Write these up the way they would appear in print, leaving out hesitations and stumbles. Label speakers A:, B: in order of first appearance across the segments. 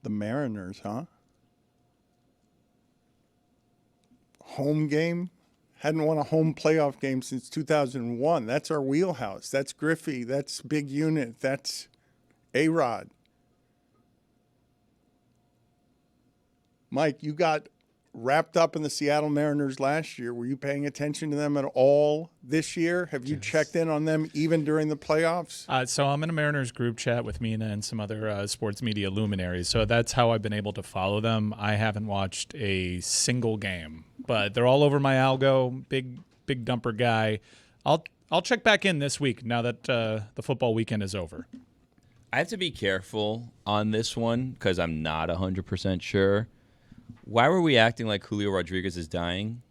A: The Mariners, huh? Home game? Hadn't won a home playoff game since 2001. That's our wheelhouse. That's Griffey. That's big unit. That's A-Rod. Mike, you got wrapped up in the Seattle Mariners last year. Were you paying attention to them at all this year? Have you checked in on them even during the playoffs?
B: So I'm in a Mariners group chat with Mina and some other sports media luminaries. So that's how I've been able to follow them. I haven't watched a single game, but they're all over my algo. Big dumper guy. I'll check back in this week now that the football weekend is over.
C: I have to be careful on this one because I'm not 100% sure. Why were we acting like Julio Rodriguez is dying?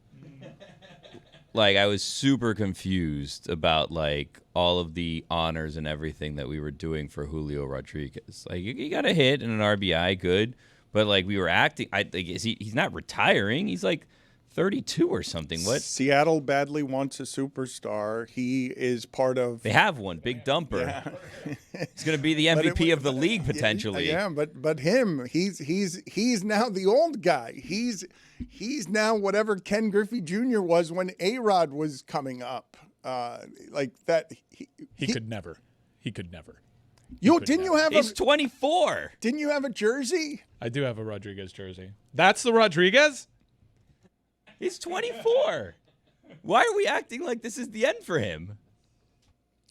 C: Like, I was super confused about, like, all of the honors and everything that we were doing for Julio Rodriguez. Like, you got a hit and an RBI, good. But, like, we were acting he's not retiring. He's, like, 32 or something. What?
A: Seattle badly wants a superstar. He is part of...
C: They have one, big dumper.
A: Yeah.
C: He's going to be the MVP of the league potentially.
A: Yeah, but him, he's now the old guy. He's now whatever Ken Griffey Jr. was when A-Rod was coming up. Like that.
B: He could never. He could never.
C: He's 24.
A: Didn't you have a jersey?
B: I do have a Rodriguez jersey. That's the Rodriguez?
C: He's 24. Why are we acting like this is the end for him?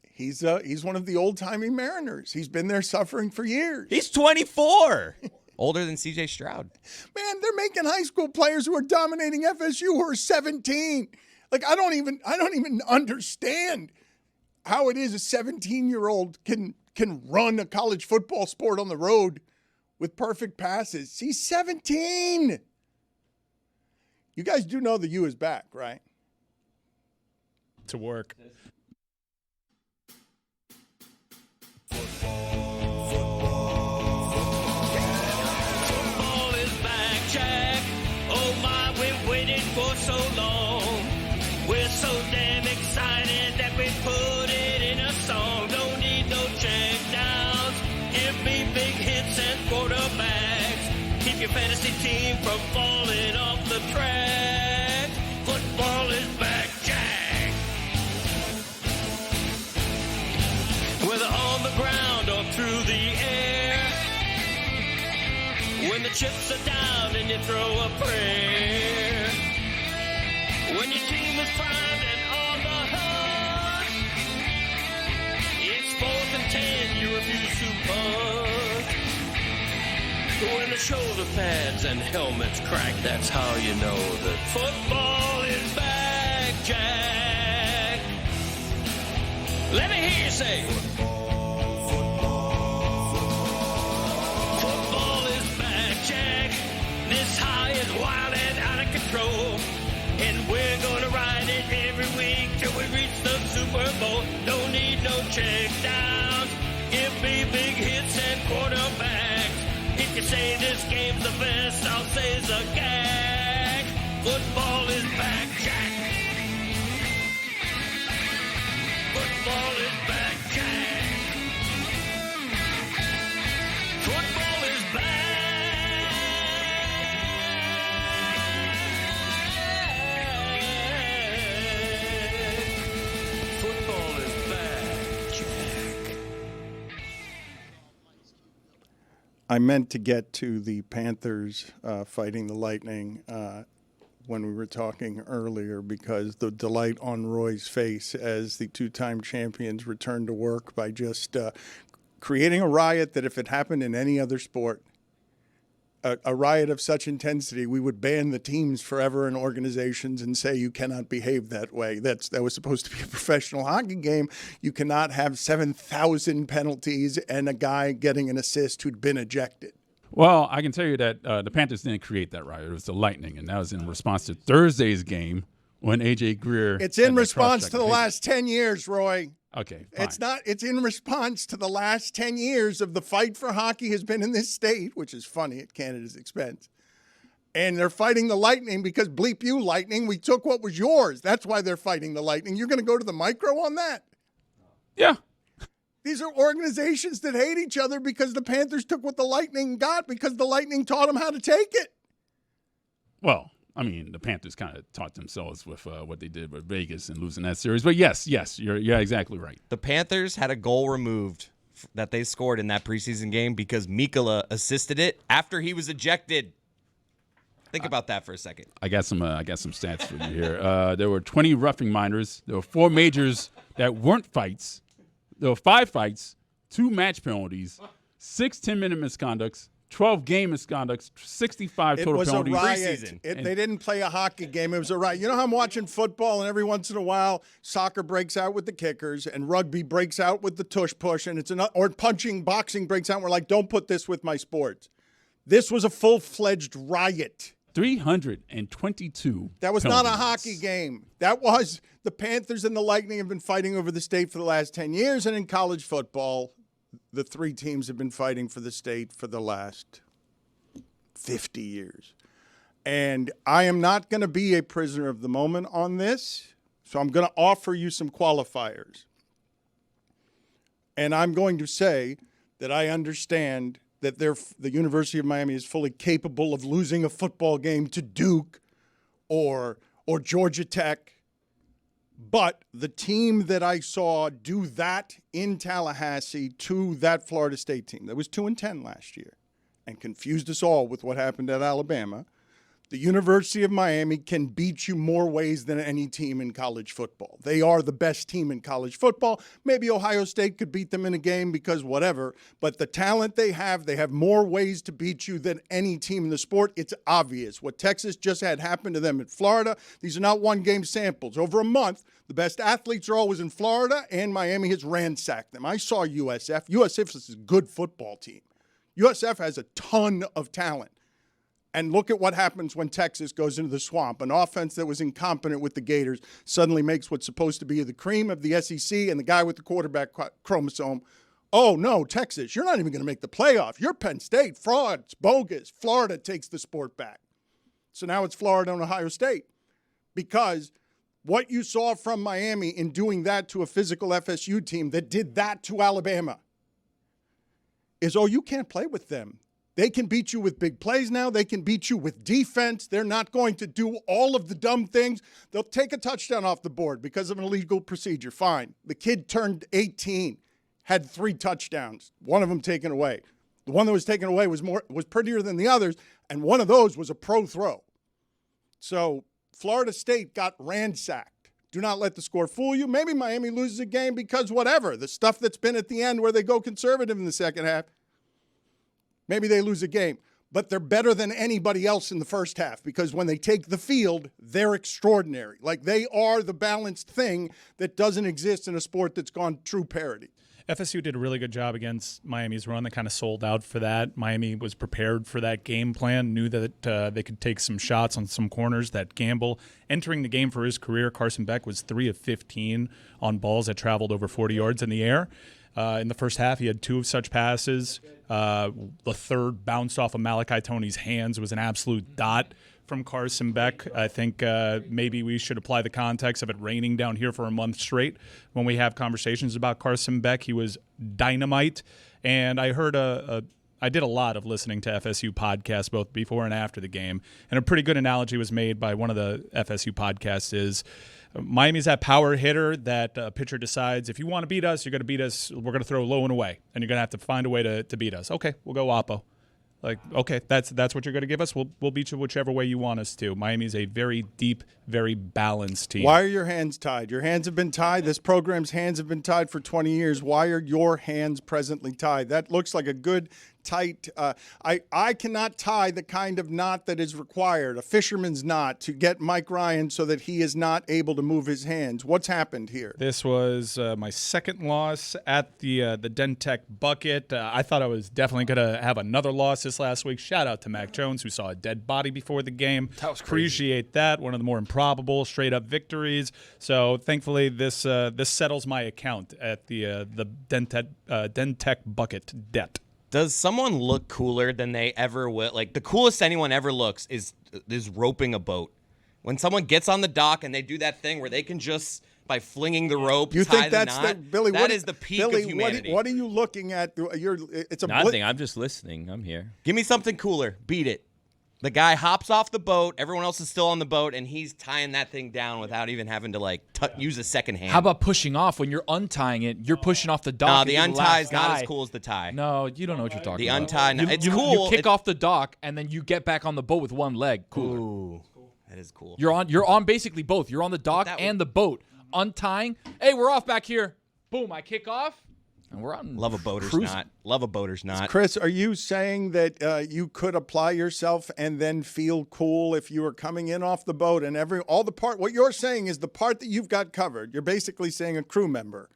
A: He's one of the old-timey Mariners. He's been there suffering for years.
C: He's 24. Older than C.J. Stroud.
A: Man, they're making high school players who are dominating FSU who are 17. Like, I don't even understand how it is a 17-year-old can run a college football sport on the road with perfect passes. He's 17. You guys do know the U is back, right?
B: To work.
D: Football is back, Jack. Oh my, we've waited for so long. We're so damn excited that we put it in a song. Don't need no check downs. Give me big hits and quarterbacks. Keep your fantasy team from falling off the track. Football is back, Jack. Whether on the ground or through the air, when the chips are down and you throw a prayer, when your team is primed and on the hunt, it's 4th and 10, you refuse to punt. When the shoulder pads and helmets crack, that's how you know that football is back, Jack. Let me hear you say, football is back, Jack. This high is wild and out of control, and we're gonna ride it every week till we reach the Super Bowl. Don't need no check downs. Give me big hits and quarterbacks. If you say this game's the best, I'll say it's a gag. Football is back, Jack. Football is back, Jack. Football is back. Football is back, Jack.
A: I meant to get to the Panthers fighting the Lightning when we were talking earlier because the delight on Roy's face as the two-time champions returned to work by just creating a riot that if it happened in any other sport, a riot of such intensity, we would ban the teams forever and organizations and say you cannot behave that way. That was supposed to be a professional hockey game. You cannot have 7,000 penalties and a guy getting an assist who'd been ejected.
E: Well, I can tell you that the Panthers didn't create that riot. It was the Lightning, and that was in response to Thursday's game when A.J. Greer.
A: It's in response to the last 10 years, Roy.
E: Okay, fine.
A: It's not. It's in response to the last 10 years of the fight for hockey has been in this state, which is funny at Canada's expense. And they're fighting the Lightning because bleep you, Lightning, we took what was yours. That's why they're fighting the Lightning. You're going to go to the micro on that?
E: Yeah.
A: These are organizations that hate each other because the Panthers took what the Lightning got because the Lightning taught them how to take it.
E: Well, I mean, the Panthers kind of taught themselves with what they did with Vegas and losing that series. But yes, you're exactly right.
F: The Panthers had a goal removed that they scored in that preseason game because Mikkola assisted it after he was ejected. Think about that for a second.
E: I got some stats for you here. There were 20 roughing minors. There were 4 majors that weren't fights. There were 5 fights, 2 match penalties, 6 10-minute misconducts, 12 game misconducts, 65 total penalties.
A: It was a riot.
F: Preseason.
A: They didn't play a hockey game. It was a riot. You know how I'm watching football, and every once in a while, soccer breaks out with the kickers, and rugby breaks out with the tush push, and or boxing breaks out, and we're like, don't put this with my sports. This was a full-fledged riot.
E: 322.
A: That was
E: penalties.
A: not a hockey game. That was the Panthers and the Lightning have been fighting over the state for the last 10 years, and in college football, the 3 teams have been fighting for the state for the last 50 years. And I am not going to be a prisoner of the moment on this, so I'm going to offer you some qualifiers. And I'm going to say that I understand that the University of Miami is fully capable of losing a football game to Duke or Georgia Tech. But the team that I saw do that in Tallahassee to that Florida State team that was 2-10 last year and confused us all with what happened at Alabama, the University of Miami can beat you more ways than any team in college football. They are the best team in college football. Maybe Ohio State could beat them in a game because whatever, but the talent they have more ways to beat you than any team in the sport. It's obvious. What Texas just had happen to them in Florida, these are not one-game samples. Over a month, the best athletes are always in Florida, and Miami has ransacked them. I saw USF. USF is a good football team. USF has a ton of talent. And look at what happens when Texas goes into the swamp. An offense that was incompetent with the Gators suddenly makes what's supposed to be the cream of the SEC and the guy with the quarterback chromosome. Oh, no, Texas, you're not even going to make the playoff. You're Penn State. Fraud. It's bogus. Florida takes the sport back. So now it's Florida and Ohio State. Because what you saw from Miami in doing that to a physical FSU team that did that to Alabama is, you can't play with them. They can beat you with big plays now. They can beat you with defense. They're not going to do all of the dumb things. They'll take a touchdown off the board because of an illegal procedure. Fine. The kid turned 18, had 3 touchdowns, one of them taken away. The one that was taken away was prettier than the others, and one of those was a pro throw. So Florida State got ransacked. Do not let the score fool you. Maybe Miami loses a game because whatever. The stuff that's been at the end where they go conservative in the second half, maybe they lose a game, but they're better than anybody else in the first half because when they take the field, they're extraordinary. Like they are the balanced thing that doesn't exist in a sport that's gone true parity.
B: FSU did a really good job against Miami's run. They kind of sold out for that. Miami was prepared for that game plan, knew that they could take some shots on some corners. That gamble entering the game for his career, Carson Beck was 3 of 15 on balls that traveled over 40 yards in the air. In the first half, he had 2 of such passes. The third bounced off of Malachi Toney's hands. It was an absolute dot from Carson Beck. I think maybe we should apply the context of it raining down here for a month straight when we have conversations about Carson Beck. He was dynamite. And I heard I did a lot of listening to FSU podcasts both before and after the game. And a pretty good analogy was made by one of the FSU podcasts is Miami's that power hitter that a pitcher decides, if you want to beat us, you're going to beat us. We're going to throw low and away, and you're going to have to find a way to beat us. Okay, we'll go Oppo. Like, okay, that's what you're going to give us. We'll beat you whichever way you want us to. Miami's a very deep, very balanced team.
A: Why are your hands tied? Your hands have been tied. This program's hands have been tied for 20 years. Why are your hands presently tied? That looks like a good, tight. I cannot tie the kind of knot that is required, a fisherman's knot, to get Mike Ryan so that he is not able to move his hands. What's happened here?
B: This was my second loss at the Dentech bucket. I thought I was definitely going to have another loss this last week. Shout out to Mac Jones, who saw a dead body before the game.
F: That was crazy.
B: Appreciate that. One of the more improbable straight-up victories. So thankfully, this settles my account at the Dentech bucket debt.
F: Does someone look cooler than they ever will? Like, the coolest anyone ever looks is roping a boat. When someone gets on the dock and they do that thing where they can just by flinging the rope.
A: You
F: tie
A: think that's
F: the knot.
A: the Billy?
F: That is the peak
A: Billy,
F: of humanity.
A: What are you looking at? It's a
C: Nothing. I'm just listening. I'm here.
F: Give me something cooler. Beat it. The guy hops off the boat. Everyone else is still on the boat, and he's tying that thing down without even having to use a second hand.
G: How about pushing off when you're untying it? You're pushing off the dock.
F: No,
G: and
F: the
G: you're
F: untie
G: last
F: is not
G: guy.
F: as cool as the tie.
G: No, you don't know what you're talking
F: The
G: about.
F: untie, no, it's cool.
G: You kick off the dock and then you get back on the boat with one leg. Cooler.
F: Ooh, that is cool.
G: You're on basically both. You're on the dock and the boat. Untying. Hey, we're off back here. Boom, I kick off. And we're on.
F: Love a boater's
G: cruising.
F: knot. Love a boater's knot.
A: Chris, are you saying that you could apply yourself and then feel cool if you were coming in off the boat and what you're saying is the part that you've got covered. You're basically saying a crew member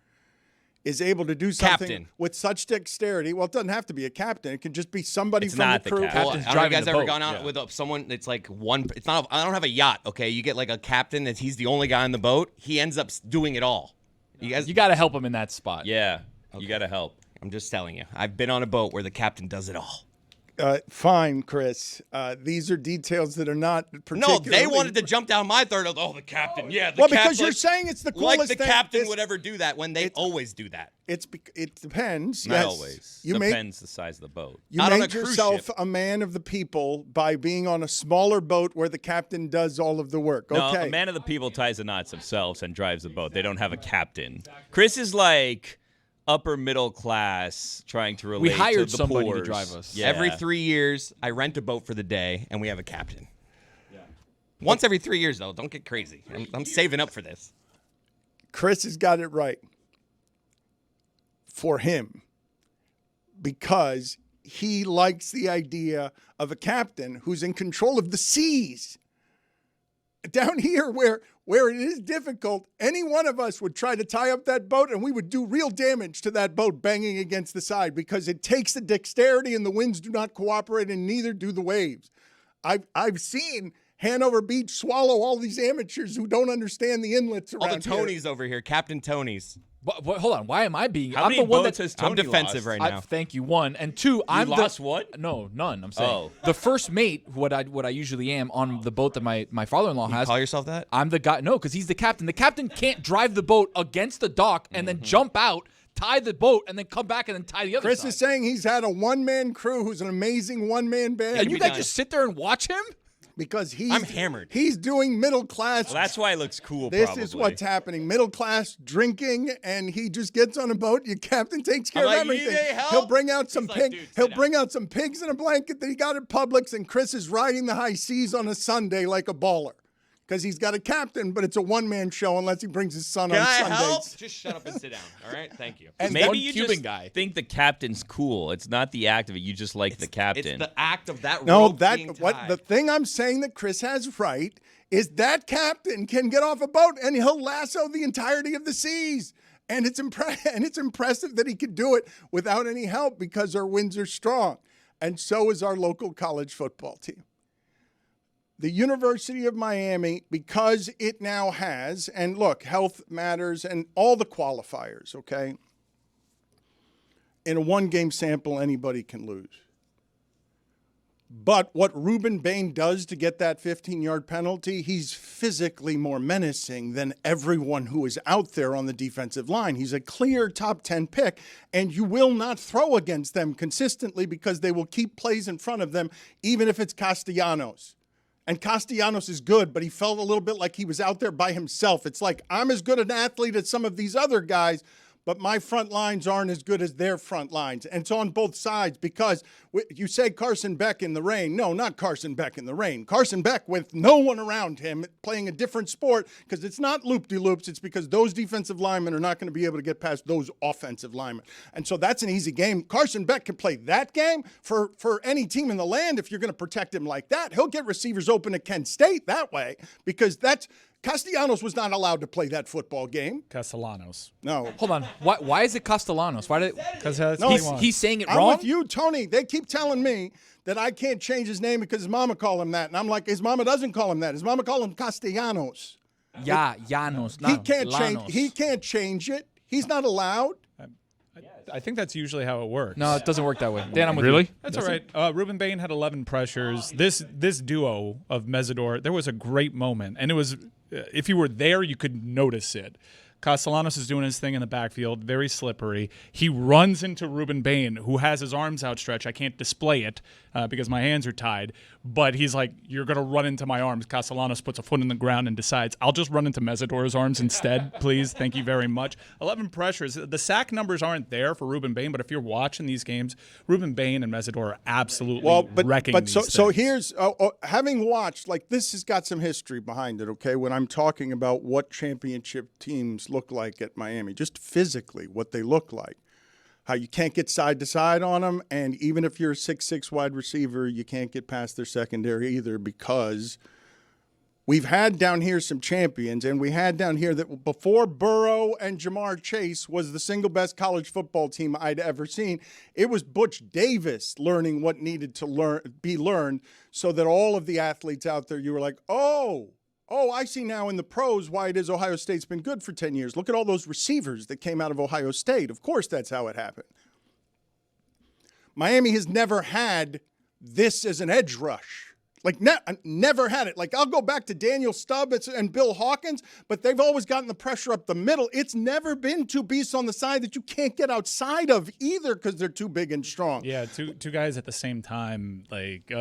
A: is able to do something
F: Captain.
A: with such dexterity. Well, it doesn't have to be a captain. It can just be somebody
C: It's
A: from
C: not
A: the
C: the
A: crew.
C: captain.
F: Well,
G: Captain's
F: have you
G: driving
F: guys
G: the
F: ever
G: boat,
F: gone out with someone that's like one? It's not. I don't have a yacht. Okay, you get like a captain that he's the only guy on the boat. He ends up doing it all. You guys,
G: You got to help him in that spot.
C: Yeah. You got to help.
F: I'm just telling you. I've been on a boat where the captain does it all.
A: Fine, Chris. These are details that are not
F: No,
A: particularly...
F: they wanted to jump down my third. Oh, the captain. Yeah, the
A: Well,
F: captain.
A: because you're saying it's the coolest
F: like the
A: thing.
F: captain would ever do that when they always do that.
A: It depends.
C: Not
A: yes.
C: always.
A: You
C: Depends the size of the boat.
A: You
F: Out on
A: made
F: a cruise
A: yourself
F: ship.
A: a man of the people by being on a smaller boat where the captain does all of the work.
C: No,
A: Okay.
C: a man of the people ties the knots themselves and drives the boat. They don't have a captain. Chris is like upper middle class trying to relate
G: We hired
C: to the
G: somebody to
C: poors.
G: drive us.
C: Yeah.
F: Every 3 years, I rent a boat for the day, and we have a captain. Once every 3 years, though. Don't get crazy. I'm saving up for this.
A: Chris has got it right for him because he likes the idea of a captain who's in control of the seas. Down here where it is difficult, any one of us would try to tie up that boat and we would do real damage to that boat banging against the side because it takes the dexterity and the winds do not cooperate and neither do the waves. I've seen Hanover Beach swallow all these amateurs who don't understand the inlets around
F: All the Tonys over here. Captain Tonys.
G: Hold on. Why am I being?
C: How
G: I'm
C: many
G: the one
C: boats
G: that
C: has Tony
F: I'm defensive
C: lost?
F: right now.
G: Thank you. One and two. I'm
C: lost
G: the,
C: one?
G: No, none. I'm saying
C: Oh.
G: the first mate. What I usually am on the boat that my father-in-law has.
F: Call yourself that?
G: I'm the guy. No, because he's the captain. The captain can't drive the boat against the dock and then jump out, tie the boat, and then come back and then tie the other
A: Chris
G: side.
A: is saying he's had a one-man crew who's an amazing one-man band.
G: And you
F: be
G: guys
F: done.
G: just sit there and watch him?
A: because
F: I'm hammered.
A: He's doing middle class.
C: Well, that's why it looks cool.
A: This
C: probably.
A: is what's happening. Middle class drinking, and he just gets on a boat. Your captain takes care
F: I'm
A: of
F: like,
A: everything.
F: "You need help?"
A: He'll bring out some
F: like,
A: pig.
F: "Dude, sit
A: He'll
F: down."
A: bring out some pigs in a blanket that he got at Publix, and Chris is riding the high seas on a Sunday like a baller. Because he's got a captain, but it's a one-man show unless he brings his son
F: Can
A: on
F: I
A: Sundays.
F: help? Just shut up and sit down. All right, thank you.
A: And
C: Maybe
G: one
C: you
G: Cuban
C: just
G: guy.
C: think the captain's cool. It's not the act of it. You just like the captain.
F: It's the act of that
A: No,
F: rope
A: that
F: being
A: what
F: tied.
A: the thing I'm saying that Chris has right is that captain can get off a boat and he'll lasso the entirety of the seas. And it's impressive that he could do it without any help because our winds are strong. And so is our local college football team. The University of Miami, because it now has, and look, health matters and all the qualifiers, okay? In a one-game sample, anybody can lose. But what Ruben Bain does to get that 15-yard penalty, he's physically more menacing than everyone who is out there on the defensive line. He's a clear top 10 pick, and you will not throw against them consistently because they will keep plays in front of them, even if it's Castellanos. And Castellanos is good, but he felt a little bit like he was out there by himself. It's like, I'm as good an athlete as some of these other guys, but my front lines aren't as good as their front lines. And it's on both sides because you say Carson Beck in the rain. No, not Carson Beck in the rain. Carson Beck with no one around him playing a different sport because it's not loop-de-loops. It's because those defensive linemen are not going to be able to get past those offensive linemen. And so that's an easy game. Carson Beck can play that game for any team in the land if you're going to protect him like that. He'll get receivers open at Kent State that way because Castellanos was not allowed to play that football game.
B: Castellanos.
A: No.
G: Hold on. Why is it Castellanos? Why did
B: Because that's
A: No,
B: what he wants.
G: he's saying it
A: I'm
G: wrong?
A: with you, Tony. They keep telling me that I can't change his name because his mama called him that. And I'm like, his mama doesn't call him that. His mama called him Castellanos.
G: Llanos.
A: He can't
G: Lanos.
A: change. He can't change it. He's not allowed.
B: I think that's usually how it works.
G: No, it doesn't work that way. Dan, I'm with
E: Really?
G: you.
B: That's all right. Ruben Bain had 11 pressures. This duo of Mesidor, there was a great moment, and it was if you were there, you could notice it. Castellanos is doing his thing in the backfield, very slippery. He runs into Ruben Bain, who has his arms outstretched. I can't display it because my hands are tied. But he's like, you're going to run into my arms. Castellanos puts a foot in the ground and decides, I'll just run into Mesidor's arms instead, please. Thank you very much. 11 pressures. The sack numbers aren't there for Ruben Bain, but if you're watching these games, Ruben Bain and Mesidor are absolutely wrecking these things.
A: So here's, having watched, like, this has got some history behind it, okay, when I'm talking about what championship teams look like at Miami, just physically what they look like, how you can't get side to side on them, and even if you're a 6'6" wide receiver, you can't get past their secondary either, because we've had down here some champions, and we had down here that before Burrow and Jamar Chase was the single best college football team I'd ever seen. It was Butch Davis learning what needed to be learned, so that all of the athletes out there, you were like, oh, I see now in the pros why it is Ohio State's been good for 10 years. Look at all those receivers that came out of Ohio State. Of course, that's how it happened. Miami has never had this as an edge rush. Like, never had it. Like, I'll go back to Daniel Stubbs and Bill Hawkins, but they've always gotten the pressure up the middle. It's never been two beasts on the side that you can't get outside of either because they're too big and strong.
B: Yeah, two guys at the same time. Like,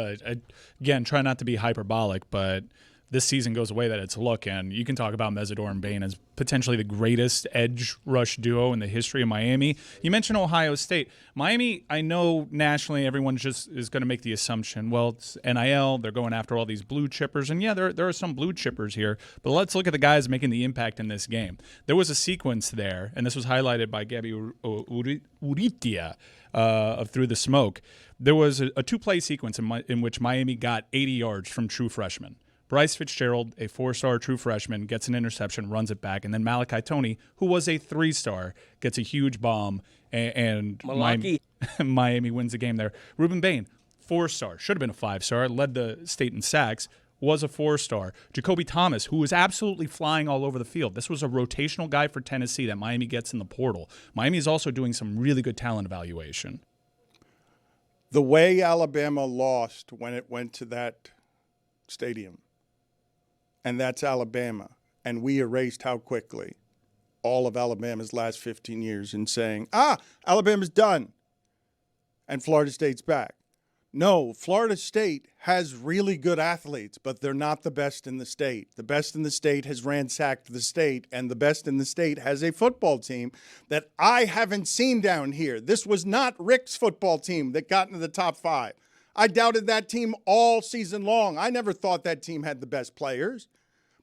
B: again, try not to be hyperbolic, but this season goes away that it's looking. You can talk about Mesidor and Bain as potentially the greatest edge rush duo in the history of Miami. You mentioned Ohio State. Miami, I know nationally everyone just is going to make the assumption, well, it's NIL, they're going after all these blue chippers. And yeah, there are some blue chippers here, but let's look at the guys making the impact in this game. There was a sequence there, and this was highlighted by Gabby Urrutia of Through the Smoke. There was a two-play sequence in which Miami got 80 yards from true freshmen. Bryce Fitzgerald, a 4-star true freshman, gets an interception, runs it back, and then Malachi Toney, who was a 3-star, gets a huge bomb, and Miami wins the game there. Ruben Bain, 4-star, should have been a 5-star, led the state in sacks, was a 4-star. Jacoby Thomas, who was absolutely flying all over the field. This was a rotational guy for Tennessee that Miami gets in the portal. Miami is also doing some really good talent evaluation.
A: The way Alabama lost when it went to that stadium, and that's Alabama. And we erased how quickly all of Alabama's last 15 years in saying, Alabama's done, and Florida State's back. No, Florida State has really good athletes, but they're not the best in the state. The best in the state has ransacked the state, and the best in the state has a football team that I haven't seen down here. This was not Rick's football team that got into the top 5. I doubted that team all season long. I never thought that team had the best players.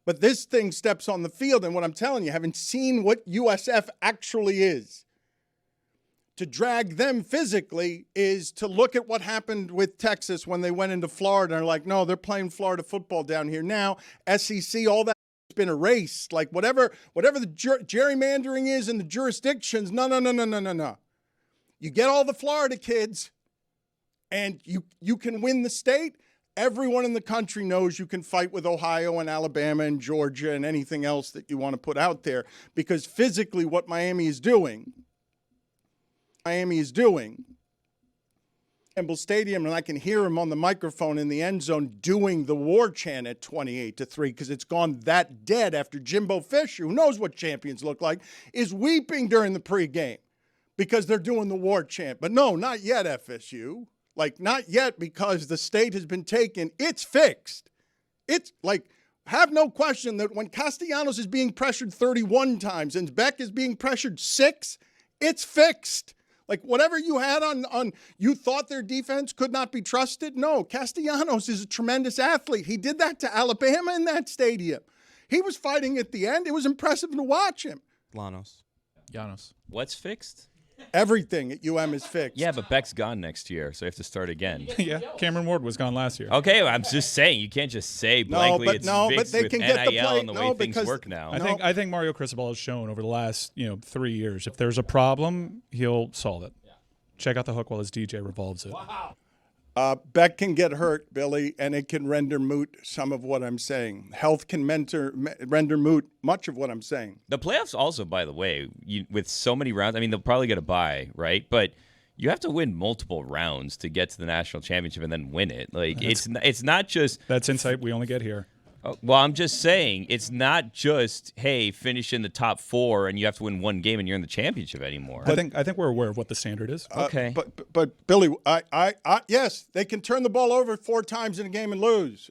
A: But this thing steps on the field, and what I'm telling you, haven't seen what USF actually is. To drag them physically is to look at what happened with Texas when they went into Florida and are like, no, they're playing Florida football down here now. SEC, all that's been erased. Like whatever the gerrymandering is in the jurisdictions, no. You get all the Florida kids, and you can win the state. Everyone in the country knows you can fight with Ohio and Alabama and Georgia and anything else that you want to put out there, because physically what Miami is doing, Campbell Stadium, and I can hear him on the microphone in the end zone doing the war chant at 28-3 because it's gone that dead after Jimbo Fisher, who knows what champions look like, is weeping during the pregame because they're doing the war chant. But no, not yet, FSU. Like, not yet, because the state has been taken. It's fixed. It's like, have no question that when Castellanos is being pressured 31 times and Beck is being pressured 6, it's fixed. Like, whatever you had on you thought their defense could not be trusted. No, Castellanos is a tremendous athlete. He did that to Alabama in that stadium. He was fighting at the end. It was impressive to watch him.
G: Janos.
C: What's fixed?
A: Everything at UM is fixed.
C: Yeah, but Beck's gone next year, so you have to start again.
B: Yeah, Cameron Ward was gone last year.
C: Okay, well, I'm just saying you can't just say blankly
A: but
C: it's fixed
A: they
C: with
A: can
C: NIL
A: get the play.
C: and the way things work now.
B: I think Mario Cristobal has shown over the last 3 years, if there's a problem, he'll solve it. Check out the hook while his DJ revolves it.
G: Wow.
A: Beck can get hurt, Billy, and it can render moot some of what I'm saying. Health can render moot much of what I'm saying.
C: The playoffs also, by the way, with so many rounds, I mean, they'll probably get a bye, right? But you have to win multiple rounds to get to the national championship and then win it. Like, it's not just...
B: That's insight we only get here.
C: Well, I'm just saying, it's not just, hey, finish in the top 4 and you have to win one game and you're in the championship anymore.
B: I think we're aware of what the standard is.
C: Okay.
A: But Billy, yes, they can turn the ball over 4 times in a game and lose.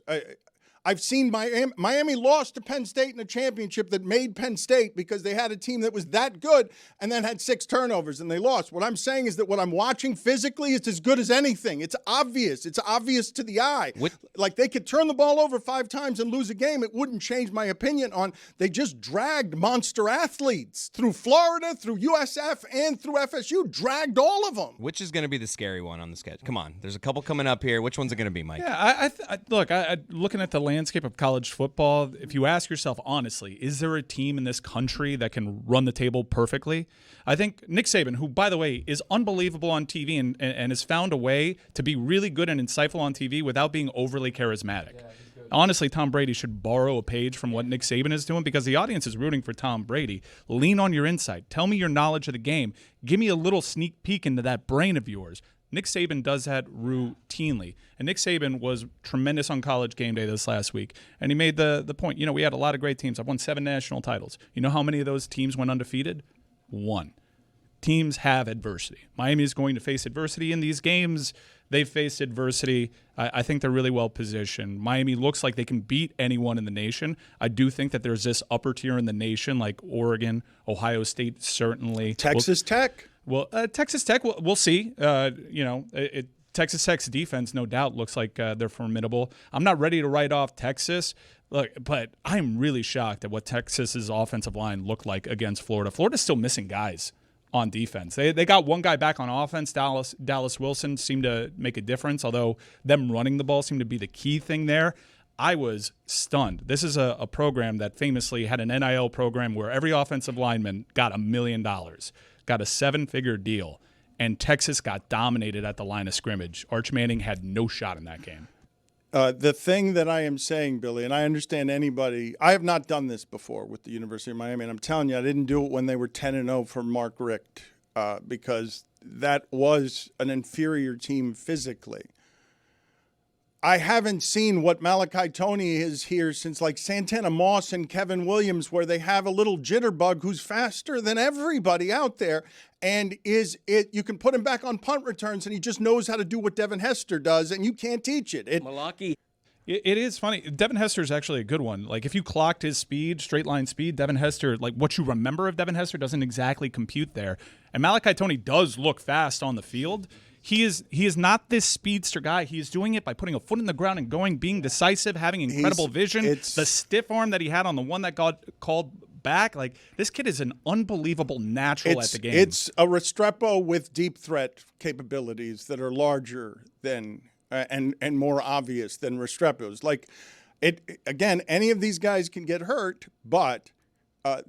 A: I've seen Miami lost to Penn State in a championship that made Penn State because they had a team that was that good and then had 6 turnovers and they lost. What I'm saying is that what I'm watching physically is as good as anything. It's obvious. It's obvious to the eye. Like they could turn the ball over 5 times and lose a game. It wouldn't change my opinion on they just dragged monster athletes through Florida, through USF, and through FSU. Dragged all of them.
F: Which is going to be the scary one on the sketch? Come on. There's a couple coming up here. Which one's it going to be, Mike?
B: Yeah, look, looking at the landscape of college football, if you ask yourself honestly, is there a team in this country that can run the table perfectly? I think Nick Saban, who, by the way, is unbelievable on TV and has found a way to be really good and insightful on TV without being overly charismatic. Yeah, honestly, Tom Brady should borrow a page from what Nick Saban is doing because the audience is rooting for Tom Brady. Lean on your insight. Tell me your knowledge of the game. Give me a little sneak peek into that brain of yours. Nick Saban does that routinely. And Nick Saban was tremendous on College Game Day this last week. And he made the point, we had a lot of great teams. I've won 7 national titles. You know how many of those teams went undefeated? 1. Teams have adversity. Miami is going to face adversity in these games. They've faced adversity. I think they're really well positioned. Miami looks like they can beat anyone in the nation. I do think that there's this upper tier in the nation, like Oregon, Ohio State, certainly.
A: Texas Tech?
B: Well, Texas Tech, we'll see. Texas Tech's defense, no doubt, looks like they're formidable. I'm not ready to write off Texas, but I'm really shocked at what Texas's offensive line looked like against Florida. Florida's still missing guys on defense. They got one guy back on offense. Dallas Wilson seemed to make a difference, although them running the ball seemed to be the key thing there. I was stunned. This is a program that famously had an NIL program where every offensive lineman got $1 million. Got a 7-figure deal, and Texas got dominated at the line of scrimmage. Arch Manning had no shot in that game.
A: The thing that I am saying, Billy, and I understand I have not done this before with the University of Miami, and I'm telling you, I didn't do it when they were 10-0 for Mark Richt because that was an inferior team physically. I haven't seen what Malachi Tony is here since like Santana Moss and Kevin Williams, where they have a little jitterbug who's faster than everybody out there. And you can put him back on punt returns and he just knows how to do what Devin Hester does, and you can't teach it.
C: Malaki.
B: It is funny. Devin Hester is actually a good one. Like if you clocked his speed, straight line speed, Devin Hester, like what you remember of Devin Hester doesn't exactly compute there. And Malachi Tony does look fast on the field. He is not this speedster guy. He is doing it by putting a foot in the ground and being decisive, having incredible vision. The stiff arm that he had on the one that got called back, like this kid is an unbelievable natural at the game.
A: It's a Restrepo with deep threat capabilities that are larger than and more obvious than Restrepo's. Like again, any of these guys can get hurt, but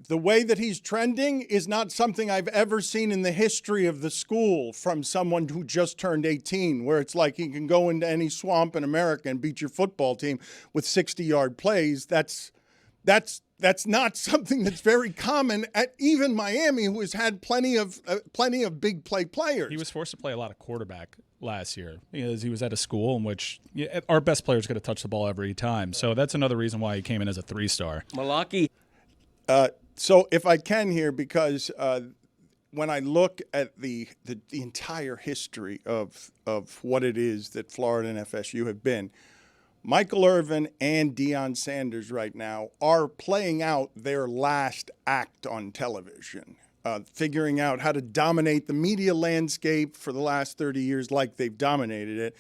A: the way that he's trending is not something I've ever seen in the history of the school from someone who just turned 18, where it's like he can go into any swamp in America and beat your football team with 60-yard plays. That's not something that's very common at even Miami, who has had plenty of big play players.
B: He was forced to play a lot of quarterback last year because he was at a school in which our best players got to touch the ball every time. So that's another reason why he came in as a 3-star.
C: Malaki.
A: So if I can here, because when I look at the entire history of what it is that Florida and FSU have been, Michael Irvin and Deion Sanders right now are playing out their last act on television, figuring out how to dominate the media landscape for the last 30 years like they've dominated it.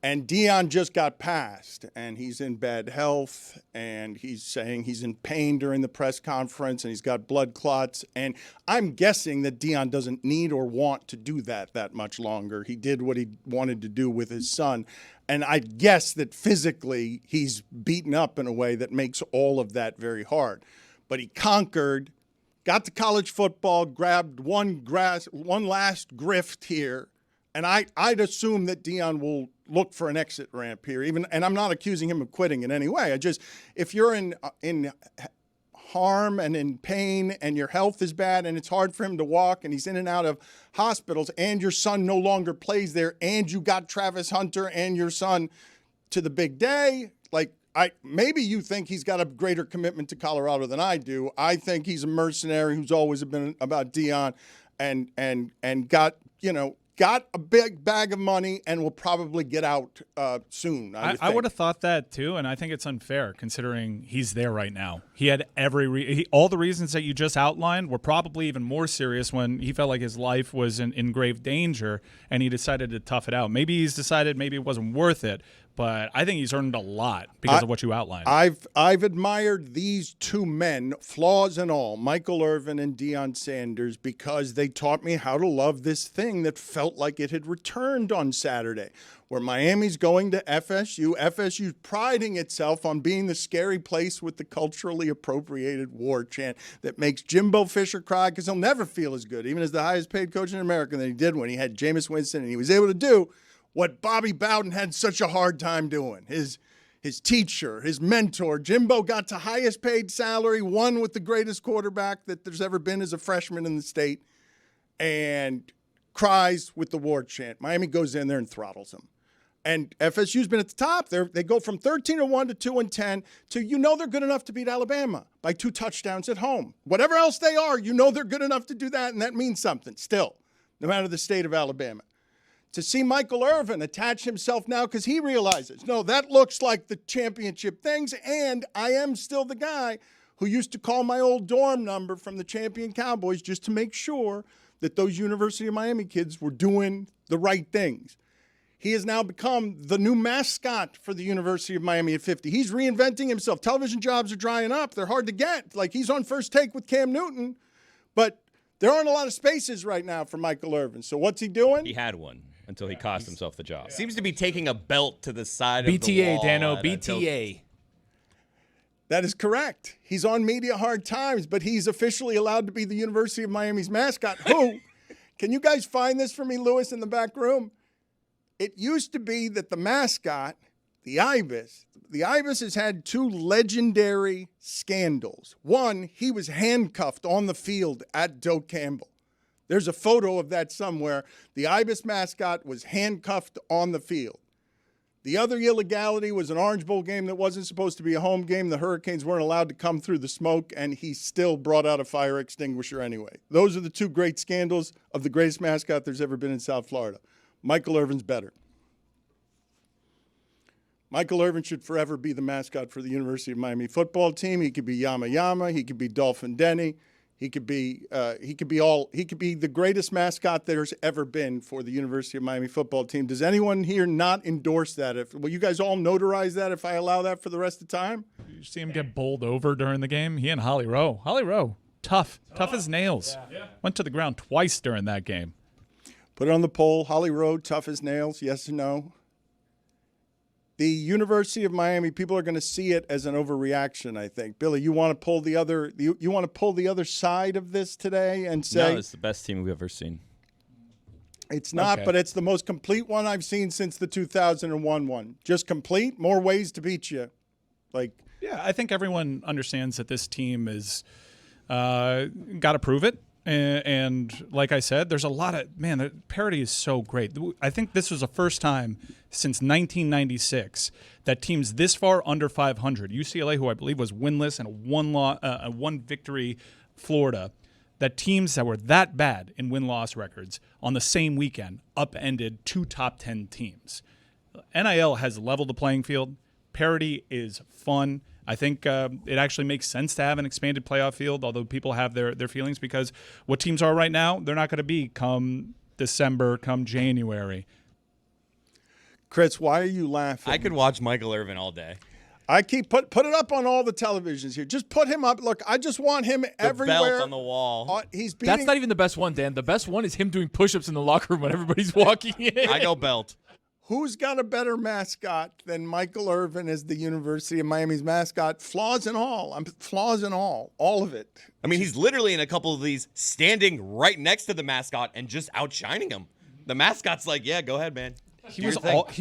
A: And Deion just got passed, and he's in bad health, and he's saying he's in pain during the press conference, and he's got blood clots. And I'm guessing that Deion doesn't need or want to do that much longer. He did what he wanted to do with his son. And I guess that physically he's beaten up in a way that makes all of that very hard. But he conquered, got to college football, grabbed one last grift here. And I'd assume that Deion will look for an exit ramp here, and I'm not accusing him of quitting in any way. If you're in harm and in pain and your health is bad and it's hard for him to walk and he's in and out of hospitals and your son no longer plays there and you got Travis Hunter and your son to the big day, like maybe you think he's got a greater commitment to Colorado than I do. I think he's a mercenary who's always been about Deion and got a big bag of money and will probably get out soon.
B: I would have thought that too, and I think it's unfair considering he's there right now. He had all the reasons that you just outlined were probably even more serious when he felt like his life was in grave danger, and he decided to tough it out. Maybe he's decided maybe it wasn't worth it, but I think he's earned a lot because of what you outlined.
A: I've admired these two men, flaws and all, Michael Irvin and Deion Sanders, because they taught me how to love this thing that felt like it had returned on Saturday, where Miami's going to FSU. FSU's priding itself on being the scary place with the culturally appropriated war chant that makes Jimbo Fisher cry because he'll never feel as good, even as the highest paid coach in America, than he did when he had Jameis Winston and he was able to do what Bobby Bowden had such a hard time doing. His teacher, his mentor, Jimbo got to highest paid salary, won with the greatest quarterback that there's ever been as a freshman in the state, and cries with the war chant. Miami goes in there and throttles him. And FSU's been at the top. They go from 13-1 to 2-10 to they're good enough to beat Alabama by 2 touchdowns at home. Whatever else they are, they're good enough to do that, and that means something still, no matter the state of Alabama. To see Michael Irvin attach himself now because he realizes, no, that looks like the championship things, and I am still the guy who used to call my old dorm number from the champion Cowboys just to make sure that those University of Miami kids were doing the right things. He has now become the new mascot for the University of Miami at 50. He's reinventing himself. Television jobs are drying up. They're hard to get. Like, he's on First Take with Cam Newton, but there aren't a lot of spaces right now for Michael Irvin. So what's he doing?
C: He had one until he cost himself the job.
F: Seems to be taking a belt to the side of the
G: BTA,
F: wall.
G: Dano, BTA.
A: That is correct. He's on Media Hard Times, but he's officially allowed to be the University of Miami's mascot. Who? Can you guys find this for me, Lewis, in the back room? It used to be that the mascot, the Ibis has had 2 legendary scandals. One, he was handcuffed on the field at Doak Campbell. There's a photo of that somewhere. The Ibis mascot was handcuffed on the field. The other illegality was an Orange Bowl game that wasn't supposed to be a home game. The Hurricanes weren't allowed to come through the smoke, and he still brought out a fire extinguisher anyway. Those are the 2 great scandals of the greatest mascot there's ever been in South Florida. Michael Irvin's better. Michael Irvin should forever be the mascot for the University of Miami football team. He could be Yama Yama. He could be Dolphin Denny. He could be the greatest mascot there's ever been for the University of Miami football team. Does anyone here not endorse that? Will you guys all notarize that if I allow that for the rest of the time?
B: You see him get bowled over during the game? He and Holly Rowe, tough as nails. Yeah. Went to the ground twice during that game.
A: Put it on the poll. Holly Rowe, tough as nails, yes or no? The University of Miami, people are going to see it as an overreaction, I think. Billy, you want to pull the other you want to pull the other side of this today and say
C: No, it's the best team we've ever seen.
A: It's not,
B: Okay.
A: but it's the most complete one I've seen since the 2001 one. Just complete, more ways to beat you.
B: Yeah, I think everyone understands that this team is got to prove it. And like I said, there's a lot of, the parity is so great. I think this was the first time since 1996 that teams this far under 500, UCLA, who I believe was winless and a one victory Florida, that teams that were that bad in win-loss records on the same weekend upended 2 top 10 teams. NIL has leveled the playing field. Parity is fun. I think it actually makes sense to have an expanded playoff field, although people have their feelings, because what teams are right now, they're not going to be come December, come January.
A: Chris, why are you laughing?
F: I could watch Michael Irvin all day.
A: I keep put it up on all the televisions here. Just put him up. Look, I just want him everywhere.
F: Belt on the wall.
A: He's beating.
G: That's not even the best one, Dan. The best one is him doing push-ups in the locker room when everybody's walking in.
F: I go belt.
A: Who's got a better mascot than Michael Irvin as the University of Miami's mascot? Flaws and all. Flaws and all of it.
F: I mean, he's literally in a couple of these standing right next to the mascot and just outshining him. The mascot's like, yeah, go ahead, man.
B: He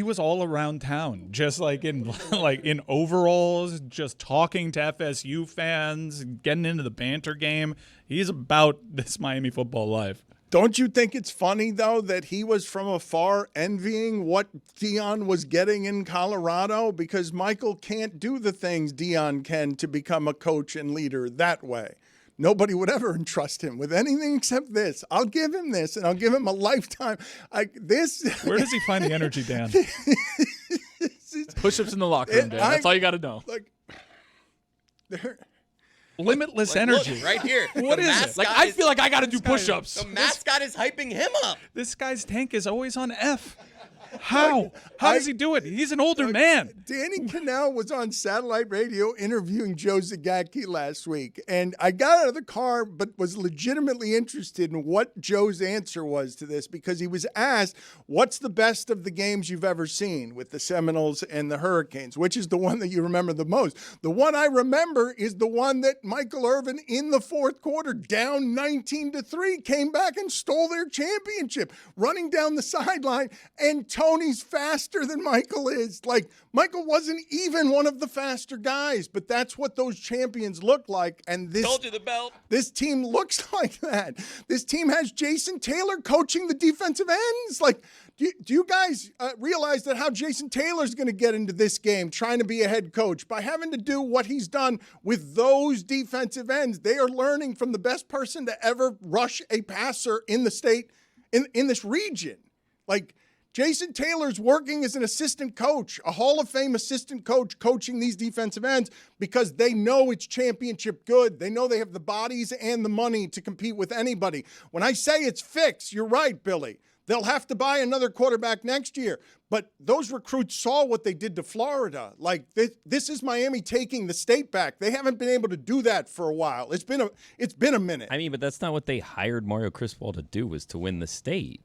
B: was all around town, just like in overalls, just talking to FSU fans, getting into the banter game. He's about this Miami football life.
A: Don't you think it's funny, though, that he was from afar envying what Dion was getting in Colorado? Because Michael can't do the things Dion can to become a coach and leader that way. Nobody would ever entrust him with anything except this. I'll give him this, and I'll give him a lifetime.
B: Where does he find the energy, Dan?
G: Push-ups in the locker room, Dan. That's all you got to know.
A: Like,
B: Limitless energy.
F: Look, right here.
B: What
F: The
B: is it?
F: mascot
G: Like, I feel like I got to do push-ups.
F: The mascot is hyping him up.
B: This guy's tank is always on F. How? How does he do it? He's an older man.
A: Danny Cannell was on satellite radio interviewing Joe Zagacki last week, and I got out of the car but was legitimately interested in what Joe's answer was to this, because he was asked, what's the best of the games you've ever seen with the Seminoles and the Hurricanes? Which is the one that you remember the most? The one I remember is the one that Michael Irvin in the fourth quarter, down 19-3, came back and stole their championship, running down the sideline, and Tony's faster than Michael is. Like, Michael wasn't even one of the faster guys, but that's what those champions look like. And
F: Told you the belt.
A: this team looks like that. This team has Jason Taylor coaching the defensive ends. Like, do you guys realize that how Jason Taylor's going to get into this game trying to be a head coach? By having to do what he's done with those defensive ends. They are learning from the best person to ever rush a passer in the state, in this region. Like, Jason Taylor's working as an assistant coach, a Hall of Fame assistant coach, coaching these defensive ends because they know it's championship good. They know they have the bodies and the money to compete with anybody. When I say it's fixed, you're right, Billy. They'll have to buy another quarterback next year. But those recruits saw what they did to Florida. Like, this is Miami taking the state back. They haven't been able to do that for a while. It's been a minute.
C: I mean, but that's not what they hired Mario Cristobal to do, was to win the state.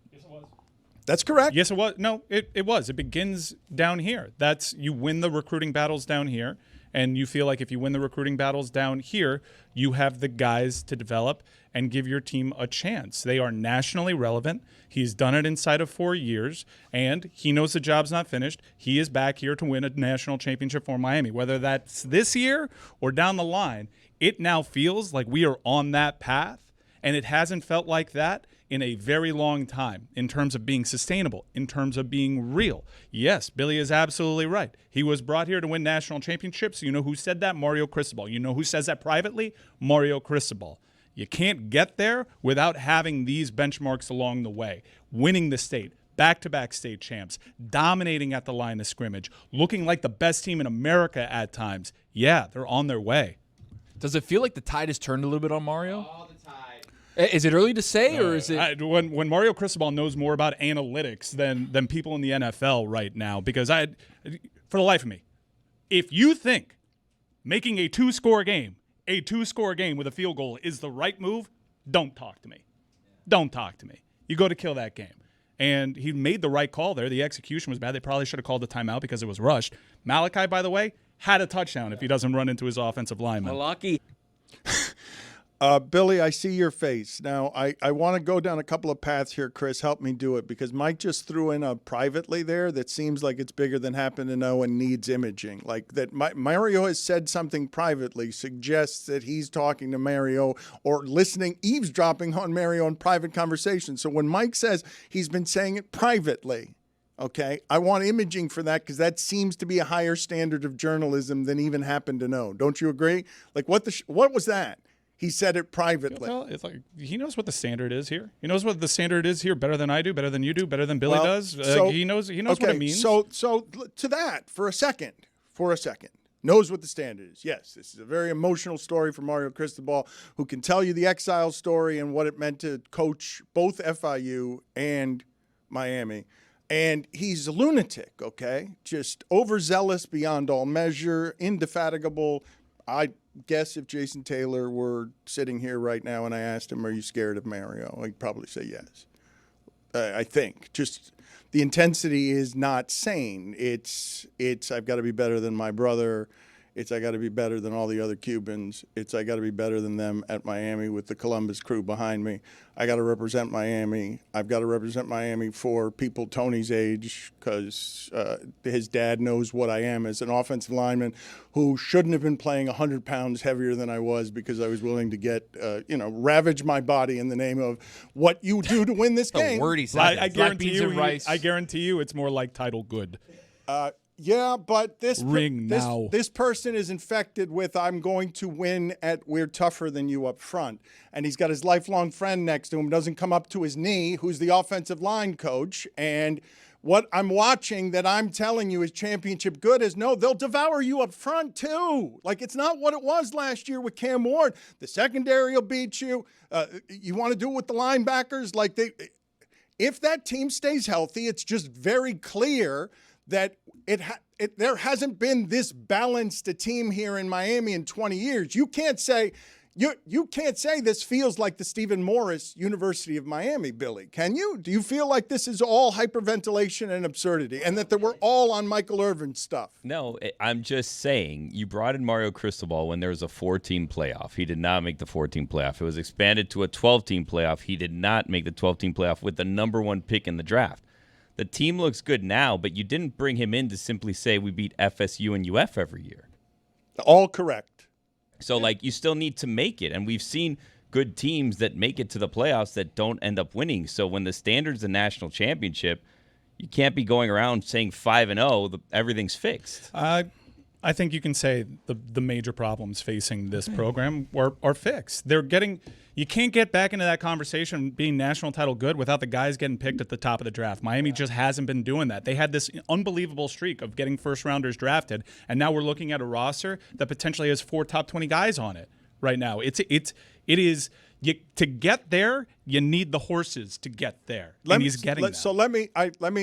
A: That's correct.
B: Yes, it was. No, it was. It begins down here. You win the recruiting battles down here, and you feel like if you win the recruiting battles down here, you have the guys to develop and give your team a chance. They are nationally relevant. He's done it inside of 4 years, and he knows the job's not finished. He is back here to win a national championship for Miami. Whether that's this year or down the line, it now feels like we are on that path, and it hasn't felt like that in a very long time in terms of being sustainable, in terms of being real. Yes, Billy is absolutely right. He was brought here to win national championships. You know who said that? Mario Cristobal. You know who says that privately? Mario Cristobal. You can't get there without having these benchmarks along the way. Winning the state, back-to-back state champs, dominating at the line of scrimmage, looking like the best team in America at times. Yeah, they're on their way.
G: Does it feel like the tide has turned a little bit on Mario? All the time. Is it early to say, or is it?
B: When Mario Cristobal knows more about analytics than people in the NFL right now, because for the life of me, if you think making a two-score game with a field goal is the right move, don't talk to me. Don't talk to me. You go to kill that game. And he made the right call there. The execution was bad. They probably should have called the timeout because it was rushed. Malachi, by the way, had a touchdown if he doesn't run into his offensive lineman.
F: Lucky.
A: Billy, I see your face. Now, I want to go down a couple of paths here, Chris. Help me do it, because Mike just threw in a privately there that seems like it's bigger than happen to know and needs imaging. Like that Mario has said something privately suggests that he's talking to Mario or eavesdropping on Mario in private conversation. So when Mike says he's been saying it privately, okay, I want imaging for that, because that seems to be a higher standard of journalism than even happen to know. Don't you agree? Like, what was that? He said it privately.
B: Well, it's like he knows what the standard is here. He knows what the standard is here better than I do, better than you do, better than Billy does. He knows what it means.
A: So to that, for a second, knows what the standard is. Yes, this is a very emotional story for Mario Cristobal, who can tell you the exile story and what it meant to coach both FIU and Miami. And he's a lunatic, okay? Just overzealous beyond all measure, indefatigable. I guess if Jason Taylor were sitting here right now and I asked him, are you scared of Mario? He'd probably say yes. I think. Just the intensity is not sane. It's I've got to be better than my brother. It's I got to be better than all the other Cubans. It's I got to be better than them at Miami with the Columbus crew behind me. I got to represent Miami. I've got to represent Miami for people Tony's age because his dad knows what I am as an offensive lineman who shouldn't have been playing 100 pounds heavier than I was because I was willing to get, ravage my body in the name of what you do to win this game.
F: A wordy sentence.
B: I guarantee
G: beans
B: you.
G: and rice.
B: I guarantee you, it's more like title good.
A: Yeah, but this
B: now.
A: This person is infected with I'm going to win at we're tougher than you up front. And he's got his lifelong friend next to him, doesn't come up to his knee, who's the offensive line coach. And what I'm watching that I'm telling you is championship good is no, they'll devour you up front too. Like it's not what it was last year with Cam Ward. The secondary will beat you. You want to do it with the linebackers? If that team stays healthy, it's just very clear that there hasn't been this balanced a team here in Miami in 20 years. You can't say this feels like the Stephen Morris University of Miami, Billy. Can you? Do you feel like this is all hyperventilation and absurdity and that we're all on Michael Irvin stuff?
C: No, I'm just saying you brought in Mario Cristobal when there was a 4-team playoff. He did not make the 4-team playoff. It was expanded to a 12-team playoff. He did not make the 12-team playoff with the number 1 pick in the draft. The team looks good now, but you didn't bring him in to simply say we beat FSU and UF every year.
A: All correct.
C: So, you still need to make it. And we've seen good teams that make it to the playoffs that don't end up winning. So when the standard's a national championship, you can't be going around saying 5-0, everything's fixed.
B: I think you can say the major problems facing this program are fixed. You can't get back into that conversation being national title good without the guys getting picked at the top of the draft. Miami just hasn't been doing that. They had this unbelievable streak of getting first-rounders drafted, and now we're looking at a roster that potentially has 4 top 20 guys on it right now. To get there, you need the horses to get there, and he's getting that.
A: So let me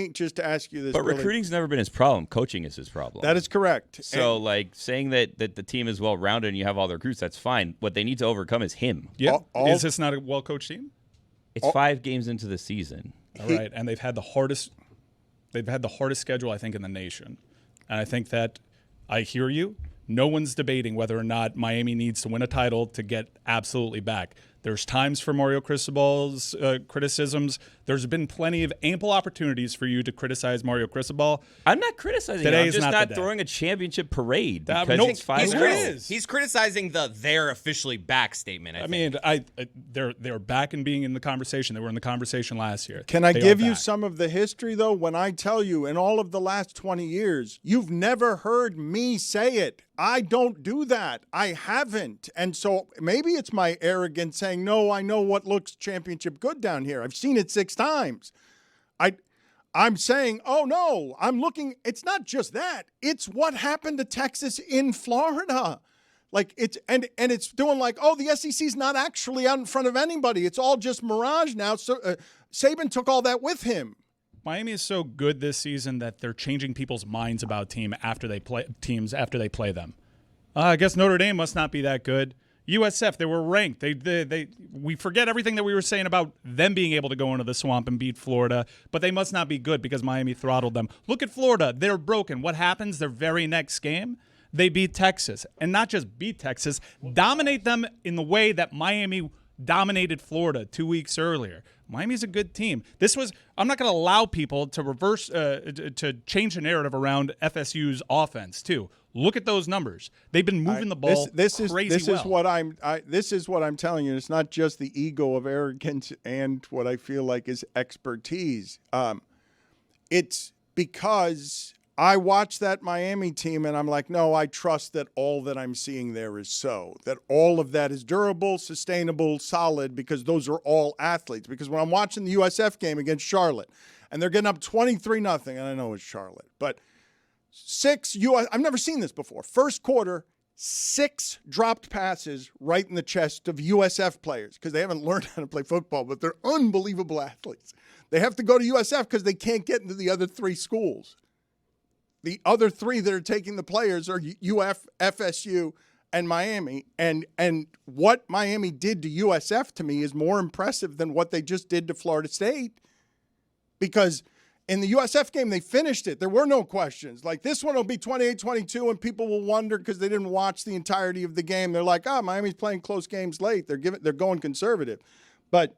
A: just ask you this.
C: But
A: Billy.
C: recruiting's never been his problem. Coaching is his problem.
A: That is correct.
C: So, saying that the team is well-rounded and you have all the recruits, that's fine. What they need to overcome is him.
B: Yeah. Is this not a well-coached team?
C: It's 5 games into the season.
B: All right, and they've had the hardest schedule, I think, in the nation. And I think that I hear you. No one's debating whether or not Miami needs to win a title to get absolutely back. There's times for Mario Cristobal's criticisms. There's been plenty of ample opportunities for you to criticize Mario Cristobal.
C: I'm not criticizing him. I'm just not throwing a championship parade because it's 5-0.
F: He's criticizing the "they're officially back" statement. I
B: mean, they're back and being in the conversation. They were in the conversation last year.
A: Can I give you some of the history, though? When I tell you, in all of the last 20 years, you've never heard me say it. I don't do that. I haven't. And so maybe it's my arrogance saying, no, I know what looks championship good down here. I've seen it 6 times. I'm saying, oh, no, I'm looking. It's not just that. It's what happened to Texas in Florida. It's doing the SEC's not actually out in front of anybody. It's all just mirage now. So Saban took all that with him.
B: Miami is so good this season that they're changing people's minds about teams after they play them. I guess Notre Dame must not be that good. USF, they were ranked. We forget everything that we were saying about them being able to go into the swamp and beat Florida, but they must not be good because Miami throttled them. Look at Florida. They're broken. What happens their very next game? They beat Texas. And not just beat Texas, dominate them in the way that Miami dominated Florida 2 weeks earlier. Miami's a good team. I'm not going to allow people to reverse, to change the narrative around FSU's offense too. Look at those numbers. They've been moving the ball crazy well.
A: This is what I'm telling you. It's not just the ego of arrogance and what I feel like is expertise. It's because I watch that Miami team and I'm like, no, I trust that all that I'm seeing there is so. That all of that is durable, sustainable, solid, because those are all athletes. Because when I'm watching the USF game against Charlotte and they're getting up 23-0, and I know it's Charlotte, but 6 I've never seen this before. First quarter, 6 dropped passes right in the chest of USF players because they haven't learned how to play football, but they're unbelievable athletes. They have to go to USF because they can't get into the other 3 schools. The other 3 that are taking the players are UF, FSU, and Miami. And what Miami did to USF to me is more impressive than what they just did to Florida State. Because In the USF game, they finished it. There were no questions. Like, this one will be 28-22, and people will wonder because they didn't watch the entirety of the game. They're like, Miami's playing close games late. They're going conservative. But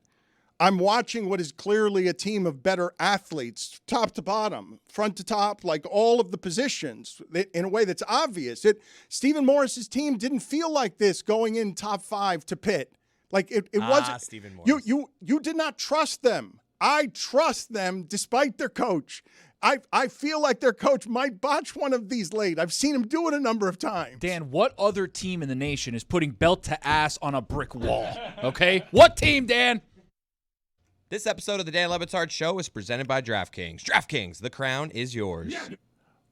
A: I'm watching what is clearly a team of better athletes, top to bottom, front to top, like all of the positions, in a way that's obvious. Stephen Morris's team didn't feel like this going in top 5 to Pitt. Like, it wasn't.
F: Stephen Morris.
A: You did not trust them. I trust them despite their coach. I feel like their coach might botch one of these late. I've seen him do it a number of times.
G: Dan, what other team in the nation is putting belt to ass on a brick wall? Okay? What team, Dan?
F: This episode of the Dan Le Batard Show is presented by DraftKings. DraftKings, the crown is yours. Yeah.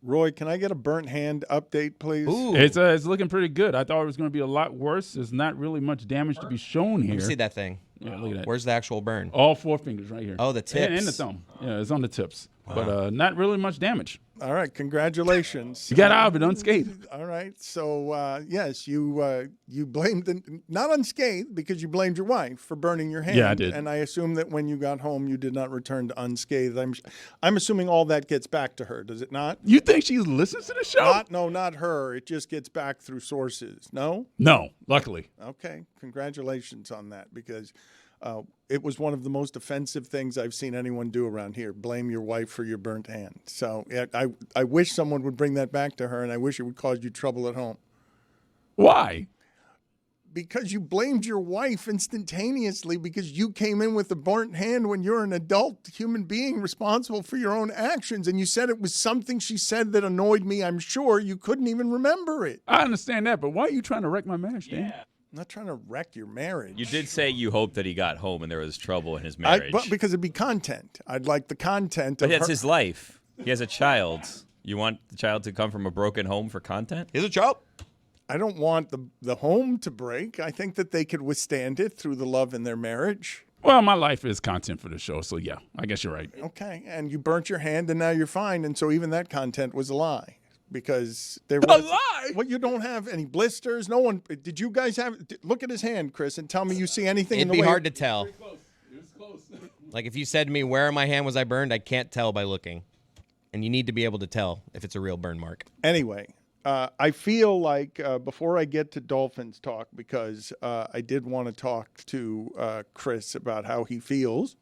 A: Roy, can I get a burnt hand update, please?
F: Ooh.
E: It's looking pretty good. I thought it was going to be a lot worse. There's not really much damage to be shown here.
F: Let me see that thing.
E: Yeah, look at that.
F: Where's the actual burn?
E: All 4 fingers right here.
F: Oh, the tips.
E: And the thumb. Yeah, it's on the tips. Wow. But not really much damage.
A: All right, congratulations.
E: You got out of it unscathed.
A: All right, so yes, you blamed not unscathed because you blamed your wife for burning your hand.
E: Yeah, I did.
A: And I assume that when you got home, you did not return to unscathed. I'm assuming all that gets back to her, does it not?
E: You think she listens to the show?
A: Not her. It just gets back through sources. No?
E: No, luckily.
A: Okay, congratulations on that because it was one of the most offensive things I've seen anyone do around here. Blame your wife for your burnt hand. So I wish someone would bring that back to her, and I wish it would cause you trouble at home.
E: Why?
A: Because you blamed your wife instantaneously because you came in with a burnt hand when you're an adult human being responsible for your own actions, and you said it was something she said that annoyed me. I'm sure you couldn't even remember it.
E: I understand that, but why are you trying to wreck my marriage, Dan?
A: I'm not trying to wreck your marriage.
C: You did say you hoped that he got home and there was trouble in his marriage.
A: But because it'd be content. I'd like the content.
C: But that's his life. He has a child. You want the child to come from a broken home for content?
F: He's a child.
A: I don't want the home to break. I think that they could withstand it through the love in their marriage.
E: Well, my life is content for the show, so yeah, I guess you're right.
A: Okay, and you burnt your hand and now you're fine, and so even that content was a lie. Because there was
E: a lie.
A: Well, you don't have any blisters. No one. Did you guys have? Look at his hand, Chris, and tell me you see anything.
F: It'd
A: in the
F: be
A: way
F: hard to tell.
E: It was close.
F: Like if you said to me, "Where on my hand was I burned?" I can't tell by looking, and you need to be able to tell if it's a real burn mark.
A: Anyway, I feel like before I get to Dolphins talk, because I did want to talk to Chris about how he feels.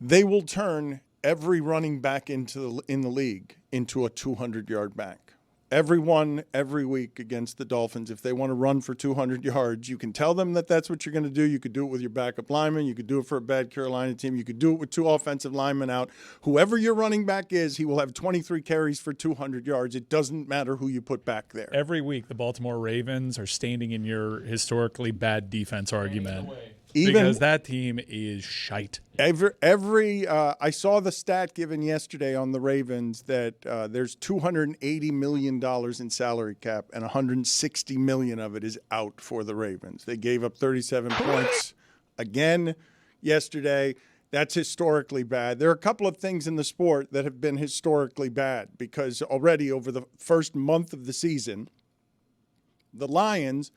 A: They will turn every running back in the league into a 200-yard back. Everyone, every week against the Dolphins, if they want to run for 200 yards, you can tell them that that's what you're going to do. You could do it with your backup lineman. You could do it for a bad Carolina team. You could do it with 2 offensive linemen out. Whoever your running back is, he will have 23 carries for 200 yards. It doesn't matter who you put back there.
B: Every week, the Baltimore Ravens are standing in your historically bad defense argument. Because that team is shite.
A: I saw the stat given yesterday on the Ravens that there's $280 million in salary cap and $160 million of it is out for the Ravens. They gave up 37 points again yesterday. That's historically bad. There are a couple of things in the sport that have been historically bad because already over the first month of the season, the Lions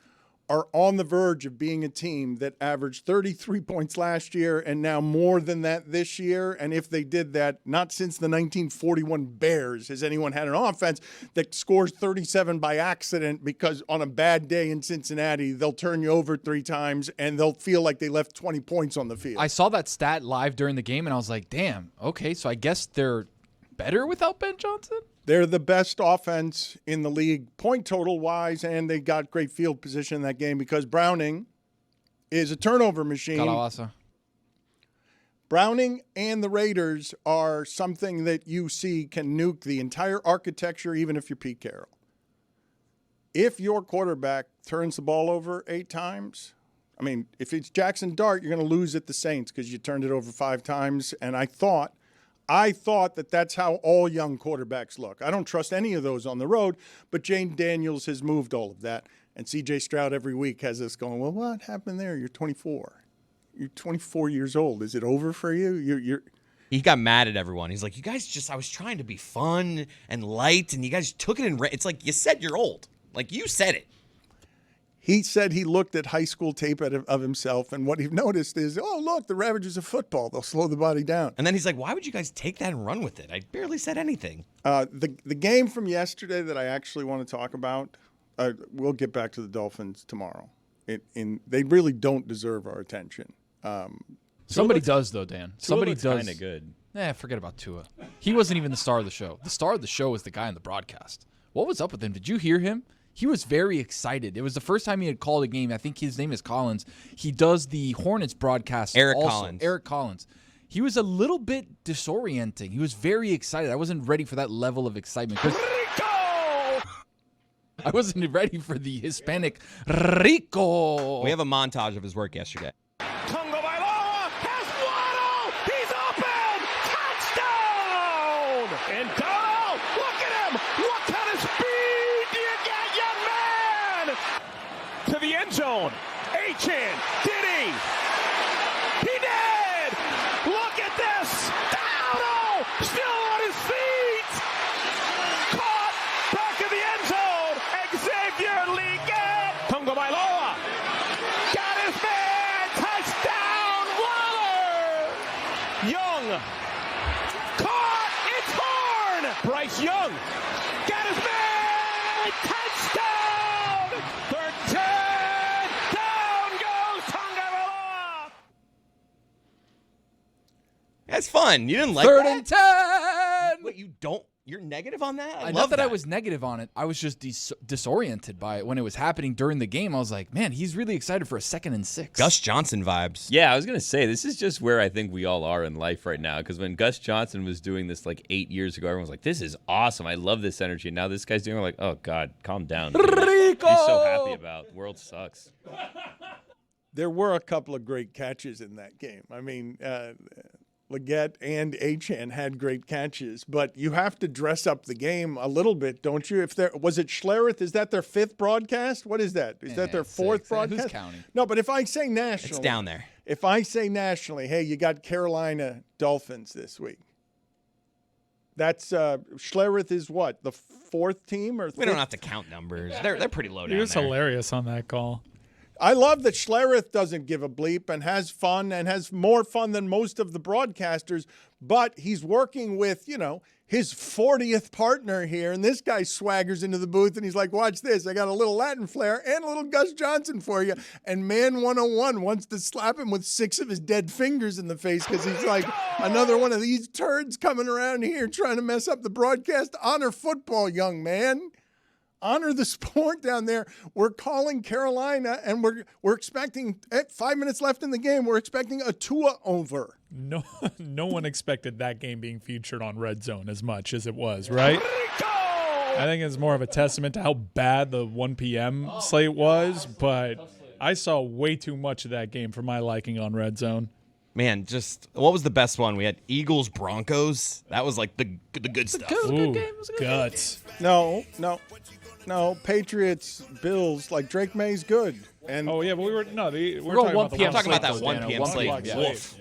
A: are on the verge of being a team that averaged 33 points last year and now more than that this year. And if they did that, not since the 1941 Bears has anyone had an offense that scores 37 by accident because on a bad day in Cincinnati, they'll turn you over 3 times and they'll feel like they left 20 points on the field.
G: I saw that stat live during the game, and I was like, damn, okay, so I guess they're better without Ben Johnson?
A: They're the best offense in the league, point total wise, and they got great field position in that game because Browning is a turnover machine.
G: Kalawasa.
A: Browning and the Raiders are something that you see can nuke the entire architecture, even if you're Pete Carroll. If your quarterback turns the ball over 8 times, I mean, if it's Jackson Dart, you're going to lose at the Saints because you turned it over 5 times, and I thought that that's how all young quarterbacks look. I don't trust any of those on the road, but Jane Daniels has moved all of that. And C.J. Stroud every week has us going, well, what happened there? You're 24. You're 24 years old. Is it over for you?
F: He got mad at everyone. He's like, you guys I was trying to be fun and light, and you guys took it in. It's like, you said you're old. Like, you said it.
A: He said he looked at high school tape of himself, and what he noticed is, oh, look, the ravages of football. They'll slow the body down.
F: And then he's like, why would you guys take that and run with it? I barely said anything.
A: The game from yesterday that I actually want to talk about, we'll get back to the Dolphins tomorrow. They really don't deserve our attention.
G: Somebody does, though, Dan. Somebody does.
C: Kind of good.
G: Forget about Tua. He wasn't even the star of the show. The star of the show was the guy on the broadcast. What was up with him? Did you hear him? He was very excited. It was the first time he had called a game. I think his name is Collins. He does the Hornets broadcast
F: Eric
G: also.
F: Collins.
G: Eric Collins. He was a little bit disorienting. He was very excited. I wasn't ready for that level of excitement. I wasn't ready for the Hispanic Rico.
F: We have a montage of his work yesterday.
D: Tonga Bailoa has Waddle. He's open. Touchdown. And Donald, look at him. What kind of speed do you get, young man? To the end zone. Achan, did he? He did. Look at this. Donald still on his feet. Caught back in the end zone. Xavier Leggett. Tonga Bailoa. Got his man. Touchdown, Waller. Young. Caught. It's Horn. Bryce Young. Got his man. Touchdown. 3rd and 10. Down goes Tonga Bailoa.
F: That's fun. You didn't like
G: 3rd
F: that?
G: and 10.
F: Wait, you don't? You're negative on that? I
G: Not
F: love
G: that I was negative on it. I was just disoriented by it when it was happening during the game. I was like, man, he's really excited for a 2nd and 6.
F: Gus Johnson vibes.
C: Yeah, I was going to say, this is just where I think we all are in life right now. Because when Gus Johnson was doing this like 8 years ago, everyone was like, this is awesome. I love this energy. And now this guy's doing it like, oh, God, calm down. Dude.
G: Rico!
C: He's so happy about. The world sucks.
A: There were a couple of great catches in that game. I mean, Leggett and Achan had great catches, but you have to dress up the game a little bit, don't you? Was it Schlereth? Is that their 5th broadcast? What is that? Is that their 4th
G: 6.
A: broadcast?
G: Who's counting?
A: No, but if I say nationally,
F: It's down there.
A: If I say nationally, hey, you got Carolina Dolphins this week. That's Schlereth is what, the 4th team or?
F: We don't have to count numbers. They're pretty low
B: He
F: down
B: was
F: there.
B: hilarious on that call.
A: I love that Schlereth doesn't give a bleep and has fun and has more fun than most of the broadcasters, but he's working with, his 40th partner here, and this guy swaggers into the booth and he's like, watch this, I got a little Latin flair and a little Gus Johnson for you, and Man 101 wants to slap him with 6 of his dead fingers in the face because he's like, another one of these turds coming around here trying to mess up the broadcast. Honor football, young man. Honor the sport down there. We're calling Carolina, and we're expecting, at 5 minutes left in the game, we're expecting a Tua over.
B: No one expected that game being featured on Red Zone as much as it was, right? I think it's more of a testament to how bad the 1 p.m. slate was, but I saw way too much of that game for my liking on Red Zone.
F: Man, what was the best one? We had Eagles Broncos. That was like the good stuff.
B: Ooh, guts.
A: No, Patriots, Bills, like Drake May's good. And
B: Oh, yeah, but we're
G: going
B: talking
G: 1
B: about the
G: p.m.
F: talking about that
G: slate,
F: 1
G: though,
F: p.m.
G: 1
F: slate.
G: p.m.
F: Yeah.
G: Wolf.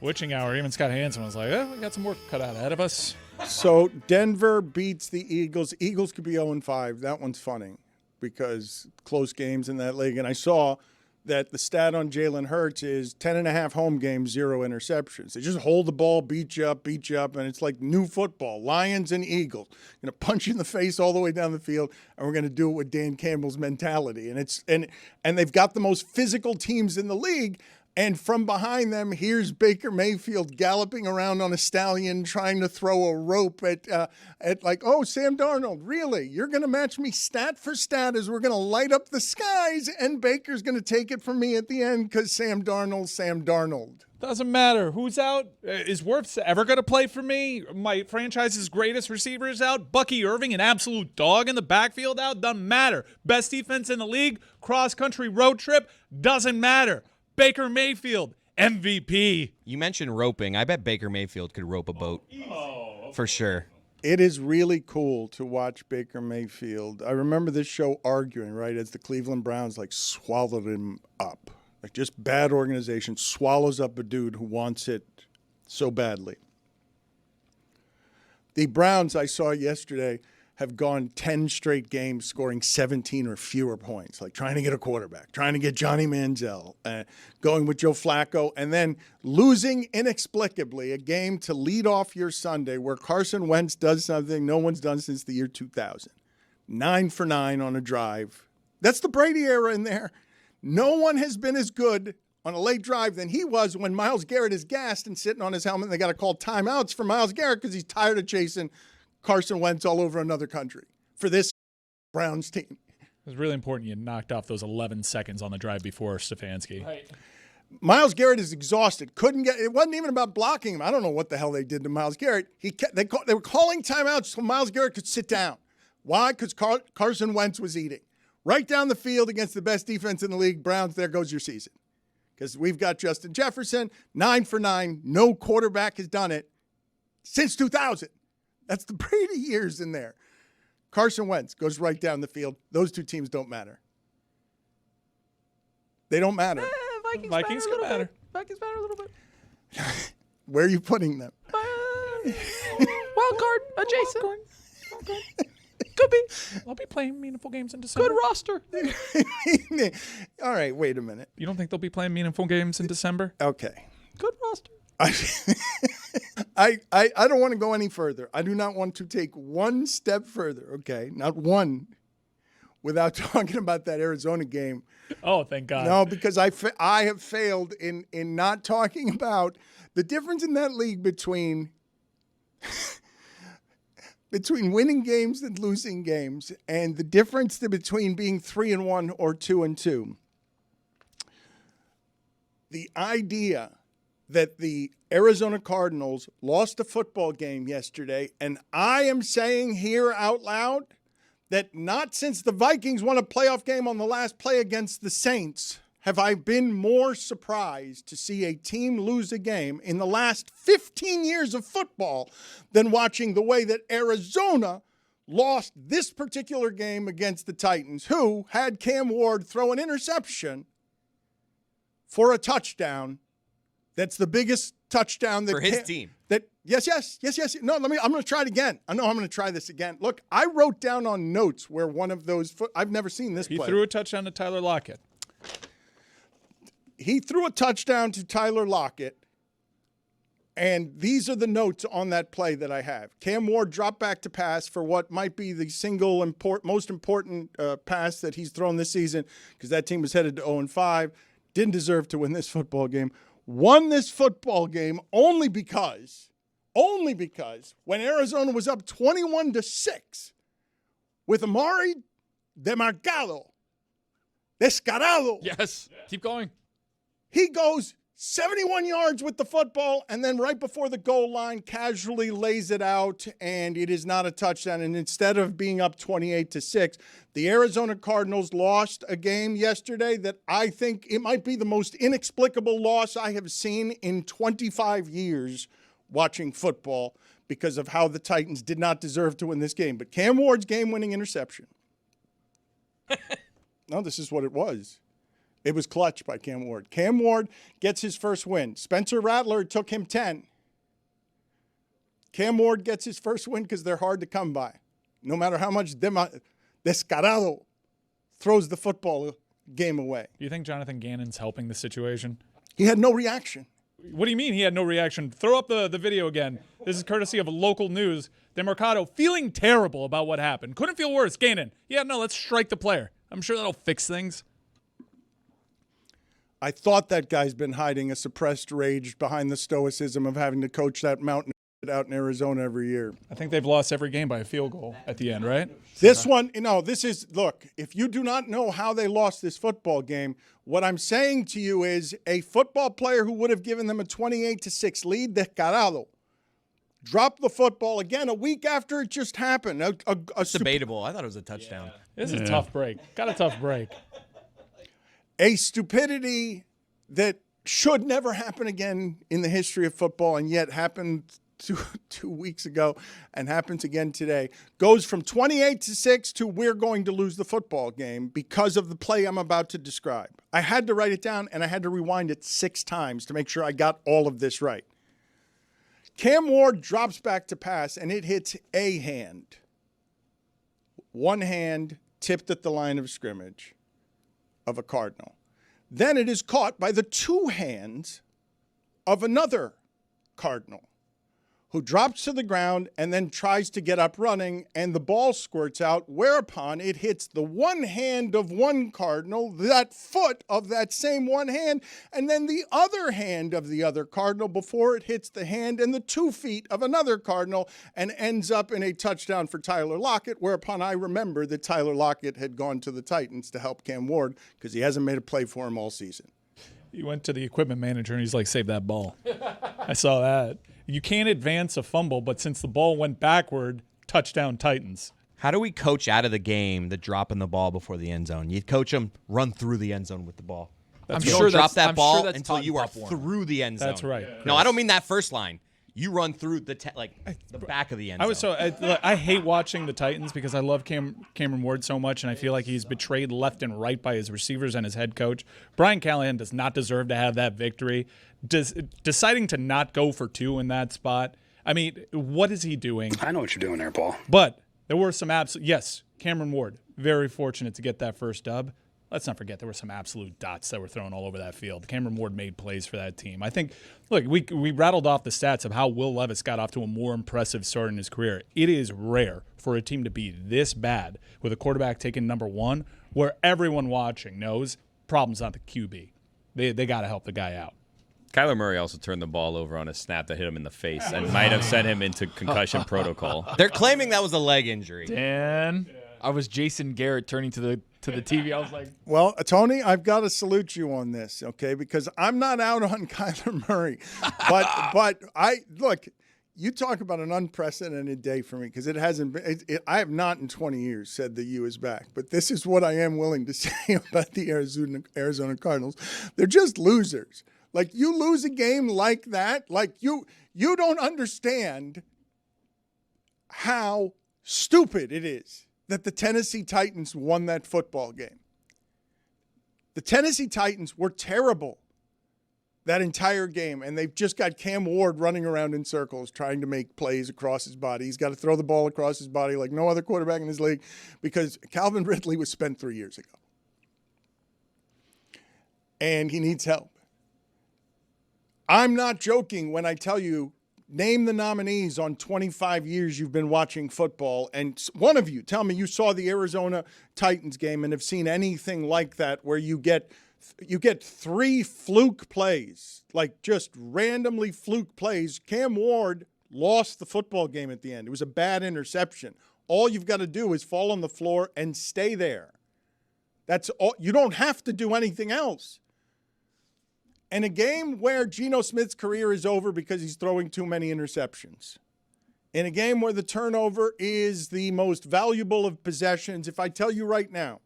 B: witching hour. Even Scott Hansen was like, we got some work cut out ahead of us.
A: So Denver beats the Eagles. Eagles could be 0-5. That one's funny because close games in that league. And I saw that the stat on Jalen Hurts is 10.5 home games, 0 interceptions. They just hold the ball, beat you up, and it's like new football. Lions and Eagles. Going to punch you in the face all the way down the field, and we're going to do it with Dan Campbell's mentality. And they've got the most physical teams in the league. And from behind them, here's Baker Mayfield galloping around on a stallion, trying to throw a rope at like, oh, Sam Darnold, really? You're going to match me stat for stat as we're going to light up the skies, and Baker's going to take it from me at the end because Sam Darnold.
B: Doesn't matter who's out. Is Wirfs ever going to play for me? My franchise's greatest receiver is out. Bucky Irving, an absolute dog in the backfield, out. Doesn't matter. Best defense in the league, cross-country road trip, doesn't matter. Baker Mayfield, MVP.
F: You mentioned roping. I bet Baker Mayfield could rope a boat. For sure.
A: It is really cool to watch Baker Mayfield. I remember this show arguing, right, as the Cleveland Browns, like, swallowed him up. Like, just bad organization swallows up a dude who wants it so badly. The Browns, I saw yesterday, have gone 10 straight games scoring 17 or fewer points, like trying to get a quarterback, trying to get Johnny Manziel, going with Joe Flacco, and then losing inexplicably a game to lead off your Sunday where Carson Wentz does something no one's done since the year 2000. 9 for 9 on a drive. That's the Brady era in there. No one has been as good on a late drive than he was when Myles Garrett is gassed and sitting on his helmet, and they got to call timeouts for Myles Garrett because he's tired of chasing Carson Wentz all over another country for this Browns team.
B: It was really important you knocked off those 11 seconds on the drive before Stefanski.
G: Right.
A: Myles Garrett is exhausted. Couldn't get. It wasn't even about blocking him. I don't know what the hell they did to Myles Garrett. They were calling timeouts so Myles Garrett could sit down. Why? Because Carson Wentz was eating. Right down the field against the best defense in the league, Browns, there goes your season. Because we've got Justin Jefferson, 9 for 9. No quarterback has done it since 2000. That's the Brady years in there. Carson Wentz goes right down the field. Those two teams don't matter. They don't matter.
G: Vikings
B: could matter.
G: Vikings matter a little bit.
A: Where are you putting them?
G: Wild card adjacent. Could be.
B: I'll be playing meaningful games in December.
G: Good roster.
A: All right, wait a minute.
B: You don't think they'll be playing meaningful games in December?
A: Okay.
G: Good roster.
A: I don't want to go any further. I do not want to take one step further, okay? Not one, without talking about that Arizona game.
B: Oh, thank God.
A: No, because I have failed in not talking about the difference in that league between winning games and losing games, and the difference between being 3-1 or 2-2. The idea that the Arizona Cardinals lost a football game yesterday, and I am saying here out loud that not since the Vikings won a playoff game on the last play against the Saints have I been more surprised to see a team lose a game in the last 15 years of football than watching the way that Arizona lost this particular game against the Titans, who had Cam Ward throw an interception for a touchdown. That's the biggest touchdown that
F: For his team.
A: Yes. No, I'm going to try it again. I know I'm going to try this again. Look, I wrote down on notes where one of those I've never seen this
B: He
A: play.
B: threw a touchdown to Tyler Lockett.
A: He threw a touchdown to Tyler Lockett, and these are the notes on that play that I have. Cam Ward dropped back to pass for what might be the single most important pass that he's thrown this season, because that team was headed to 0-5, didn't deserve to win this football game, won this football game only because when Arizona was up 21-6 with Amari Descarado,
G: Yes. Keep going.
A: he goes 71 yards with the football, and then right before the goal line, casually lays it out, and it is not a touchdown. And instead of being up 28-6, the Arizona Cardinals lost a game yesterday that I think it might be the most inexplicable loss I have seen in 25 years watching football because of how the Titans did not deserve to win this game. But Cam Ward's game-winning interception. No, this is what it was. It was clutch by Cam Ward. Cam Ward gets his first win. Spencer Rattler took him 10. Cam Ward gets his first win because they're hard to come by. No matter how much Descarado throws the football game away.
B: Do you think Jonathan Gannon's helping the situation?
A: He had no reaction.
B: What do you mean he had no reaction? Throw up the video again. This is courtesy of local news. DeMarcado feeling terrible about what happened. Couldn't feel worse. Gannon. Yeah, no, let's strike the player. I'm sure that'll fix things.
A: I thought that guy's been hiding a suppressed rage behind the stoicism of having to coach that mountain out in Arizona every year.
B: I think they've lost every game by a field goal at the end, right?
A: This one, look, if you do not know how they lost this football game, what I'm saying to you is a football player who would have given them a 28-6 lead, Descarado, dropped the football again a week after it just happened.
F: It's debatable. I thought it was a touchdown.
B: This is a tough break. Got a tough break.
A: A stupidity that should never happen again in the history of football, and yet happened two weeks ago and happens again today, goes from 28-6 to we're going to lose the football game because of the play I'm about to describe. I had to write it down, and I had to rewind it 6 times to make sure I got all of this right. Cam Ward drops back to pass, and it hits a hand. one hand tipped at the line of scrimmage of a Cardinal. Then it is caught by the two hands of another Cardinal, who drops to the ground and then tries to get up running, and the ball squirts out, whereupon it hits the one hand of one Cardinal, that foot of that same one hand, and then the other hand of the other Cardinal before it hits the hand and the 2 feet of another Cardinal, and ends up in a touchdown for Tyler Lockett, whereupon I remember that Tyler Lockett had gone to the Titans to help Cam Ward because he hasn't made a play for him all season.
B: He went to the equipment manager and he's like, save that ball. I saw that. You can't advance a fumble, but since the ball went backward, touchdown Titans.
F: How do we coach out of the game the dropping the ball before the end zone? You coach them run through the end zone with the ball.
G: I'm
F: You
G: sure
F: don't drop that
G: I'm
F: ball
G: sure that's
F: until
G: taught
F: you
G: in
F: are
G: Pop Warner.
F: through the end zone.
B: That's right.
F: No, I don't mean that first line. You run through the back of the end zone.
B: I hate watching the Titans because I love Cameron Ward so much, and I feel like he's betrayed left and right by his receivers and his head coach. Brian Callahan does not deserve to have that victory. Deciding to not go for 2 in that spot, I mean, what is he doing?
H: I know what you're doing there, Paul.
B: But there were some yes, Cameron Ward, very fortunate to get that first dub. Let's not forget there were some absolute dots that were thrown all over that field. Cameron Ward made plays for that team. I think, look, we rattled off the stats of how Will Levis got off to a more impressive start in his career. It is rare for a team to be this bad with a quarterback taking number 1 where everyone watching knows problem's not the QB. They got to help the guy out.
C: Kyler Murray also turned the ball over on a snap that hit him in the face and might have sent him into concussion protocol.
F: They're claiming that was a leg injury.
G: Dan, I was Jason Garrett turning to the TV. I was like,
A: Well, Tony, I've got to salute you on this, okay? Because I'm not out on Kyler Murray. But look, you talk about an unprecedented day for me because it hasn't been I have not in 20 years said the U is back. But this is what I am willing to say about the Arizona Cardinals. They're just losers. Like, you lose a game like that, like you don't understand how stupid it is that the Tennessee Titans won that football game. The Tennessee Titans were terrible that entire game, and they've just got Cam Ward running around in circles trying to make plays across his body. He's got to throw the ball across his body like no other quarterback in his league because Calvin Ridley was spent 3 years ago. And he needs help. I'm not joking when I tell you, name the nominees on 25 years you've been watching football, and one of you tell me you saw the Arizona Titans game and have seen anything like that where you get 3 fluke plays, like just randomly fluke plays. Cam Ward lost the football game at the end. It was a bad interception. All you've got to do is fall on the floor and stay there. That's all. You don't have to do anything else. And a game where Geno Smith's career is over because he's throwing too many interceptions. In a game where the turnover is the most valuable of possessions, if I tell you right now,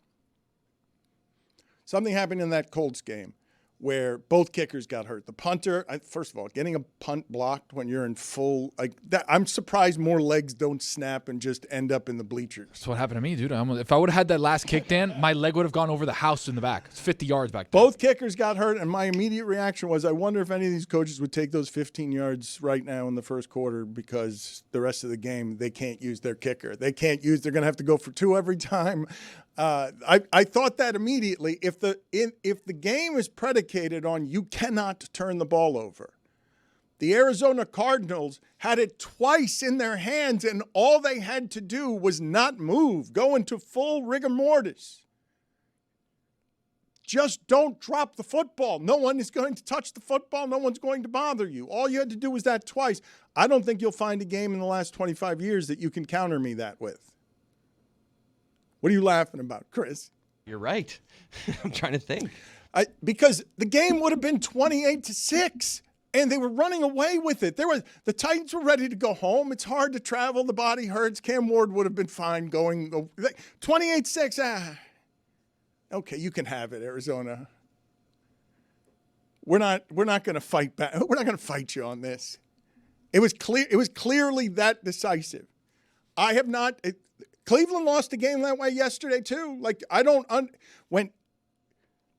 A: something happened in that Colts game where both kickers got hurt. The punter, first of all, getting a punt blocked when you're in full, like that, I'm surprised more legs don't snap and just end up in the bleachers.
G: that's what happened to me, dude. If I would have had that last kick, Dan, my leg would have gone over the house in the back. It's 50 yards back there.
A: Both kickers got hurt, and my immediate reaction was, I wonder if any of these coaches would take those 15 yards right now in the first quarter because the rest of the game, they can't use their kicker. They're going to have to go for 2 every time. I thought that immediately. If the game is predicated on you cannot turn the ball over, the Arizona Cardinals had it twice in their hands, and all they had to do was not move, go into full rigor mortis. Just don't drop the football. No one is going to touch the football. No one's going to bother you. All you had to do was that twice. I don't think you'll find a game in the last 25 years that you can counter me that with. What are you laughing about, Chris?
F: You're right. I'm trying to think.
A: Because the game would have been 28-6, and they were running away with it. The Titans were ready to go home. It's hard to travel. The body hurts. Cam Ward would have been fine going 28-6. Okay, you can have it, Arizona. We're not going to fight back. We're not going to fight you on this. It was clear. It was clearly that decisive. I have not. Cleveland lost a game that way yesterday too. Like when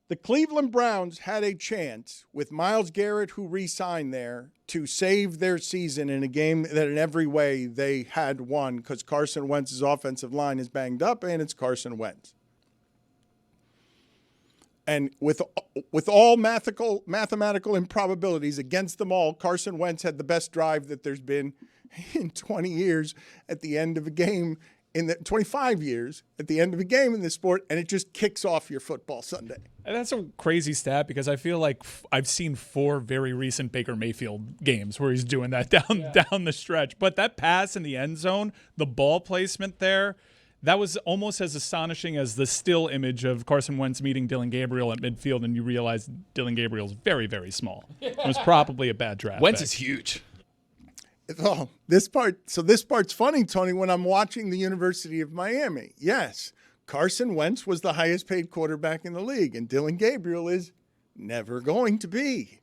A: The Cleveland Browns had a chance with Myles Garrett, who re-signed there, to save their season in a game that in every way they had won because Carson Wentz's offensive line is banged up and it's Carson Wentz. And with all mathematical improbabilities against them all, Carson Wentz had the best drive that there's been in 20 years at the end of a game, in the 25 years at the end of a game in this sport, and it just kicks off your football Sunday.
B: And that's a crazy stat because I feel like I've seen 4 very recent Baker Mayfield games where he's doing that down the stretch. But that pass in the end zone, the ball placement there, that was almost as astonishing as the still image of Carson Wentz meeting Dylan Gabriel at midfield, and you realize Dylan Gabriel's very, very small. It was probably a bad draft.
G: Wentz
B: pick.
G: is huge.
A: Oh, this part's funny, Tony, when I'm watching the University of Miami. Yes, Carson Wentz was the highest paid quarterback in the league, and Dylan Gabriel is never going to be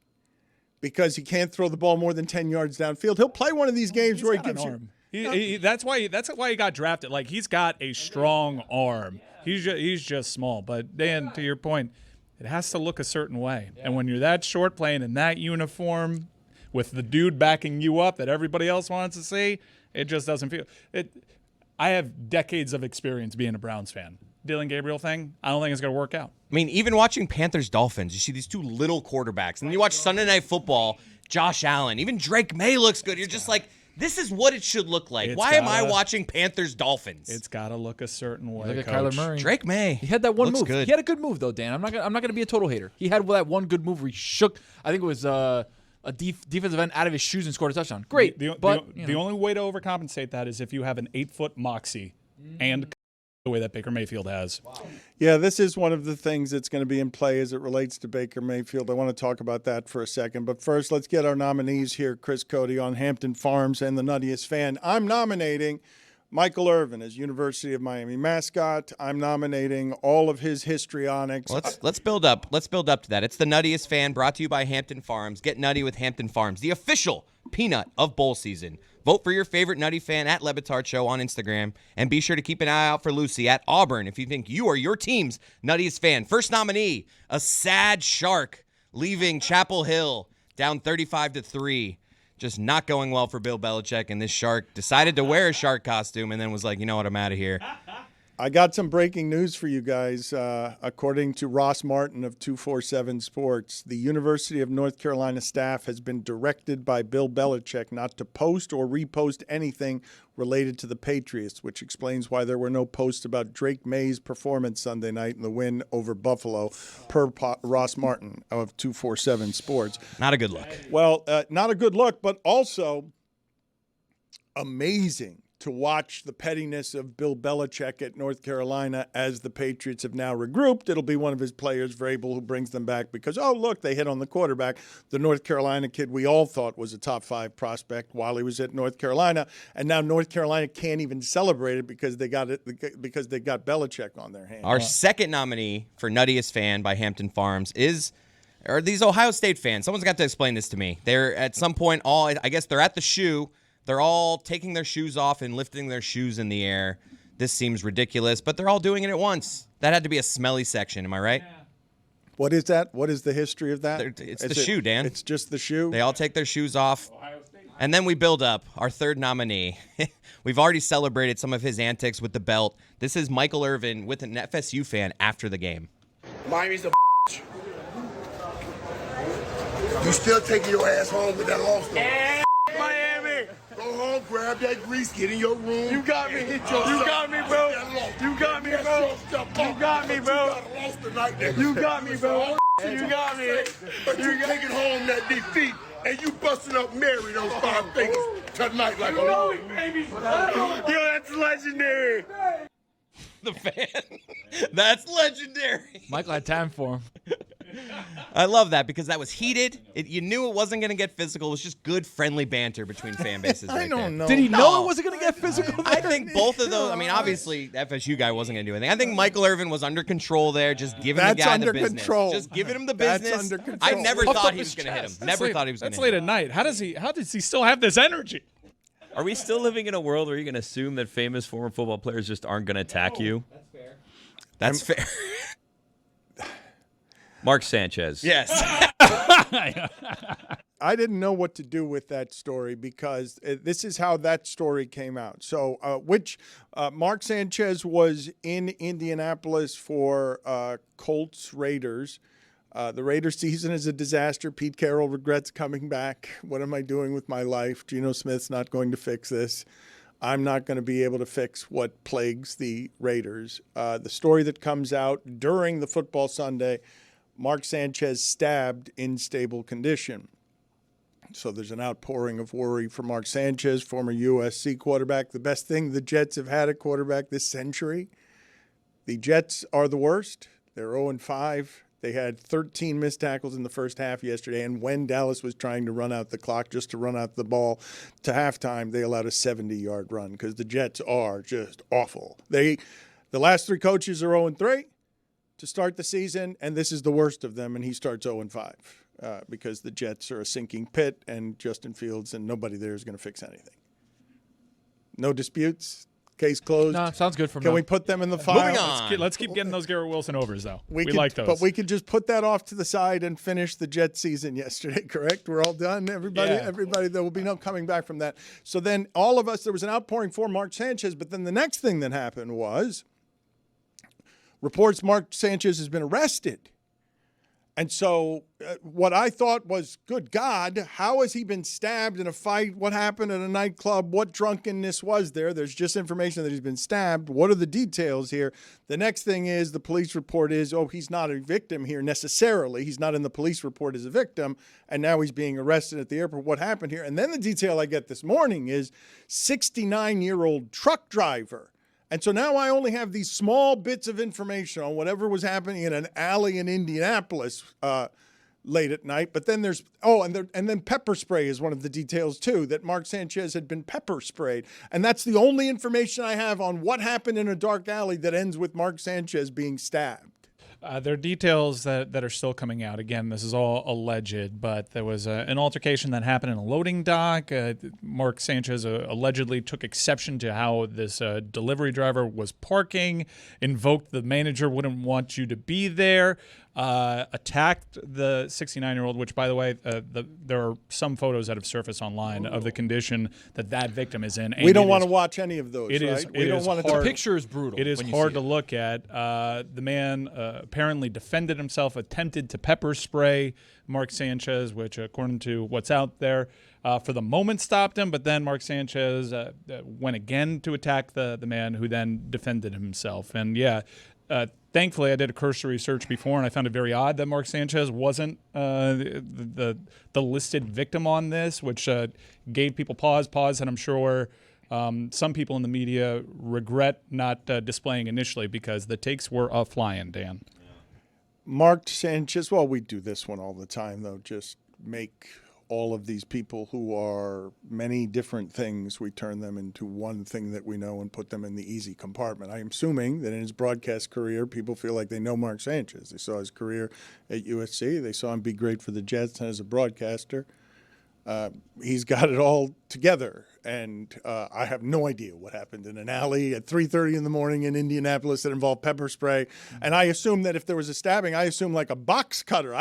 A: because he can't throw the ball more than 10 yards downfield. He'll play one of these games where he gives you.
B: That's why he got drafted. Like, he's got a strong arm. He's just small. But Dan, to your point, it has to look a certain way. And when you're that short playing in that uniform with the dude backing you up that everybody else wants to see, it just doesn't feel it. I have decades of experience being a Browns fan. Dylan Gabriel thing, I don't think it's going to work out.
F: I mean, even watching Panthers-Dolphins, you see these two little quarterbacks. And then you watch Sunday Night Football, Josh Allen, even Drake May looks good. You're just like, this is what it should look like. Why am I watching Panthers-Dolphins?
B: It's got to look a certain way,
G: Look at
B: Coach.
G: Kyler Murray.
F: Drake May.
G: He had that one
F: looks
G: move.
F: Good.
G: He had a good move, though, Dan. I'm not going to be a total hater. He had that one good move where he shook, I think it was a defensive end out of his shoes and scored a touchdown. Great.
B: The only way to overcompensate that is if you have an 8-foot moxie and the way that Baker Mayfield has. Wow.
A: Yeah, this is one of the things that's going to be in play as it relates to Baker Mayfield. I want to talk about that for a second. But first, let's get our nominees here, Chris Cody on Hampton Farms and the Nuttiest Fan. I'm nominating Michael Irvin as University of Miami mascot. I'm nominating all of his histrionics.
F: Let's build up. Let's build up to that. It's the Nuttiest Fan, brought to you by Hampton Farms. Get nutty with Hampton Farms, the official peanut of bowl season. Vote for your favorite Nutty Fan at LeBatard on Instagram. And be sure to keep an eye out for Lucy at Auburn if you think you are your team's Nuttiest Fan. First nominee, a sad shark leaving Chapel Hill down 35-3. Just not going well for Bill Belichick, and this shark decided to wear a shark costume and then was like, you know what, I'm out of here.
A: I got some breaking news for you guys. According to Ross Martin of 247 Sports, the University of North Carolina staff has been directed by Bill Belichick not to post or repost anything related to the Patriots, which explains why there were no posts about Drake May's performance Sunday night in the win over Buffalo, per Ross Martin of 247 Sports.
F: Not a good look.
A: Well, not a good look, but also amazing to watch the pettiness of Bill Belichick at North Carolina as the Patriots have now regrouped. It'll be one of his players, Vrabel, who brings them back because, oh, look, they hit on the quarterback. The North Carolina kid we all thought was a top 5 prospect while he was at North Carolina, and now North Carolina can't even celebrate it because they got Belichick on their hands.
F: Our second nominee for Nuttiest Fan by Hampton Farms are these Ohio State fans. Someone's got to explain this to me. They're at some point I guess they're at the shoe. They're all taking their shoes off and lifting their shoes in the air. This seems ridiculous, but they're all doing it at once. That had to be a smelly section, am I right? Yeah.
A: What is that? What is the history of that?
F: It's the shoe, Dan.
A: It's just the shoe?
F: They all take their shoes off. And then we build up our third nominee. We've already celebrated some of his antics with the belt. This is Michael Irvin with an FSU fan after the game.
H: Miami's a You still taking your ass home with that loss, though. Miami! Go home, grab that grease, get in your room. You got me. You got me, bro. You got me, bro. You got me, bro. You got me, bro. You got me. But you taking home that defeat, and you busting up Mary those 5 fingers tonight like a Lord. Yo, that's legendary.
F: The fan. That's legendary.
G: Michael had time for him.
F: I love that because that was heated. You knew it wasn't going to get physical. It was just good, friendly banter between fan bases right there.
A: I don't know.
G: Did he know it wasn't going to get physical?
F: I think both of those, I mean, obviously, the FSU guy wasn't going to do anything. I think Michael Irvin was under control there, just giving the guy the business.
A: Control.
F: Just giving him the
A: That's
F: business.
A: under control.
F: I never
G: Puffed
F: thought
G: up
F: he was
G: his
F: going to hit him.
G: chest.
F: Never thought he was going
B: That's
F: to hit
B: late
F: him.
B: at night. How does he still have this energy?
C: Are we still living in a world where you can assume that famous former football players just aren't going to attack you?
F: That's fair.
C: Mark Sanchez.
F: Yes.
A: I didn't know what to do with that story because this is how that story came out. So, Mark Sanchez was in Indianapolis for Colts Raiders. The Raiders season is a disaster. Pete Carroll regrets coming back. What am I doing with my life? Geno Smith's not going to fix this. I'm not going to be able to fix what plagues the Raiders. The story that comes out during the football Sunday, Mark Sanchez stabbed in stable condition. So there's an outpouring of worry for Mark Sanchez, former USC quarterback, the best thing the Jets have had at quarterback this century. The Jets are the worst. They're 0-5. They had 13 missed tackles in the first half yesterday, and when Dallas was trying to run out the clock just to run out the ball to halftime, they allowed a 70-yard run because the Jets are just awful. The last 3 coaches are 0-3 to start the season, and this is the worst of them, and he starts 0-5. Because the Jets are a sinking pit, and Justin Fields and nobody there is going to fix anything. No disputes. Case closed.
G: No, sounds good for me.
A: Can we put them in the file?
F: Moving on.
B: Let's keep getting those Garrett Wilson overs, though. We
A: could,
B: like those.
A: But we could just put that off to the side and finish the Jet season yesterday, correct? We're all done, everybody?
B: Yeah.
A: Everybody, there will be no coming back from that. So then all of us, there was an outpouring for Mark Sanchez, but then the next thing that happened was reports Mark Sanchez has been arrested. And so what I thought was, good God, how has he been stabbed in a fight? What happened at a nightclub? What drunkenness was there? There's just information that he's been stabbed. What are the details here? The next thing is the police report is, he's not a victim here necessarily. He's not in the police report as a victim, and now he's being arrested at the airport. What happened here? And then the detail I get this morning is 69-year-old truck driver. And so now I only have these small bits of information on whatever was happening in an alley in Indianapolis late at night. But then there's and then pepper spray is one of the details too, that Mark Sanchez had been pepper sprayed. And that's the only information I have on what happened in a dark alley that ends with Mark Sanchez being stabbed.
B: There are details that are still coming out. Again, this is all alleged, but there was an altercation that happened in a loading dock. Mark Sanchez allegedly took exception to how this delivery driver was parking, invoked the manager wouldn't want you to be there, attacked the 69-year-old, which, by the way, there are some photos that have surfaced online of the condition that victim is in.
A: We don't want to watch any of those,
B: it
A: right?
B: is,
A: We
B: it
A: don't
B: is
A: want to.
B: hard.
G: The picture is brutal.
B: It is
G: when you
B: hard
G: see
B: to
G: it.
B: look at. The man apparently defended himself, attempted to pepper spray Mark Sanchez, which, according to what's out there, for the moment stopped him. But then Mark Sanchez went again to attack the man, who then defended himself. And thankfully, I did a cursory search before, and I found it very odd that Mark Sanchez wasn't the listed victim on this, which gave people pause that I'm sure some people in the media regret not displaying initially, because the takes were flying, Dan.
A: Mark Sanchez, well, we do this one all the time, though, just make all of these people who are many different things, we turn them into one thing that we know and put them in the easy compartment. I'm assuming that in his broadcast career, people feel like they know Mark Sanchez. They saw his career at USC. They saw him be great for the Jets, and as a broadcaster, he's got it all together. And I have no idea what happened in an alley at 3:30 in the morning in Indianapolis that involved pepper spray. And I assume that if there was a stabbing, I assume like a box cutter.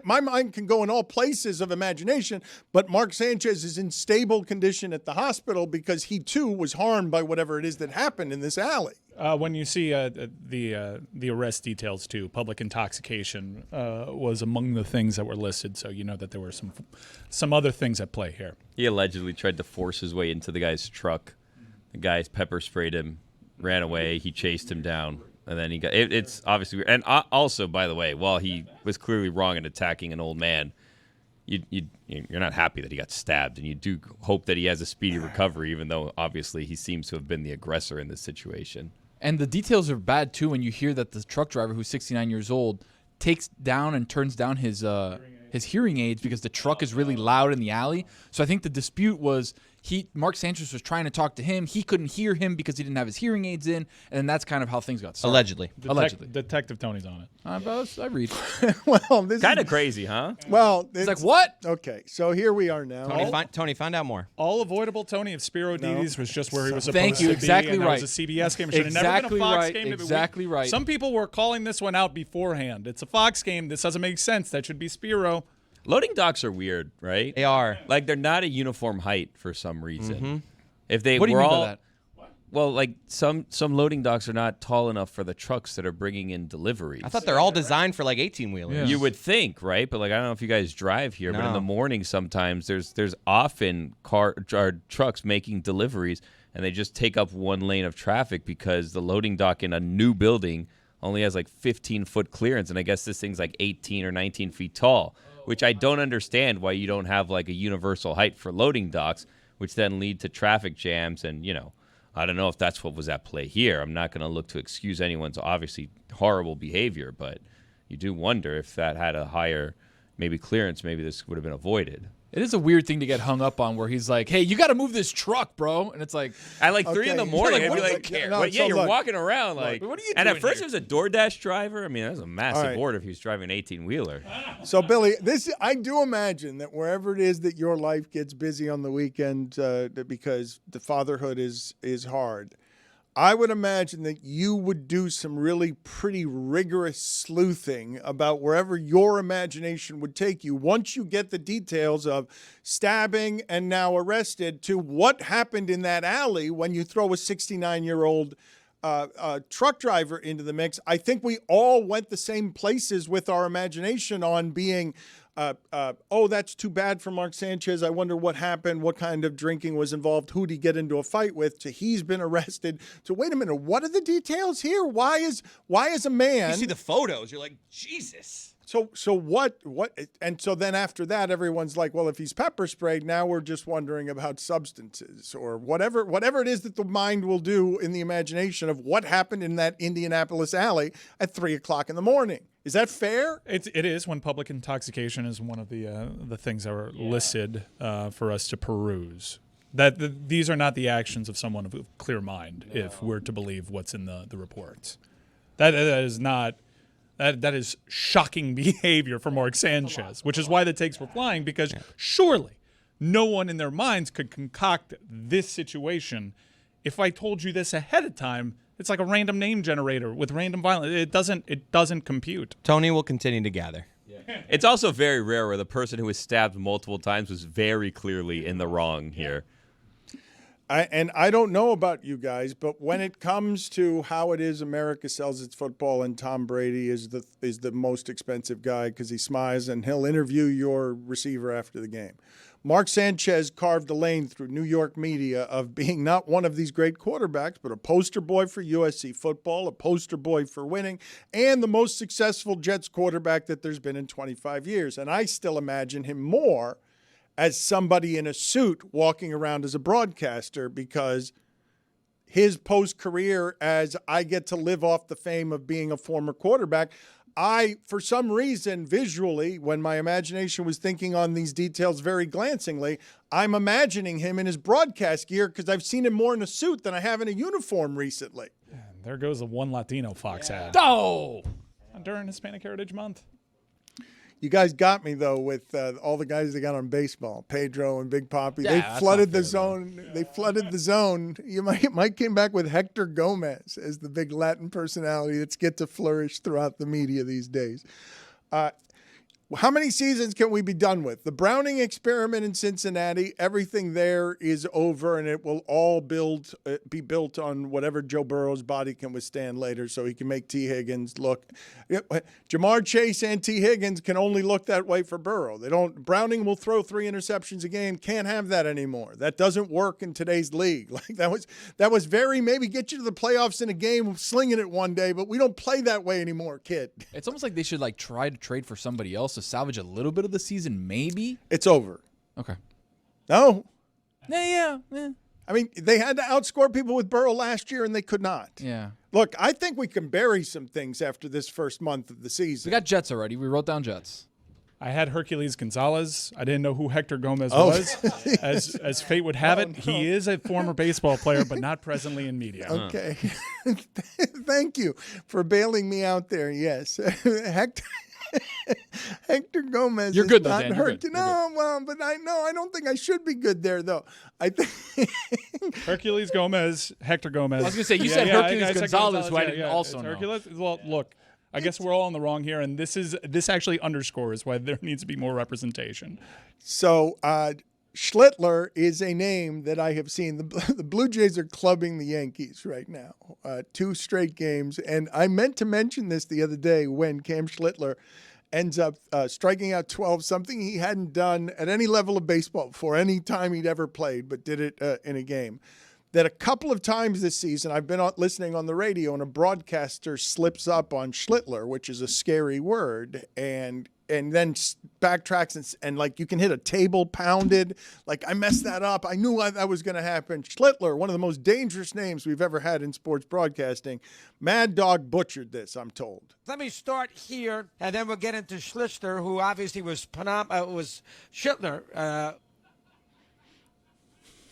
A: My mind can go in all places of imagination, but Mark Sanchez is in stable condition at the hospital because he too was harmed by whatever it is that happened in this alley.
B: When you see the arrest details too, public intoxication was among the things that were listed, so you know that there were some other things at play here.
C: He allegedly tried to force his way into the guy's truck. The guy pepper sprayed him, ran away. He chased him down, and then he got. It's obviously, and also, by the way, while he was clearly wrong in attacking an old man, you're not happy that he got stabbed, and you do hope that he has a speedy recovery, even though obviously he seems to have been the aggressor in this situation.
G: And the details are bad, too, when you hear that the truck driver, who's 69 years old, takes down and turns down his hearing aids because the truck is really loud in the alley. So I think the dispute was Mark Sanchez was trying to talk to him. He couldn't hear him because he didn't have his hearing aids in, and that's kind of how things got started.
F: Allegedly.
B: Detective Tony's on it.
G: I read.
A: Well, this
C: Kind
A: is
C: of crazy, huh?
A: well.
G: It's like, what?
A: Okay, so here we are now.
F: Tony, find out more.
B: All avoidable, Tony, if Spiro Dedes was just where he was supposed
G: Thank you,
B: to
G: exactly
B: be. And
G: right.
B: That was a CBS game. It should have never
G: Exactly
B: been a Fox
G: right,
B: game.
G: exactly right.
B: Some people were calling this one out beforehand. It's a Fox game. This doesn't make sense. That should be Spiro.
C: Loading docks are weird, right?
F: They are.
C: Like they're not a uniform height for some reason. If they
G: What do you
C: were
G: mean by
C: all,
G: that?
C: well, like some loading docks are not tall enough for the trucks that are bringing in deliveries.
F: I thought they're all designed for like 18-wheelers.
G: Yeah.
C: You would think, right? But like I don't know if you guys drive here, but in
F: No.
C: the morning sometimes there's often trucks making deliveries, and they just take up one lane of traffic because the loading dock in a new building only has like 15-foot clearance, and I guess this thing's like 18 or 19 feet tall, which I don't understand why you don't have like a universal height for loading docks, which then lead to traffic jams. And I don't know if that's what was at play here. I'm not going to look to excuse anyone's obviously horrible behavior, but you do wonder if that had a higher maybe clearance, maybe this would have been avoided.
G: It is a weird thing to get hung up on where he's like, hey, you got to move this truck, bro. And it's like,
C: At like 3 in the
A: Okay.
C: morning,
A: Like,
C: I'd be
A: what
C: like,
A: do you- no,
C: "What?
A: so
C: You're
A: look.
C: walking around like."
G: what are you
C: and at
G: doing
C: first,
G: here?
C: it was a DoorDash driver. I mean, that was a massive
A: All right.
C: order if he was driving an 18-wheeler.
A: So, Billy, I do imagine that wherever it is that your life gets busy on the weekend, because the fatherhood is hard, I would imagine that you would do some really pretty rigorous sleuthing about wherever your imagination would take you once you get the details of stabbing and now arrested to what happened in that alley when you throw a 69-year-old truck driver into the mix. I think we all went the same places with our imagination on being, oh, that's too bad for Mark Sanchez. I wonder what happened, what kind of drinking was involved, who'd he get into a fight with, to he's been arrested, to wait a minute, what are the details here? Why is a man...
F: You see the photos, you're like, Jesus.
A: So what, and so then after that, everyone's like, well, if he's pepper sprayed, now we're just wondering about substances or whatever it is that the mind will do in the imagination of what happened in that Indianapolis alley at 3:00 in the morning. Is that fair?
B: It is when public intoxication is one of the things that are listed for us to peruse. These are not the actions of someone of a clear mind, if we're to believe what's in the reports. That is not. That is shocking behavior for Mark Sanchez, which is why the takes were flying, because surely no one in their minds could concoct this situation. If I told you this ahead of time, it's like a random name generator with random violence. It doesn't compute.
F: Tony will continue to gather.
C: It's also very rare where the person who was stabbed multiple times was very clearly in the wrong here.
A: I don't know about you guys, but when it comes to how it is America sells its football, and Tom Brady is the most expensive guy because he smiles and he'll interview your receiver after the game. Mark Sanchez carved a lane through New York media of being not one of these great quarterbacks, but a poster boy for USC football, a poster boy for winning, and the most successful Jets quarterback that there's been in 25 years. And I still imagine him more as somebody in a suit walking around as a broadcaster, because his post-career, as I get to live off the fame of being a former quarterback, for some reason, visually, when my imagination was thinking on these details very glancingly, I'm imagining him in his broadcast gear because I've seen him more in a suit than I have in a uniform recently.
B: There goes the one Latino Fox ad.
G: oh,
B: During Hispanic Heritage Month.
A: You guys got me, though, with all the guys they got on baseball, Pedro and Big Papi.
G: Yeah,
A: They
G: that's
A: flooded
G: not
A: the
G: fair,
A: zone. They flooded the zone. You might came back with Hector Gomez as the big Latin personality that's get to flourish throughout the media these days. How many seasons can we be done with? The Browning experiment in Cincinnati, everything there is over, and it will all be built on whatever Joe Burrow's body can withstand later, so he can make T. Higgins look. Jamar Chase and T. Higgins can only look that way for Burrow. Browning will throw 3 interceptions a game. Can't have that anymore. That doesn't work in today's league. Like that was very maybe get you to the playoffs in a game, slinging it one day, but we don't play that way anymore, kid.
G: it's almost like they should try to trade for somebody else to salvage a little bit of the season, maybe.
A: It's over.
G: Okay.
A: No.
G: Yeah.
A: I mean, they had to outscore people with Burrow last year, and they could not.
G: Yeah.
A: Look, I think we can bury some things after this first month of the season.
G: We got Jets already. We wrote down Jets.
B: I had Hercules Gonzalez. I didn't know who Hector Gomez
A: Oh.
B: was. As fate would have it, he is a former baseball player, but not presently in media.
A: Okay. Thank you for bailing me out there. Yes. Hector Gomez.
G: You're
A: is
G: good, though,
A: not
G: Dan. You're
A: hurt.
G: good.
A: No, well, but I don't think I should be good there, though. I think
B: Hercules Gomez, Hector Gomez.
G: I was gonna say, you said Hercules Gonzalez, who I didn't also know.
B: Hercules. Well, look, I guess we're all in the wrong here, and this actually underscores why there needs to be more representation.
A: so. Schlittler is a name that I have seen. The Blue Jays are clubbing the Yankees right now, 2 straight games. And I meant to mention this the other day when Cam Schlittler ends up striking out 12, something he hadn't done at any level of baseball before, any time he'd ever played, but did it in a game. That a couple of times this season I've been listening on the radio and a broadcaster slips up on Schlittler, which is a scary word, and then backtracks and like you can hit a table pounded. Like I messed that up. I knew that was going to happen. Schlittler, one of the most dangerous names we've ever had in sports broadcasting. Mad Dog butchered this, I'm told.
I: Let me start here, and then we'll get into Schlittler, who obviously was Schlittler.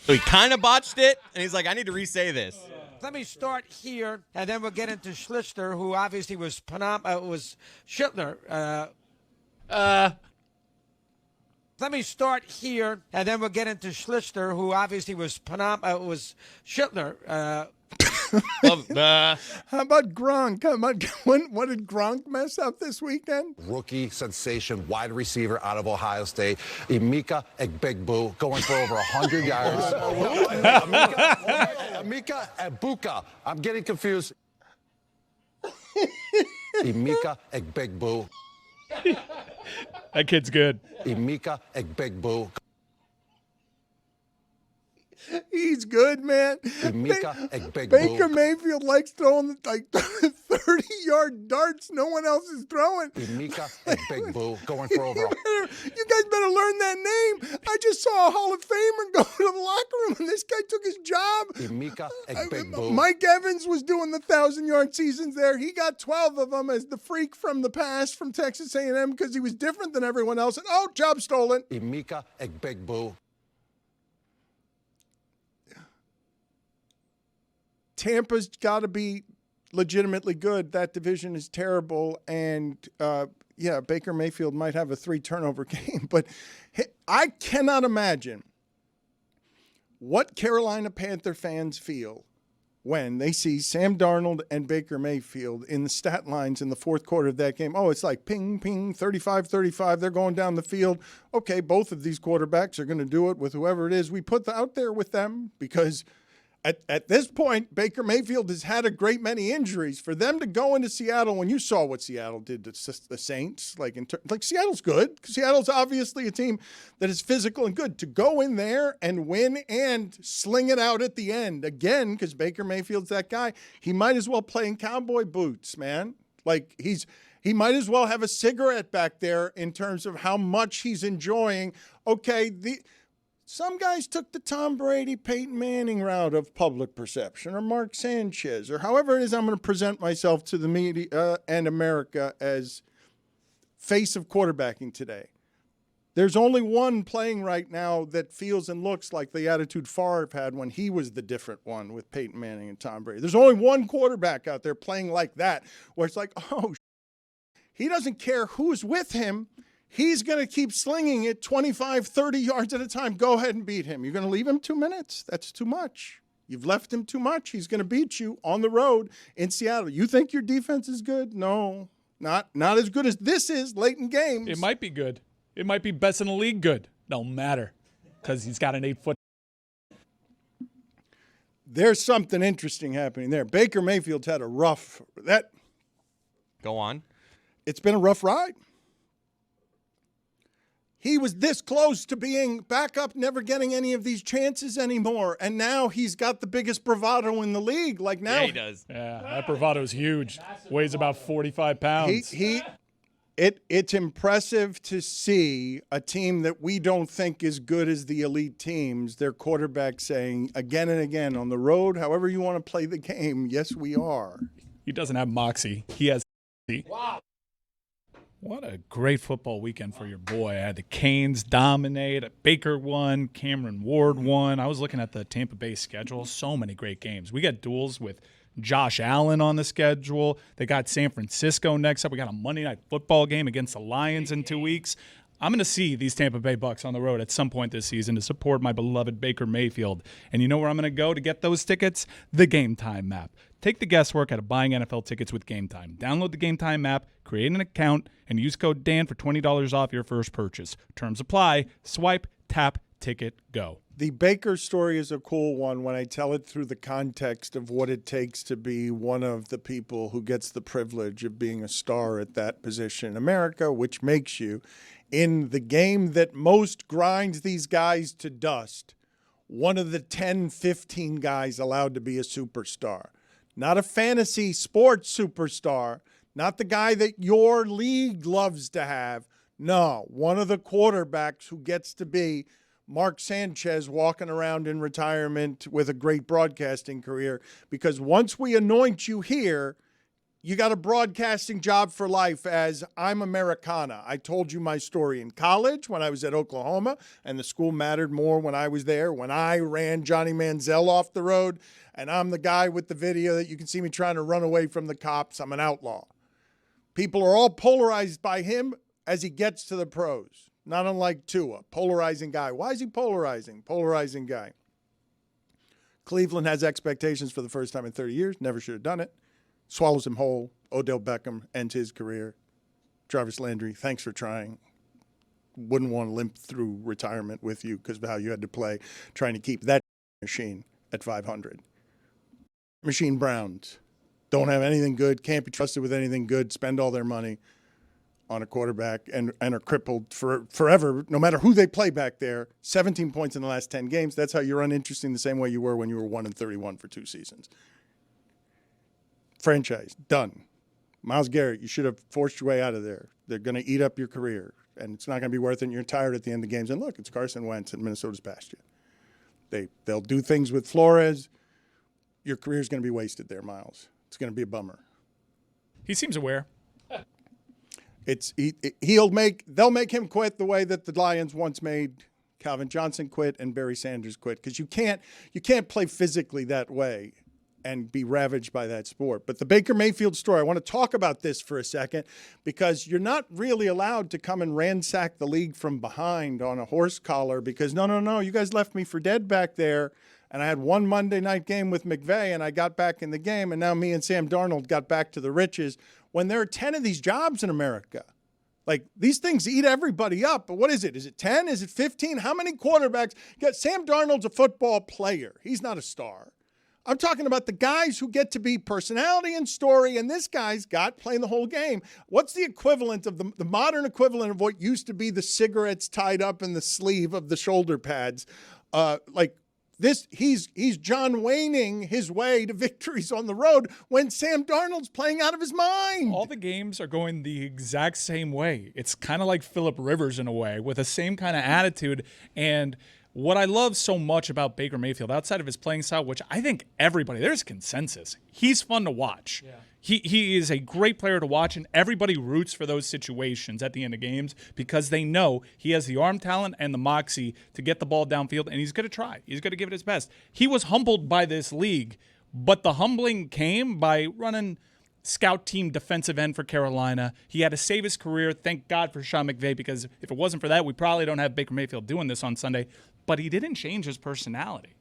F: So he kind of botched it, and he's like, I need to re-say this.
I: Let me start here, and then we'll get into Schlittler, who obviously was Schlittler. Let me start here, and then we'll get into Schlittler, who obviously was Schlittler.
A: How about Gronk? What did Gronk mess up this weekend?
J: Rookie sensation, wide receiver out of Ohio State, Emeka Egbegbue, going for over 100 yards. Emeka Egbuka. I'm getting confused. Emeka Egbegbue.
B: That kid's good.
J: Emeka Egbegbue.
A: He's good, man.
J: Emeka Egbegbue.
A: Baker Mayfield likes throwing like 30-yard darts no one else is throwing.
J: Emeka Egbegbue, going for over.
A: You guys better learn that name. I just saw a Hall of Famer go to the locker room, and this guy took his job.
J: Emeka Egbegbue.
A: Mike Evans was doing the 1,000-yard seasons there. He got 12 of them as the freak from the past from Texas A&M because he was different than everyone else. And job stolen.
J: Emeka Egbegbue.
A: Tampa's got to be legitimately good. That division is terrible. And, Baker Mayfield might have a 3-turnover game. But I cannot imagine what Carolina Panther fans feel when they see Sam Darnold and Baker Mayfield in the stat lines in the fourth quarter of that game. Oh, it's like ping, ping, 35-35. They're going down the field. Okay, both of these quarterbacks are going to do it with whoever it is we put out there with them because – At this point, Baker Mayfield has had a great many injuries. For them to go into Seattle, when you saw what Seattle did to the Saints, like Seattle's good. Seattle's obviously a team that is physical and good. To go in there and win and sling it out at the end again, because Baker Mayfield's that guy, he might as well play in cowboy boots, man. Like he might as well have a cigarette back there in terms of how much he's enjoying. Okay, some guys took the Tom Brady, Peyton Manning route of public perception, or Mark Sanchez, or however it is I'm going to present myself to the media and America as face of quarterbacking today. There's only one playing right now that feels and looks like the attitude Favre had when he was the different one with Peyton Manning and Tom Brady. There's only one quarterback out there playing like that, where it's like, he doesn't care who's with him. He's going to keep slinging it 25, 30 yards at a time. Go ahead and beat him. You're going to leave him 2 minutes? That's too much. You've left him too much. He's going to beat you on the road in Seattle. You think your defense is good? No, not as good as this is late in games.
B: It might be good. It might be best in the league good. Don't matter because he's got an 8-foot.
A: There's something interesting happening there. Baker Mayfield's had a rough –
F: Go on.
A: It's been a rough ride. He was this close to being back up, never getting any of these chances anymore. And now he's got the biggest bravado in the league. Like now,
F: Yeah, he does.
B: Yeah, that bravado's huge. Weighs about 45 pounds.
A: It's impressive to see a team that we don't think is good as the elite teams, their quarterback saying again and again on the road, however you want to play the game, yes, we are.
B: He doesn't have moxie. He has. Wow. What a great football weekend for your boy. I had the Canes dominate. Baker won. Cameron Ward won. I was looking at the Tampa Bay schedule. So many great games. We got duels with Josh Allen on the schedule. They got San Francisco next up. We got a Monday Night Football game against the Lions in 2 weeks. I'm going to see these Tampa Bay Bucks on the road at some point this season to support my beloved Baker Mayfield. And you know where I'm going to go to get those tickets? The Game Time app. Take the guesswork out of buying NFL tickets with Game Time. Download the Game Time app, create an account, and use code Dan for $20 off your first purchase. Terms apply. Swipe, tap, ticket, go.
A: The Baker story is a cool one when I tell it through the context of what it takes to be one of the people who gets the privilege of being a star at that position in America, which makes you, in the game that most grinds these guys to dust, one of the 10, 15 guys allowed to be a superstar. Not a fantasy sports superstar, not the guy that your league loves to have. No, one of the quarterbacks who gets to be Mark Sanchez walking around in retirement with a great broadcasting career, because once we anoint you here, you got a broadcasting job for life as I'm Americana. I told you my story in college when I was at Oklahoma, and the school mattered more when I was there, when I ran Johnny Manziel off the road, and I'm the guy with the video that you can see me trying to run away from the cops. I'm an outlaw. People are all polarized by him as he gets to the pros. Not unlike Tua, polarizing guy. Why is he polarizing? Polarizing guy. Cleveland has expectations for the first time in 30 years. Never should have done it. Swallows him whole. Odell Beckham ends his career. Jarvis Landry, thanks for trying. Wouldn't want to limp through retirement with you because of how you had to play, trying to keep that machine at 500. Machine Browns don't have anything good, can't be trusted with anything good, spend all their money on a quarterback and are crippled for forever, no matter who they play back there. 17 points in the last 10 games. That's how you're uninteresting the same way you were when you were 1-31 for 2 seasons. Franchise, done. Myles Garrett, you should have forced your way out of there. They're going to eat up your career, and it's not going to be worth it, and you're tired at the end of games. And look, it's Carson Wentz, and Minnesota's past you. They'll do things with Flores. Your career's going to be wasted there, Myles. It's going to be a bummer.
B: He seems aware.
A: They'll make him quit the way that the Lions once made Calvin Johnson quit and Barry Sanders quit, because you can't play physically that way and be ravaged by that sport. But the Baker Mayfield story, I want to talk about this for a second, because you're not really allowed to come and ransack the league from behind on a horse collar, because no, you guys left me for dead back there, and I had one Monday night game with McVay, and I got back in the game, and now me and Sam Darnold got back to the riches, when there are 10 of these jobs in America. Like, these things eat everybody up. But what is it? Is it 10? Is it 15? How many quarterbacks? Sam Darnold's a football player. He's not a star. I'm talking about the guys who get to be personality and story, and this guy's got playing the whole game. What's the equivalent of the modern equivalent of what used to be the cigarettes tied up in the sleeve of the shoulder pads? He's John Wayning his way to victories on the road when Sam Darnold's playing out of his mind.
B: All the games are going the exact same way. It's kind of like Phillip Rivers in a way, with the same kind of attitude. And what I love so much about Baker Mayfield, outside of his playing style, which I think there's consensus, he's fun to watch. Yeah. He is a great player to watch, and everybody roots for those situations at the end of games because they know he has the arm talent and the moxie to get the ball downfield, and he's going to try. He's going to give it his best. He was humbled by this league, but the humbling came by running scout team defensive end for Carolina. He had to save his career. Thank God for Sean McVay, because if it wasn't for that, we probably don't have Baker Mayfield doing this on Sunday. But he didn't change his personality.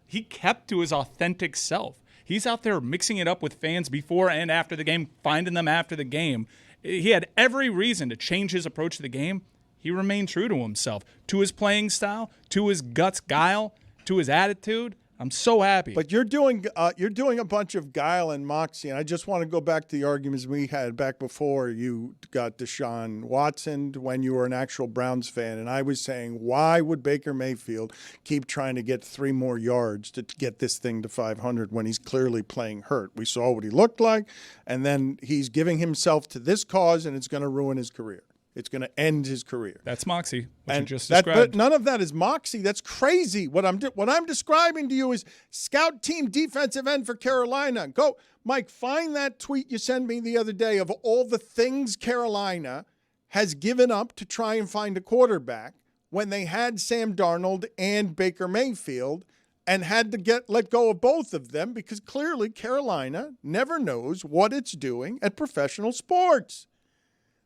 B: He kept to his authentic self. He's out there mixing it up with fans before and after the game, finding them after the game. He had every reason to change his approach to the game. He remained true to himself, to his playing style, to his guts, guile, to his attitude. I'm so happy.
A: But you're doing a bunch of guile and moxie, and I just want to go back to the arguments we had back before you got Deshaun Watson, when you were an actual Browns fan, and I was saying, why would Baker Mayfield keep trying to get 3 more yards to get this thing to 500 when he's clearly playing hurt? We saw what he looked like, and then he's giving himself to this cause, and it's going to ruin his career. It's going to end his career.
B: That's moxie, which you just
A: But
B: described.
A: none of that is moxie. That's crazy. What I'm describing to you is scout team defensive end for Carolina. Go, Mike, find that tweet you sent me the other day of all the things Carolina has given up to try and find a quarterback when they had Sam Darnold and Baker Mayfield and had to let go of both of them because clearly Carolina never knows what it's doing at professional sports.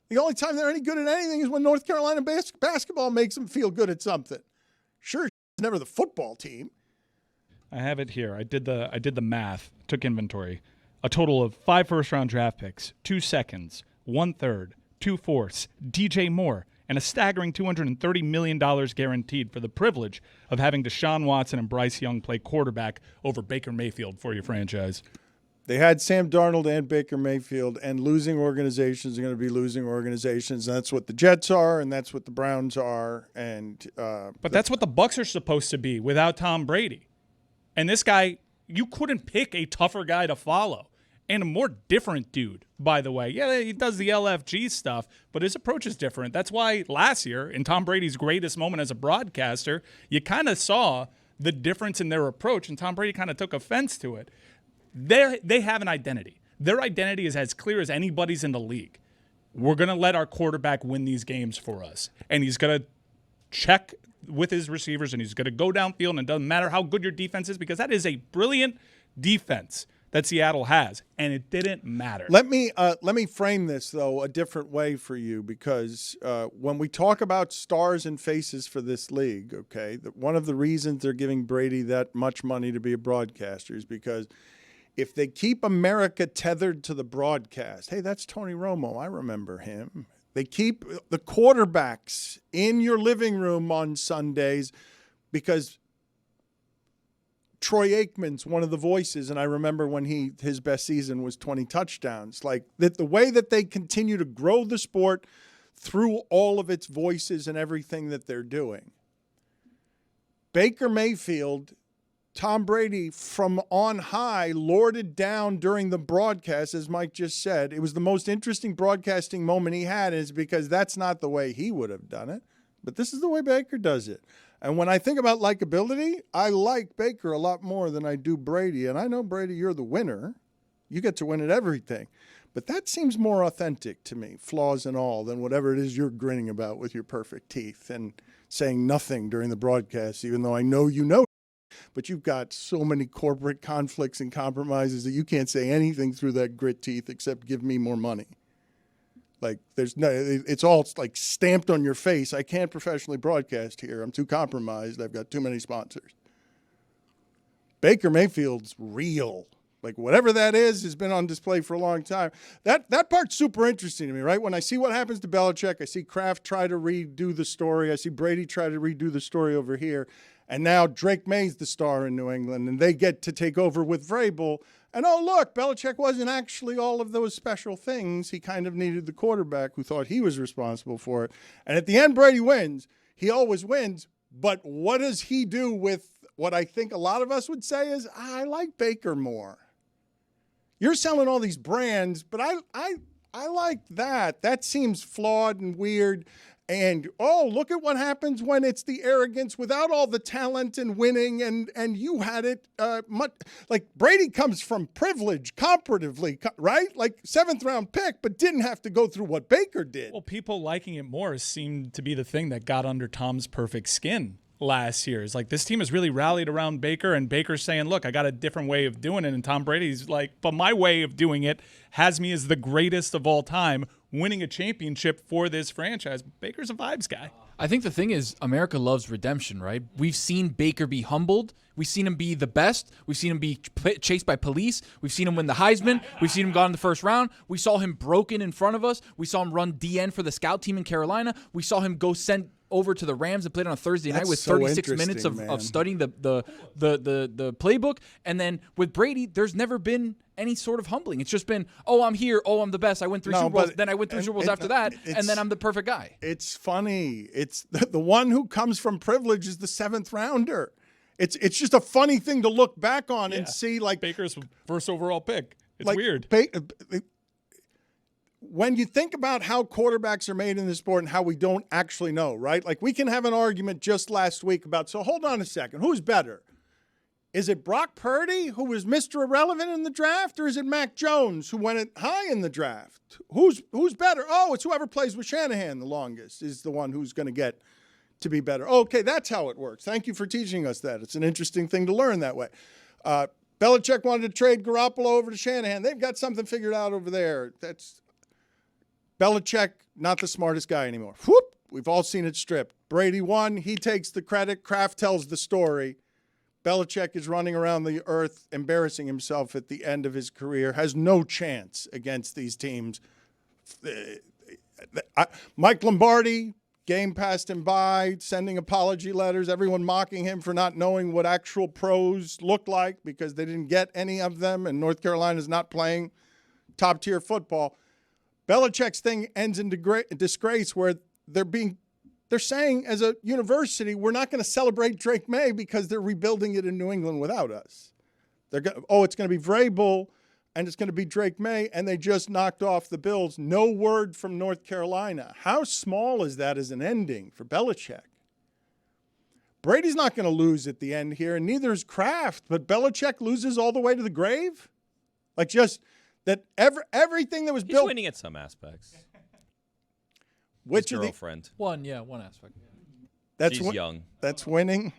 A: The only time they're any good at anything is when North Carolina basketball makes them feel good at something. Sure, it's never the football team.
B: I have it here. I did the math, took inventory. A total of 5 first-round draft picks, 2 seconds, 1/3, 2 fourths, DJ Moore, and a staggering $230 million guaranteed for the privilege of having Deshaun Watson and Bryce Young play quarterback over Baker Mayfield for your franchise.
A: They had Sam Darnold and Baker Mayfield, and losing organizations are going to be losing organizations. And that's what the Jets are, and that's what the Browns are. But
B: that's what the Bucs are supposed to be without Tom Brady. And this guy, you couldn't pick a tougher guy to follow. And a more different dude, by the way. Yeah, he does the LFG stuff, but his approach is different. That's why last year, in Tom Brady's greatest moment as a broadcaster, you kind of saw the difference in their approach, and Tom Brady kind of took offense to it. They have an identity. Their identity is as clear as anybody's in the league. We're going to let our quarterback win these games for us. And he's going to check with his receivers, and he's going to go downfield, and it doesn't matter how good your defense is because that is a brilliant defense that Seattle has, and it didn't matter.
A: Let me frame this, though, a different way for you because when we talk about stars and faces for this league, okay, one of the reasons they're giving Brady that much money to be a broadcaster is because if they keep America tethered to the broadcast, hey, that's Tony Romo. I remember him. They keep the quarterbacks in your living room on Sundays because Troy Aikman's one of the voices, and I remember when his best season was 20 touchdowns. Like the way that they continue to grow the sport through all of its voices and everything that they're doing. Baker Mayfield, Tom Brady from on high lorded down during the broadcast, as Mike just said. It was the most interesting broadcasting moment he had, and it's because that's not the way he would have done it. But this is the way Baker does it. And when I think about likability, I like Baker a lot more than I do Brady. And I know, Brady, you're the winner. You get to win at everything. But that seems more authentic to me, flaws and all, than whatever it is you're grinning about with your perfect teeth and saying nothing during the broadcast, even though I know you know. But you've got so many corporate conflicts and compromises that you can't say anything through that grit teeth except give me more money. Like it's all like stamped on your face. I can't professionally broadcast here. I'm too compromised. I've got too many sponsors. Baker Mayfield's real. Like whatever that is has been on display for a long time. That part's super interesting to me, right? When I see what happens to Belichick, I see Kraft try to redo the story. I see Brady try to redo the story over here. And now Drake May's the star in New England, and they get to take over with Vrabel. And, oh, look, Belichick wasn't actually all of those special things. He kind of needed the quarterback who thought he was responsible for it. And at the end, Brady wins. He always wins. But what does he do with what I think a lot of us would say is, I like Baker more. You're selling all these brands, but I like that. That seems flawed and weird. And, oh, look at what happens when it's the arrogance without all the talent and winning, and you had it much. Like, Brady comes from privilege comparatively, right? Like, 7th-round pick, but didn't have to go through what Baker did.
B: Well, people liking it more seemed to be the thing that got under Tom's perfect skin last year. It's like, this team has really rallied around Baker, and Baker's saying, look, I got a different way of doing it, and Tom Brady's like, but my way of doing it has me as the greatest of all time, winning a championship for this franchise. Baker's a vibes guy.
G: I think the thing is, America loves redemption, right? We've seen Baker be humbled. We've seen him be the best. We've seen him be chased by police. We've seen him win the Heisman. We've seen him go in the first round. We saw him broken in front of us. We saw him run DN for the scout team in Carolina. We saw him go sent over to the Rams and played on a Thursday night with 36 minutes of studying the playbook. And then with Brady, there's never been any sort of humbling. It's just been, oh, I'm here. Oh, I'm the best. I went 3 Super Bowls. Then I went 3 Super Bowls after that. And then I'm the perfect guy.
A: It's funny. It's the one who comes from privilege is the 7th rounder. It's just a funny thing to look back on and see, like,
B: Baker's first overall pick. It's
A: like,
B: weird.
A: when you think about how quarterbacks are made in this sport and how we don't actually know, right? Like, we can have an argument just last week about, so hold on a second, who's better? Is it Brock Purdy, who was Mr. Irrelevant in the draft, or is it Mac Jones, who went high in the draft? Who's better? Oh, it's whoever plays with Shanahan the longest is the one who's going to get to be better. Okay, that's how it works. Thank you for teaching us that. It's an interesting thing to learn that way. Belichick wanted to trade Garoppolo over to Shanahan. They've got something figured out over there. That's Belichick, not the smartest guy anymore. Whoop! We've all seen it stripped. Brady won. He takes the credit. Kraft tells the story. Belichick is running around the earth, embarrassing himself at the end of his career, has no chance against these teams. Mike Lombardi, game passed him by, sending apology letters, everyone mocking him for not knowing what actual pros look like because they didn't get any of them, and North Carolina's not playing top-tier football. Belichick's thing ends in disgrace where they're saying as a university, we're not going to celebrate Drake May because they're rebuilding it in New England without us. It's going to be Vrabel and it's going to be Drake May, and they just knocked off the Bills. No word from North Carolina. How small is that as an ending for Belichick? Brady's not going to lose at the end here, and neither is Kraft, but Belichick loses all the way to the grave? Like, just that everything that was
C: He's
A: built.
C: winning at some aspects.
A: Which
C: His
A: of the
C: girlfriend.
G: One aspect.
C: She's young.
A: That's winning.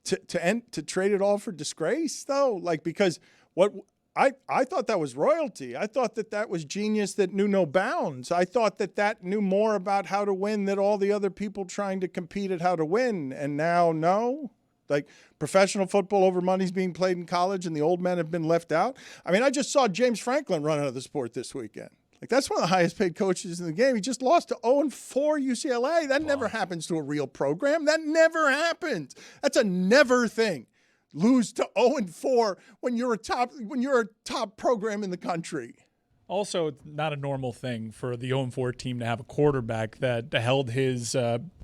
A: to trade it all for disgrace, though, like, because what I thought that was royalty. I thought that was genius that knew no bounds. I thought that knew more about how to win than all the other people trying to compete at how to win. And now, no. Like, professional football over money's being played in college and the old men have been left out. I mean, I just saw James Franklin run out of the sport this weekend. Like, that's one of the highest paid coaches in the game. He just lost to 0-4 UCLA. That never happens to a real program. That never happens. That's a never thing. Lose to 0-4 when you're a top program in the country.
B: Also, it's not a normal thing for the 0-4 team to have a quarterback that held his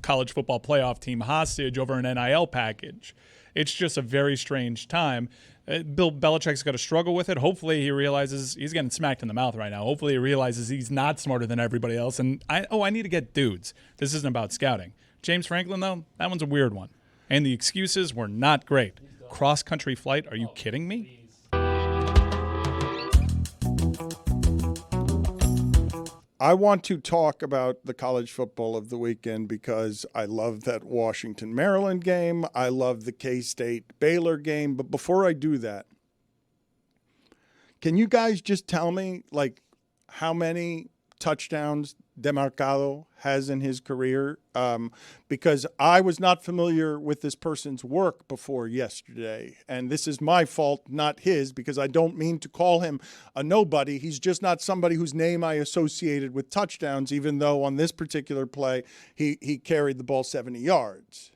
B: college football playoff team hostage over an NIL package. It's just a very strange time. Bill Belichick's got to struggle with it. Hopefully he realizes he's getting smacked in the mouth right now. Hopefully he realizes he's not smarter than everybody else. And I need to get dudes. This isn't about scouting. James Franklin, though, that one's a weird one. And the excuses were not great. Cross-country flight, are you kidding me?
A: I want to talk about the college football of the weekend because I love that Washington-Maryland game. I love the K-State-Baylor game. But before I do that, can you guys just tell me, like, how many touchdowns Demarcado has in his career? Because I was not familiar with this person's work before yesterday. And this is my fault, not his, because I don't mean to call him a nobody. He's just not somebody whose name I associated with touchdowns, even though on this particular play, he carried the ball 70 yards.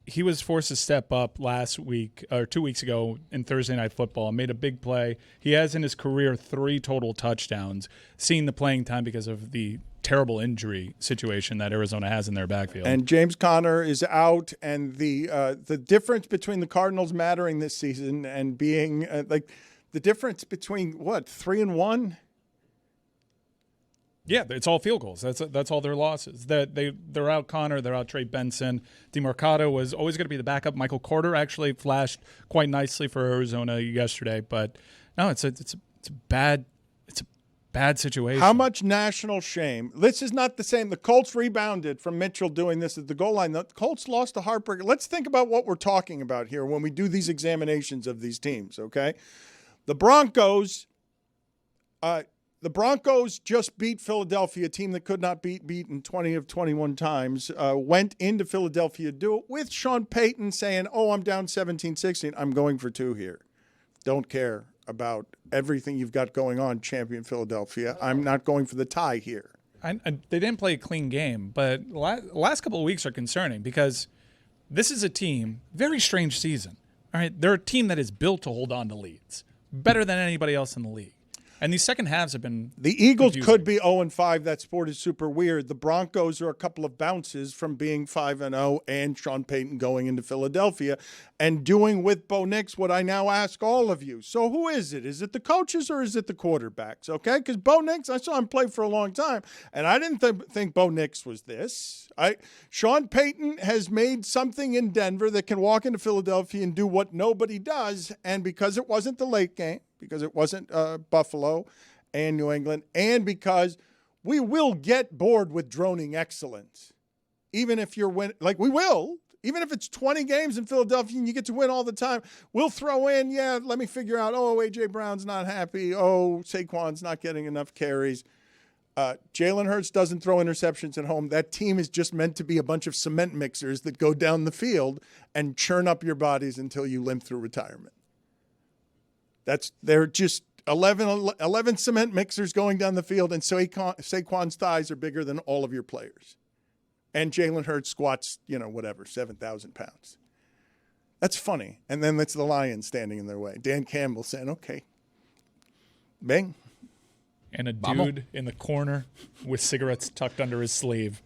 B: He was forced to step up last week or 2 weeks ago in Thursday Night Football and made a big play. He has in his career 3 total touchdowns, seeing the playing time because of the terrible injury situation that Arizona has in their backfield.
A: And James Conner is out, and the difference between the Cardinals mattering this season and being like the difference between 3-1.
B: Yeah, it's all field goals. That's all their losses. They're out Connor, they're out Trey Benson. DeMarcado was always going to be the backup. Michael Carter actually flashed quite nicely for Arizona yesterday, but no, it's a bad situation.
A: How much national shame? This is not the same. The Colts rebounded from Mitchell doing this at the goal line. The Colts lost a heartbreaker. Let's think about what we're talking about here when we do these examinations of these teams, okay? The Broncos just beat Philadelphia, a team that could not be beaten 20 of 21 times, went into Philadelphia to do it with Sean Payton saying, I'm down 17-16. I'm going for 2 here. Don't care about everything you've got going on, champion Philadelphia. I'm not going for the tie here.
B: They didn't play a clean game, but the last couple of weeks are concerning because this is a team, very strange season. All right, they're a team that is built to hold on to leads, better than anybody else in the league. And these second halves have been
A: The Eagles
B: confusing.
A: could be 0-5. That sport is super weird. The Broncos are a couple of bounces from being 5-0 and Sean Payton going into Philadelphia and doing with Bo Nix what I now ask all of you. So who is it? Is it the coaches or is it the quarterbacks? Okay, because Bo Nix, I saw him play for a long time, and I didn't think Bo Nix was this. Sean Payton has made something in Denver that can walk into Philadelphia and do what nobody does, and because it wasn't the late game, because it wasn't Buffalo and New England, and because we will get bored with droning excellence. Even if you're we will. Even if it's 20 games in Philadelphia and you get to win all the time, we'll throw in, let me figure out, A.J. Brown's not happy. Saquon's not getting enough carries. Jalen Hurts doesn't throw interceptions at home. That team is just meant to be a bunch of cement mixers that go down the field and churn up your bodies until you limp through retirement. They're just 11 cement mixers going down the field, and Saquon's thighs are bigger than all of your players. And Jalen Hurts squats, 7,000 pounds. That's funny. And then it's the Lions standing in their way. Dan Campbell saying, okay, bang.
B: And a dude in the corner with cigarettes tucked under his sleeve.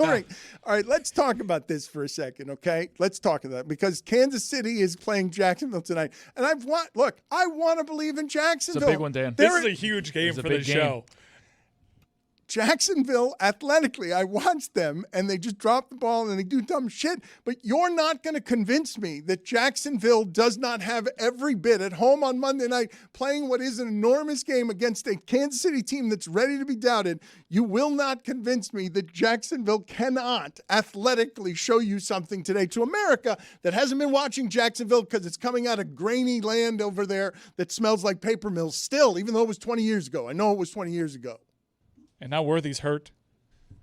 A: All right, let's talk about this for a second, okay? Let's talk about that because Kansas City is playing Jacksonville tonight. And I want to believe in Jacksonville.
G: It's a big one, Dan.
B: This is a huge game for the show.
A: Jacksonville, athletically, I watched them, and they just drop the ball and they do dumb shit. But you're not going to convince me that Jacksonville does not have every bit at home on Monday night playing what is an enormous game against a Kansas City team that's ready to be doubted. You will not convince me that Jacksonville cannot athletically show you something today to America that hasn't been watching Jacksonville because it's coming out of grainy land over there that smells like paper mills still, even though it was 20 years ago. I know it was 20 years ago.
B: And now Worthy's hurt.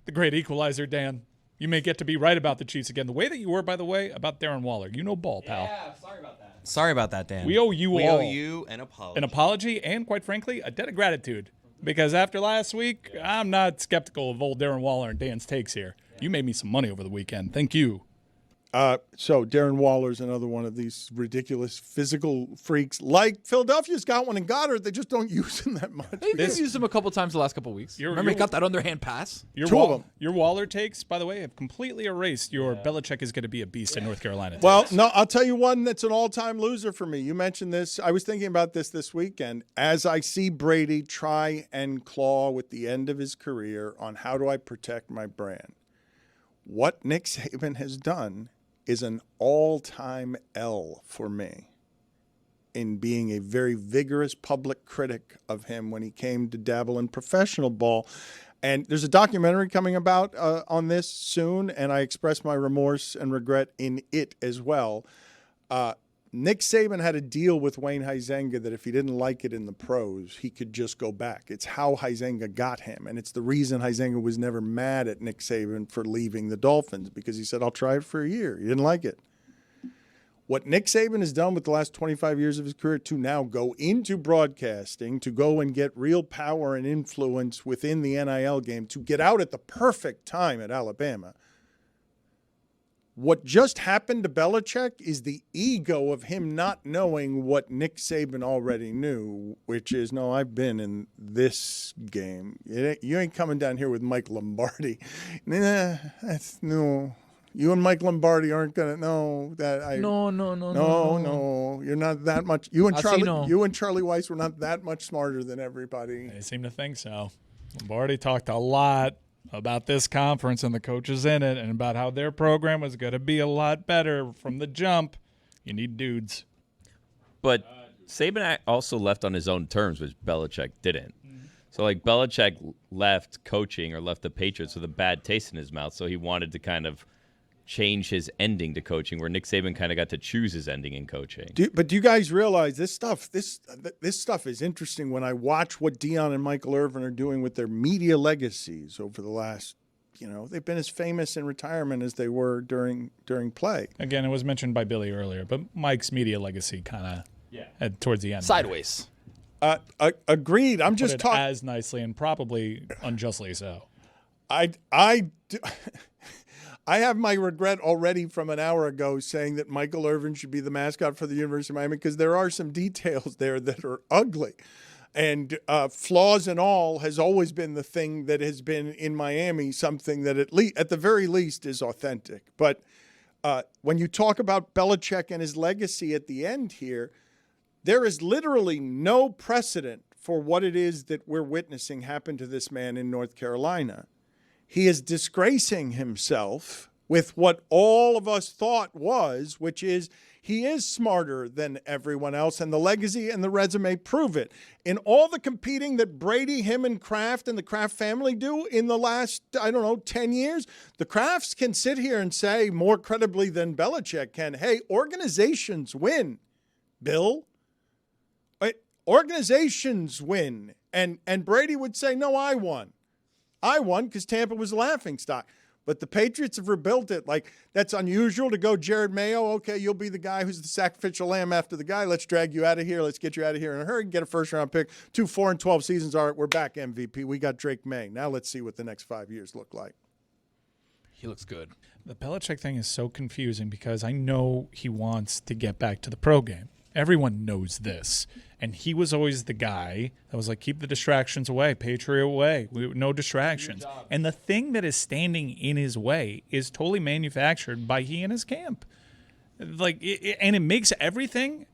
B: The great equalizer, Dan. You may get to be right about the Chiefs again. The way that you were, by the way, about Darren Waller. You know ball, pal.
F: Yeah, sorry about that, Dan.
B: We owe you
F: We
B: all
F: owe you an apology.
B: an apology and, quite frankly, a debt of gratitude. Because after last week, I'm not skeptical of old Darren Waller and Dan's takes here. You made me some money over the weekend. Thank you.
A: So Darren Waller's another one of these ridiculous physical freaks. Like Philadelphia's got one in Goddard. They just don't use him that much.
G: They've used him a couple times the last couple of weeks. Remember, he got that underhand pass?
A: Two of them.
B: Your Waller takes, by the way, have completely erased your Belichick is going to be a beast in North Carolina.
A: Well,
B: takes.
A: no, I'll tell you one that's an all-time loser for me. You mentioned this. I was thinking about this weekend. As I see Brady try and claw with the end of his career on how do I protect my brand, what Nick Saban has done is an all-time L for me in being a very vigorous public critic of him when he came to dabble in professional ball. And there's a documentary coming about on this soon, and I express my remorse and regret in it as well. Nick Saban had a deal with Wayne Huizenga that if he didn't like it in the pros, he could just go back. It's how Huizenga got him, and it's the reason Huizenga was never mad at Nick Saban for leaving the Dolphins, because he said, I'll try it for a year. He didn't like it. What Nick Saban has done with the last 25 years of his career to now go into broadcasting, to go and get real power and influence within the NIL game, to get out at the perfect time at Alabama. What just happened to Belichick is the ego of him not knowing what Nick Saban already knew, which is, no, I've been in this game. You ain't coming down here with Mike Lombardi. No. You and Mike Lombardi aren't going to know that. No. You're not that much. You and Charlie Weiss were not that much smarter than everybody.
B: They seem to think so. Lombardi talked a lot about this conference and the coaches in it and about how their program was going to be a lot better from the jump. You need dudes.
C: But Saban also left on his own terms, which Belichick didn't. So, Belichick left coaching or left the Patriots with a bad taste in his mouth, so he wanted to kind of change his ending to coaching, where Nick Saban kind of got to choose his ending in coaching.
A: But do you guys realize this stuff is interesting when I watch what Deion and Michael Irvin are doing with their media legacies over the last, they've been as famous in retirement as they were during play.
B: Again, it was mentioned by Billy earlier, but Mike's media legacy kind of towards the end.
G: Sideways.
A: Agreed. I'm just talking
B: as nicely and probably unjustly so.
A: I have my regret already from an hour ago saying that Michael Irvin should be the mascot for the University of Miami because there are some details there that are ugly. And flaws and all has always been the thing that has been in Miami, something that at the very least is authentic. But when you talk about Belichick and his legacy at the end here, there is literally no precedent for what it is that we're witnessing happen to this man in North Carolina. He is disgracing himself with what all of us thought was, which is he is smarter than everyone else, and the legacy and the resume prove it. In all the competing that Brady, him, and Kraft and the Kraft family do in the last, 10 years, the Krafts can sit here and say more credibly than Belichick can, hey, organizations win, Bill. Organizations win. And Brady would say, no, I won. I won because Tampa was a laughingstock. But the Patriots have rebuilt it. Like, that's unusual to go Jared Mayo. Okay, you'll be the guy who's the sacrificial lamb after the guy. Let's drag you out of here. Let's get you out of here in a hurry. Get a first-round pick. 2, 4, and 12 seasons. All right, we're back MVP. We got Drake May. Now let's see what the next 5 years look like.
G: He looks good.
B: The Belichick thing is so confusing because I know he wants to get back to the pro game. Everyone knows this. And he was always the guy that was like, keep the distractions away, Patriot away, no distractions. And the thing that is standing in his way is totally manufactured by he and his camp. And it makes everything.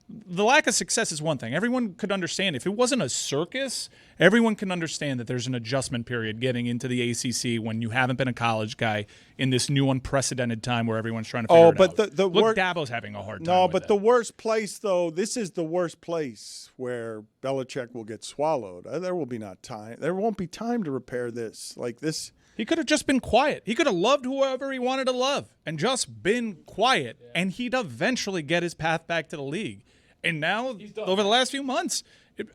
B: The lack of success is one thing. Everyone could understand. If it wasn't a circus, everyone can understand that there's an adjustment period getting into the ACC when you haven't been a college guy in this new unprecedented time where everyone's trying to figure it out. Look, Dabo's having a hard time
A: No,
B: with
A: but
B: it.
A: the worst place, though, this is the worst place where Belichick will get swallowed. There won't be time to repair this. Like this.
B: He could have just been quiet. He could have loved whoever he wanted to love and just been quiet, and he'd eventually get his path back to the league. And now, over the last few months,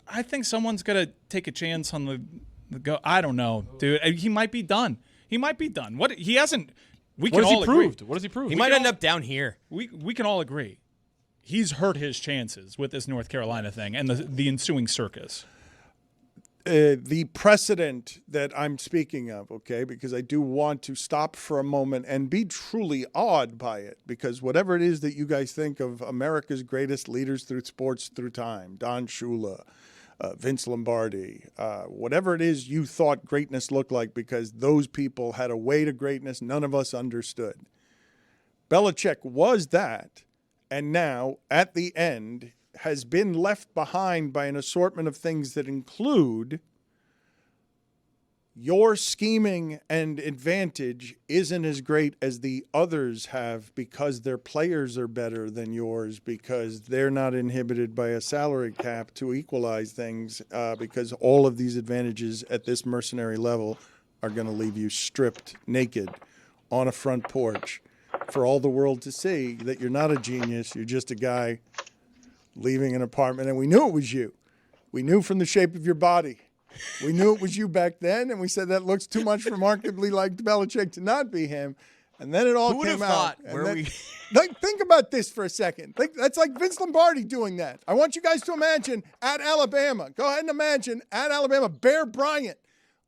B: I think someone's going to take a chance on the go. I don't know, dude. He might be done. What he hasn't. We can all agree.
G: What has he proved?
F: He might end up down here.
B: We can all agree. He's hurt his chances with this North Carolina thing and the ensuing circus.
A: The precedent that I'm speaking of, okay, because I do want to stop for a moment and be truly awed by it, because whatever it is that you guys think of America's greatest leaders through sports through time, Don Shula, Vince Lombardi, whatever it is you thought greatness looked like, because those people had a way to greatness none of us understood. Belichick was that, and now, at the end, has been left behind by an assortment of things that include your scheming and advantage isn't as great as the others have because their players are better than yours, because they're not inhibited by a salary cap to equalize things, because all of these advantages at this mercenary level are going to leave you stripped naked on a front porch for all the world to see that you're not a genius, you're just a guy leaving an apartment, and we knew it was you. We knew from the shape of your body. We knew it was you back then, and we said that looks too much remarkably like Belichick to not be him. And then it all came out. Think about this for a second. That's like Vince Lombardi doing that. I want you guys to imagine at Alabama. Go ahead and imagine at Alabama, Bear Bryant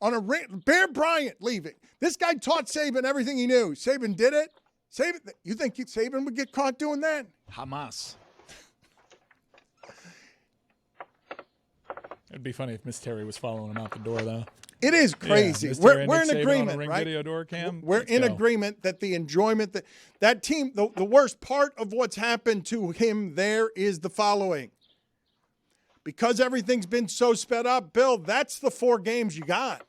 A: Bear Bryant leaving. This guy taught Saban everything he knew. Saban did it. You think Saban would get caught doing that?
G: Hamas.
B: It'd be funny if Miss Terry was following him out the door, though.
A: It is crazy.
B: Yeah,
A: we're in agreement,
B: on a Ring
A: right?
B: Video door cam.
A: We're in agreement that the enjoyment that team, the worst part of what's happened to him there is the following. Because everything's been so sped up, Bill, that's the 4 games you got.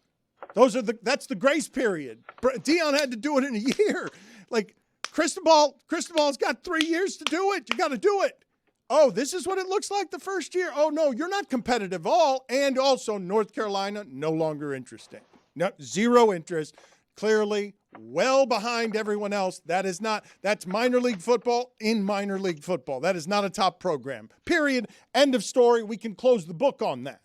A: That's the grace period. Dion had to do it in a year. Like Cristobal's got 3 years to do it. You got to do it. Oh, this is what it looks like the first year. Oh, no, you're not competitive at all. And also North Carolina, no longer interesting. No, zero interest. Clearly, well behind everyone else. That's minor league football in minor league football. That is not a top program. Period. End of story. We can close the book on that.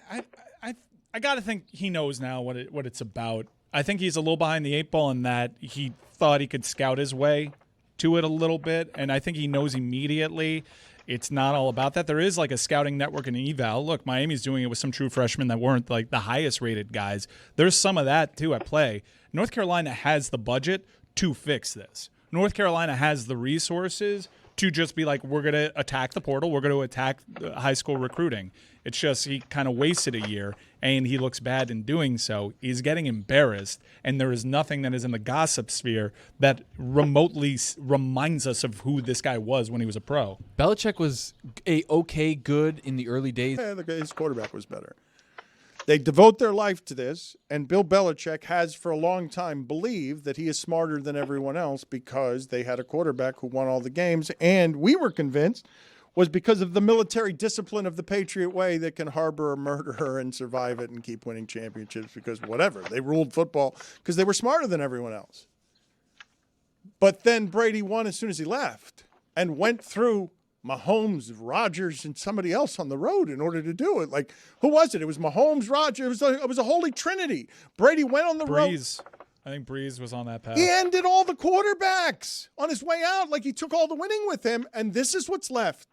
B: I got to think he knows now what it's about. I think he's a little behind the 8 ball in that he thought he could scout his way to it a little bit, and I think he knows immediately it's not all about that. There is like a scouting network and eval. Look, Miami's doing it with some true freshmen that weren't like the highest rated guys. There's some of that too at play. North Carolina has the budget to fix this. North Carolina has the resources to just be like, we're going to attack the portal. We're going to attack high school recruiting. It's just he kind of wasted a year, and he looks bad in doing so. He's getting embarrassed, and there is nothing that is in the gossip sphere that remotely reminds us of who this guy was when he was a pro.
G: Belichick was good in the early days.
A: Yeah, his quarterback was better. They devote their life to this, and Bill Belichick has for a long time believed that he is smarter than everyone else because they had a quarterback who won all the games, and we were convinced was because of the military discipline of the Patriot way that can harbor a murderer and survive it and keep winning championships because whatever. They ruled football because they were smarter than everyone else. But then Brady won as soon as he left and went through Mahomes, Rodgers, and somebody else on the road in order to do it. Like, who was it? It was Mahomes, Rodgers. It was a holy trinity. Brady went on the road.
B: I think Breeze was on that path.
A: He ended all the quarterbacks on his way out. Like, he took all the winning with him, and this is what's left.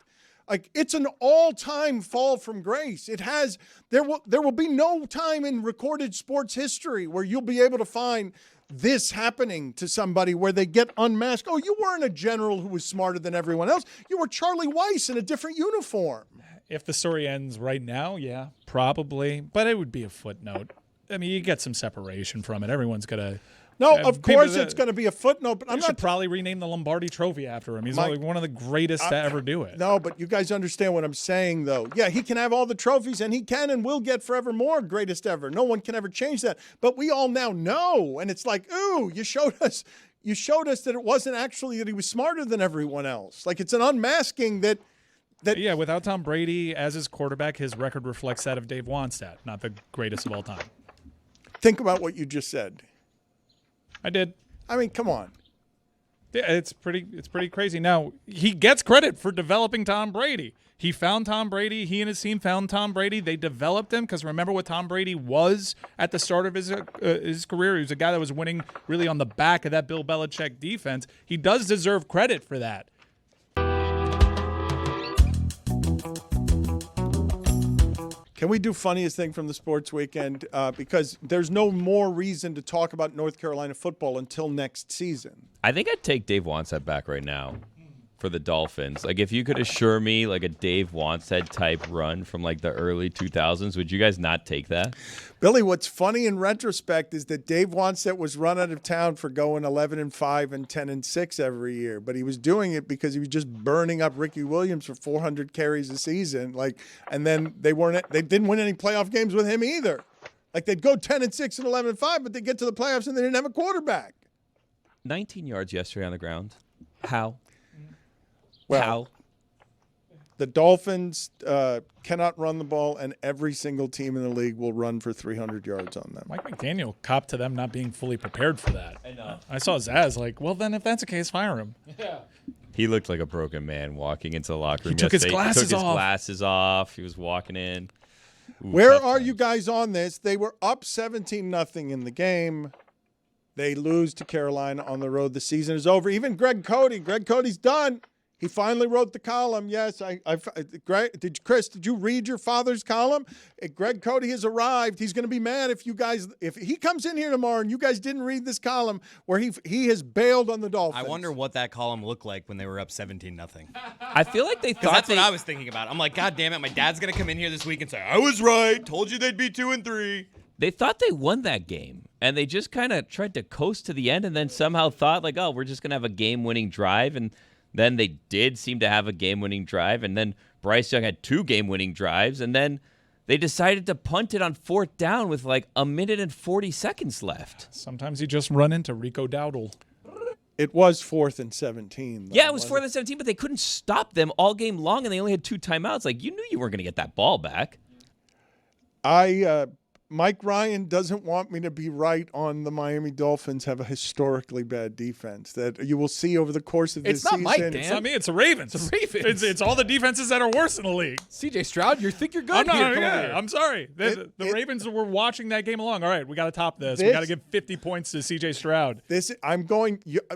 A: Like, it's an all-time fall from grace. There will be no time in recorded sports history where you'll be able to find this happening to somebody where they get unmasked. Oh, you weren't a general who was smarter than everyone else. You were Charlie Weiss in a different uniform.
B: If the story ends right now, yeah, probably. But it would be a footnote. I mean, you get some separation from it. Everyone's going to...
A: No, of course it's going to be a footnote, but I'm not...
B: should probably rename the Lombardi Trophy after him. He's like one of the greatest to ever do it.
A: No, but you guys understand what I'm saying, though. Yeah, he can have all the trophies, and he can and will get forevermore greatest ever. No one can ever change that. But we all now know, and it's like, ooh, you showed us that it wasn't actually that he was smarter than everyone else. Like, it's an unmasking that...
B: Yeah, without Tom Brady as his quarterback, his record reflects that of Dave Wannstedt, not the greatest of all time.
A: Think about what you just said.
B: I did.
A: I mean, come on.
B: Yeah, it's pretty crazy. Now, he gets credit for developing Tom Brady. He found Tom Brady. He and his team found Tom Brady. They developed him because remember what Tom Brady was at the start of his career? He was a guy that was winning really on the back of that Bill Belichick defense. He does deserve credit for that.
A: Can we do funniest thing from the sports weekend? Because there's no more reason to talk about North Carolina football until next season.
C: I think I'd take Dave Wannstedt back right now for the Dolphins. Like, if you could assure me like a Dave Wannstedt type run from like the early 2000s, would you guys not take that?
A: Billy, what's funny in retrospect is that Dave Wannstedt was run out of town for going 11-5 and 10-6 every year, but he was doing it because he was just burning up Ricky Williams for 400 carries a season. Like, and then they didn't win any playoff games with him either. Like, they'd go 10-6 and 11-5, but they get to the playoffs and they didn't have a quarterback.
C: 19 yards yesterday on the ground. How?
A: Well,
C: How?
A: The Dolphins cannot run the ball, and every single team in the league will run for 300 yards on them.
B: Mike McDaniel copped to them not being fully prepared for that.
C: I know.
B: I saw Zaz like, well, then if that's the case, fire him.
C: Yeah. He looked like a broken man walking into the locker room.
B: He took his glasses off.
C: Glasses off. He was walking in. Ooh,
A: Where are you guys on this? They were up 17-0 in the game. They lose to Carolina on the road. The season is over. Even Greg Cody's done. He finally wrote the column. Yes, Chris, did you read your father's column? Greg Cody has arrived. He's going to be mad if he comes in here tomorrow and you guys didn't read this column where he has bailed on the Dolphins.
F: I wonder what that column looked like when they were up 17-0.
C: I feel like they thought
F: that's what I was thinking about. I'm like, God damn it, my dad's going to come in here this week and say, I was right. Told you they'd be 2-3.
C: They thought they won that game, and they just kind of tried to coast to the end and then somehow thought, like, oh, we're just going to have a game-winning drive, and then they did seem to have a game-winning drive, and then Bryce Young had 2 game-winning drives, and then they decided to punt it on 4th down with like 1 minute and 40 seconds left.
B: Sometimes you just run into Rico Dowdle.
A: It was 4th and 17.
C: Yeah, it was 4th and 17, but they couldn't stop them all game long, and they only had 2 timeouts. Like, you knew you weren't going to get that ball back.
A: Mike Ryan doesn't want me to be right on the Miami Dolphins have a historically bad defense that you will see over the course of this season.
G: It's not Mike, Dan.
B: It's not me. It's the Ravens.
G: It's the Ravens.
B: It's all the defenses that are worse in the league.
G: CJ Stroud, you think you're good here.
B: I'm sorry. The Ravens were watching that game along. All right, we got to top this. We got to give 50 points to CJ Stroud.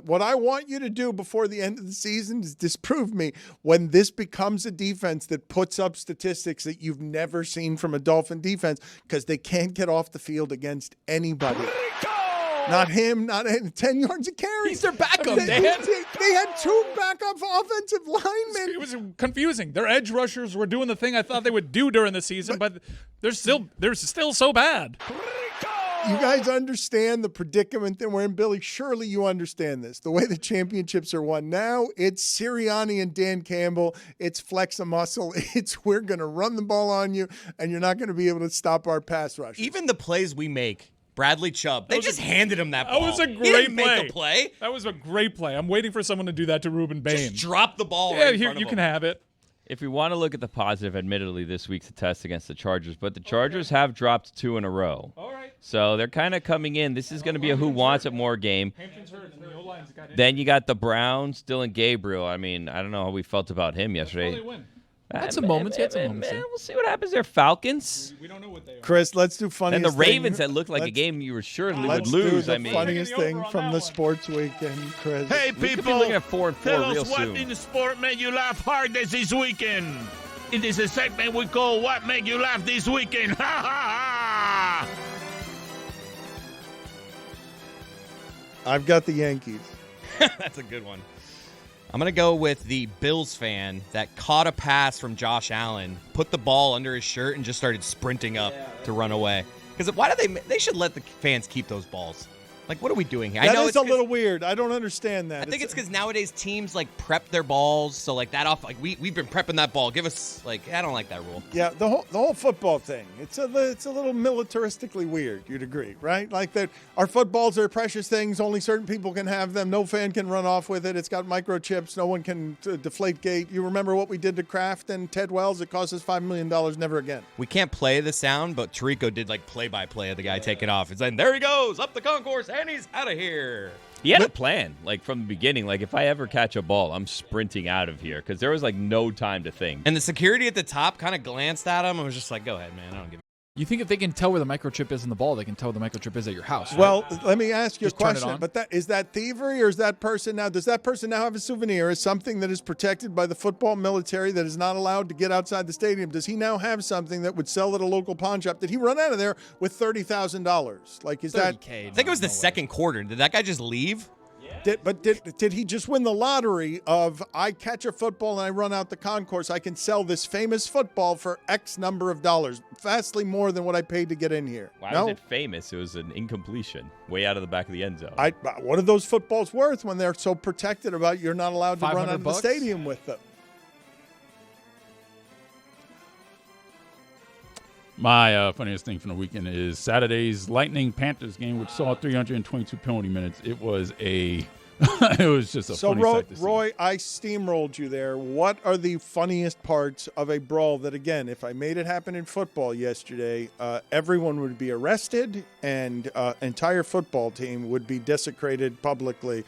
A: What I want you to do before the end of the season is disprove me when this becomes a defense that puts up statistics that you've never seen from a Dolphin defense because they can't get off the field against anybody. Not him, not 10 yards of carry.
G: He's their backup,
A: they,
G: Dan.
A: they had 2 backup offensive linemen.
B: It was confusing. Their edge rushers were doing the thing I thought they would do during the season, but they're still so bad.
A: You guys understand the predicament that we're in, Billy? Surely you understand this. The way the championships are won now, it's Sirianni and Dan Campbell. It's flex a muscle. It's we're going to run the ball on you, and you're not going to be able to stop our pass rush.
F: Even the plays we make, Bradley Chubb, they just handed him that ball.
B: That was a
F: He
B: great
F: didn't
B: play.
F: make a play.
B: That was a great play. I'm waiting for someone to do that to Ruben Bain.
F: Just drop the ball
B: Yeah,
F: right in
B: here,
F: front of
B: you
F: him.
B: can have it.
C: If we want to look at the positive, admittedly, this week's a test against the Chargers, but the Chargers have dropped 2 in a row.
B: All right.
C: So they're kind of coming in. This is going to be a who wants it more game.
B: Hampton's hurt, and the O-line's got
C: Then you got the Browns, Dylan Gabriel. I mean, I don't know how we felt about him yesterday.
B: They win.
G: Had some moments. He had some moments.
C: Man, we'll see what happens there. Falcons.
B: We don't know what they are.
A: Chris, let's do funniest
C: And the Ravens
A: thing.
C: that looked like a
A: Let's-
C: game you were sure would
A: Let's
C: lose.
A: do the
C: I mean,
A: funniest
B: Taking the
A: thing
B: over on
A: from
B: that
A: the
B: one.
A: sports weekend, Chris.
H: Hey,
C: we could be
H: people.
C: looking at 4-4
H: Tell
C: real
H: us what
C: soon.
H: in the sport made you laugh hardest this weekend. It is a segment we call What Made You Laugh This Weekend. Ha ha ha!
A: I've got the Yankees.
F: That's a good one. I'm going to go with the Bills fan that caught a pass from Josh Allen, put the ball under his shirt, and just started sprinting up to run away. Because why do they should let the fans keep those balls. Like, what are we doing here? I
A: That
F: know
A: is
F: it's
A: a
F: 'cause-
A: little weird. I don't understand that.
F: I think it's because nowadays teams like prep their balls, so like that off. Like we've been prepping that ball. Give us like I don't like that rule.
A: Yeah, the whole football thing. It's a little militaristically weird. You'd agree, right? Like that, our footballs are precious things. Only certain people can have them. No fan can run off with it. It's got microchips. No one can deflate gate. You remember what we did to Kraft and Ted Wells? It cost us $5 million. Never again.
F: We can't play the sound, but Tirico did like play-by-play of the guy taking off. It's like there he goes up the concourse and he's out of here.
C: He had a plan, like from the beginning. Like if I ever catch a ball, I'm sprinting out of here because there was like no time to think.
F: And the security at the top kind of glanced at him and was just like, "Go ahead, man. I don't give."
G: You think if they can tell where the microchip is in the ball, they can tell where the microchip is at your house? Right?
A: Well, let me ask you
G: Just
A: a
G: turn it
A: question.
G: on?
A: But is that thievery, or is that person now? Does that person now have a souvenir? Is something that is protected by the football military that is not allowed to get outside the stadium? Does he now have something that would sell at a local pawn shop? Did he run out of there with $30,000? Like, is that?
G: $30K,
F: I think it was the second quarter. Did that guy just leave?
A: Did he just win the lottery of I catch a football and I run out the concourse? I can sell this famous football for X number of dollars, vastly more than what I paid to get in here.
C: Why
A: No?
C: was it famous? It was an incompletion, way out of the back of the end zone.
A: What are those footballs worth when they're so protected about you're not allowed to run out of the
G: $500?
A: stadium with them?
E: My funniest thing from the weekend is Saturday's Lightning Panthers game, which saw 322 penalty minutes. It was it was just a
A: So,
E: funny sight to see.
A: Roy, I steamrolled you there. What are the funniest parts of a brawl that, again, if I made it happen in football yesterday, everyone would be arrested and entire football team would be desecrated publicly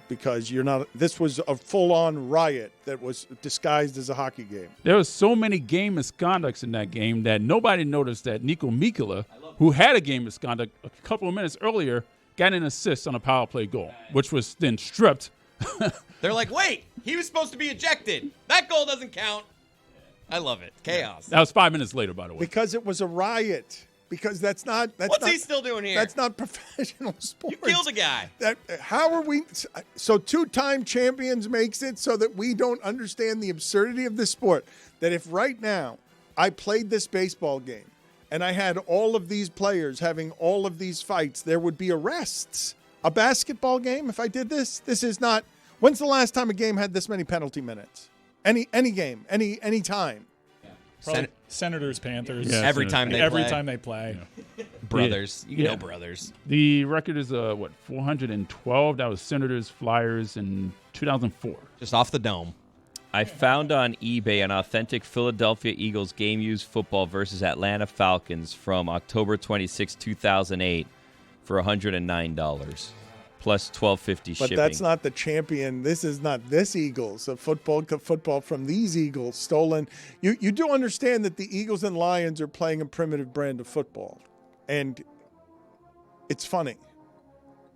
A: because you're not. This was a full-on riot that was disguised as a hockey game.
E: There was so many game misconducts in that game that nobody noticed that Nico Mikkola, who had a game misconduct a couple of minutes earlier, got an assist on a power play goal, which was then stripped.
F: They're like, "Wait, he was supposed to be ejected. That goal doesn't count." I love it. Chaos.
E: That was 5 minutes later, by the way.
A: Because it was a riot. Because that's not.
F: What's he still doing here?
A: That's not professional sports.
F: You killed a guy.
A: How are we? So 2-time champions makes it so that we don't understand the absurdity of this sport. That if right now I played this baseball game and I had all of these players having all of these fights, there would be arrests. A basketball game, if I did this is not. When's the last time a game had this many penalty minutes? Any game, any time.
B: Probably Senators, Panthers.
E: Yeah,
F: Every
E: Senators.
F: time they
B: Every
F: play.
B: time they play.
F: Brothers. You
E: Yeah.
F: know brothers.
E: The record is 412. That was Senators Flyers in 2004.
F: Just off the dome.
C: I found on eBay an authentic Philadelphia Eagles game used football versus Atlanta Falcons from October 26, 2008 for $109 plus $12.50
A: But
C: shipping.
A: that's not the champion. This is not this Eagles. A football from these Eagles stolen. You do understand that the Eagles and Lions are playing a primitive brand of football. And it's funny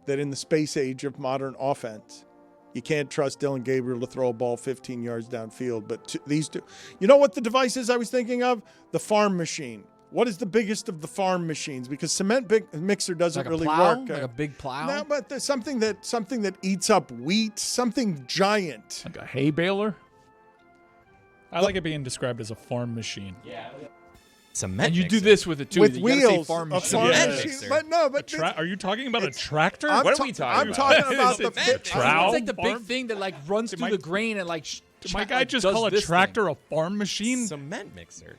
A: that in the space age of modern offense, you can't trust Dylan Gabriel to throw a ball 15 yards downfield. But these two, you know what the device is I was thinking of? The farm machine. What is the biggest of the farm machines? Because cement mixer doesn't
G: Like a
A: really
G: plow?
A: work.
G: Like a big plow?
A: No, but there's something that eats up wheat, something giant.
E: Like a hay baler?
B: I like it being described as a farm machine.
F: Cement
G: And you
F: mixer.
G: do this with it too.
A: With
G: You gotta say
A: wheels,
G: farm
A: a
G: machine.
A: farm
C: Yeah.
A: machine.
F: Mixer.
A: But no, but
B: Are you talking about a tractor?
A: I'm
C: What are we talking
A: I'm
C: about?
A: talking about the
F: Cement mixer.
B: Trowel?
G: It's like the big
B: Farm?
G: thing that like runs
B: Did
G: through
B: my-
G: the grain and like.
B: Did my guy just call a tractor a farm machine?
F: Cement mixer.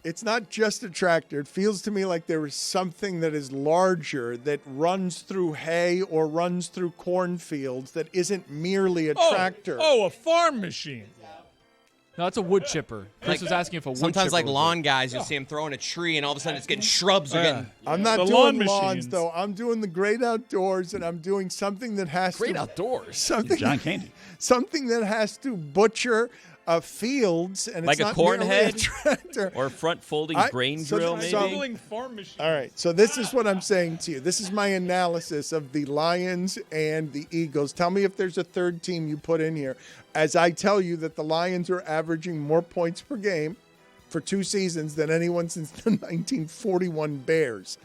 A: It's not just a tractor. It feels to me like there is something that is larger that runs through hay or runs through cornfields that isn't merely a tractor.
B: Oh, a farm machine.
G: No, it's a wood chipper. Chris was asking if a wood
F: Sometimes,
G: chipper
F: like
G: was
F: lawn guys, you'll see him throwing a tree, and all of a sudden it's getting shrubs or getting.
A: I'm not
B: The
A: doing
B: lawn
A: lawns,
B: machines.
A: though. I'm doing the great outdoors, and I'm doing something that has
G: great
A: to
G: outdoors.
A: something
E: John Candy.
A: something that has to butcher fields, and
C: Like
A: it's
C: a
A: not
C: corn
A: merely a
C: head?
A: tractor.
C: Or a front-folding grain
A: so-
C: drill,
A: so-
C: maybe?
B: Building farm machine.
A: All right, so this is what I'm saying to you. This is my analysis of the Lions and the Eagles. Tell me if there's a third team you put in here. As I tell you that the Lions are averaging more points per game for 2 seasons than anyone since the 1941 Bears.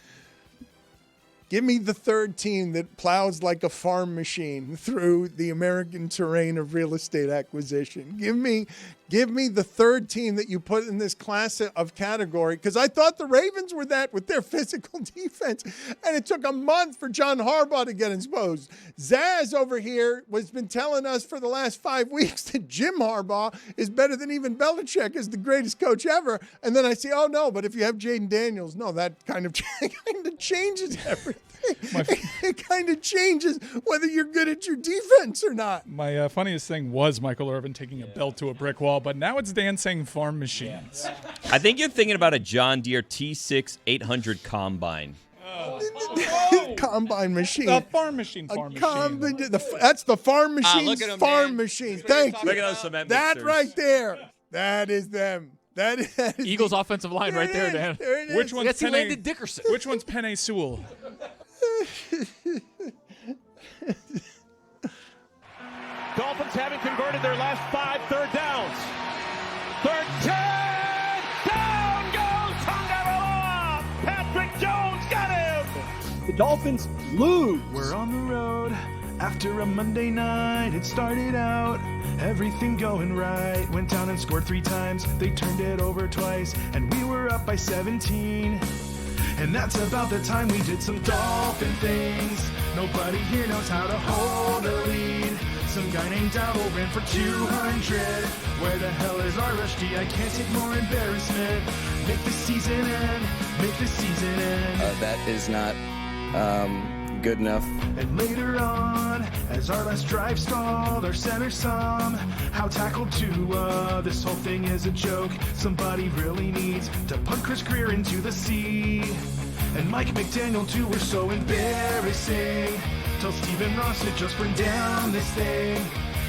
A: Give me the third team that plows like a farm machine through the American terrain of real estate acquisition. Give me the third team that you put in this class of category, because I thought the Ravens were that with their physical defense, and it took a month for John Harbaugh to get exposed. Zaz over here has been telling us for the last 5 weeks that Jim Harbaugh is better than even Belichick is the greatest coach ever, and then I say, oh no, but if you have Jaden Daniels, no, that kind of changes everything. It kind of changes whether you're good at your defense or not.
B: My funniest thing was Michael Irvin taking a belt to a brick wall, but now it's Dan saying farm machines.
C: I think you're thinking about a John Deere T6 800 combine.
A: Combine machine.
B: A farm machine, farm machine.
A: That's the farm machine.
F: look at 'em,
A: farm
F: Dan.
A: machine. Thank you.
C: Look at those cement
A: That
C: mixers.
A: right there. That is them. That is
G: Eagles offensive line right there, Dan.
A: There it is.
B: Which one's
G: Yes, he
B: Penny?
G: landed Dickerson.
B: Which one's Penny Sewell?
K: Dolphins having converted their last 5 third downs. Third 10! Down goes Tonga! Patrick Jones got him!
L: The Dolphins lose. We're on the road after a Monday night. It started out everything going right. Went down and scored 3 times. They turned it over twice, and we were up by 17. And that's about the time we did some Dolphin things. Nobody here knows how to hold a lead. Some guy named Dowell ran for 200. Where the hell is our Rushdie? I can't take more embarrassment. Make the season end. Make the season end.
M: That is not good enough.
L: And later on, as our last drive stalled, our center somehow tackled Tua. This whole thing is a joke. Somebody really needs to punt Chris Greer into the sea. And Mike McDaniel too were so embarrassing. Tell Stephen Ross to just bring down this thing.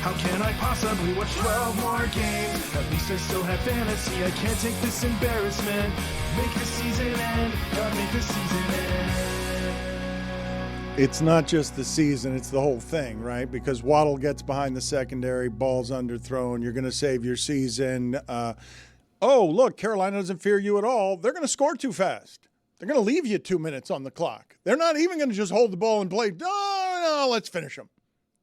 L: How can I possibly watch 12 more games? At least I still have fantasy. I can't take this embarrassment. Make the season end. God, make the season end.
A: It's not just the season, it's the whole thing, right? Because Waddle gets behind the secondary, ball's underthrown, you're going to save your season. Oh, look, Carolina doesn't fear you at all. They're going to score too fast. They're going to leave you 2 minutes on the clock. They're not even going to just hold the ball and play. No, let's finish them.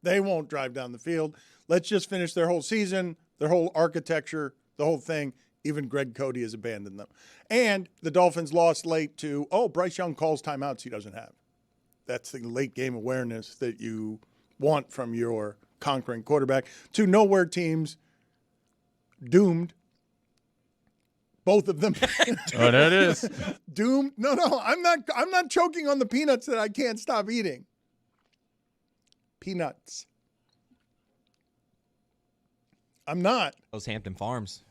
A: They won't drive down the field. Let's just finish their whole season, their whole architecture, the whole thing. Even Greg Cody has abandoned them. And the Dolphins lost late to, Bryce Young calls timeouts he doesn't have. That's the late game awareness that you want from your conquering quarterback. To nowhere teams doomed. Both of them.
E: Oh, there it is.
A: Doomed. No, I'm not choking on the peanuts that I can't stop eating. Peanuts. I'm not.
F: Those Hampton Farms.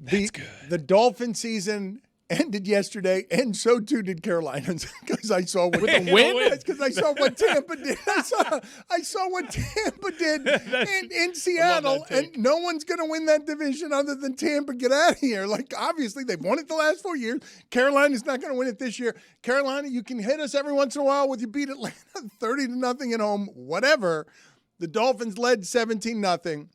A: The Dolphin season ended yesterday, and so too did Carolina's, because I saw what
G: With the win?
A: because I saw what Tampa did. I saw what Tampa did in Seattle, and no one's going to win that division other than Tampa. Get out of here! Like, obviously they've won it the last 4 years. Carolina's not going to win it this year. Carolina, you can hit us every once in a while with you beat Atlanta 30-0 at home, whatever. The Dolphins led 17-0.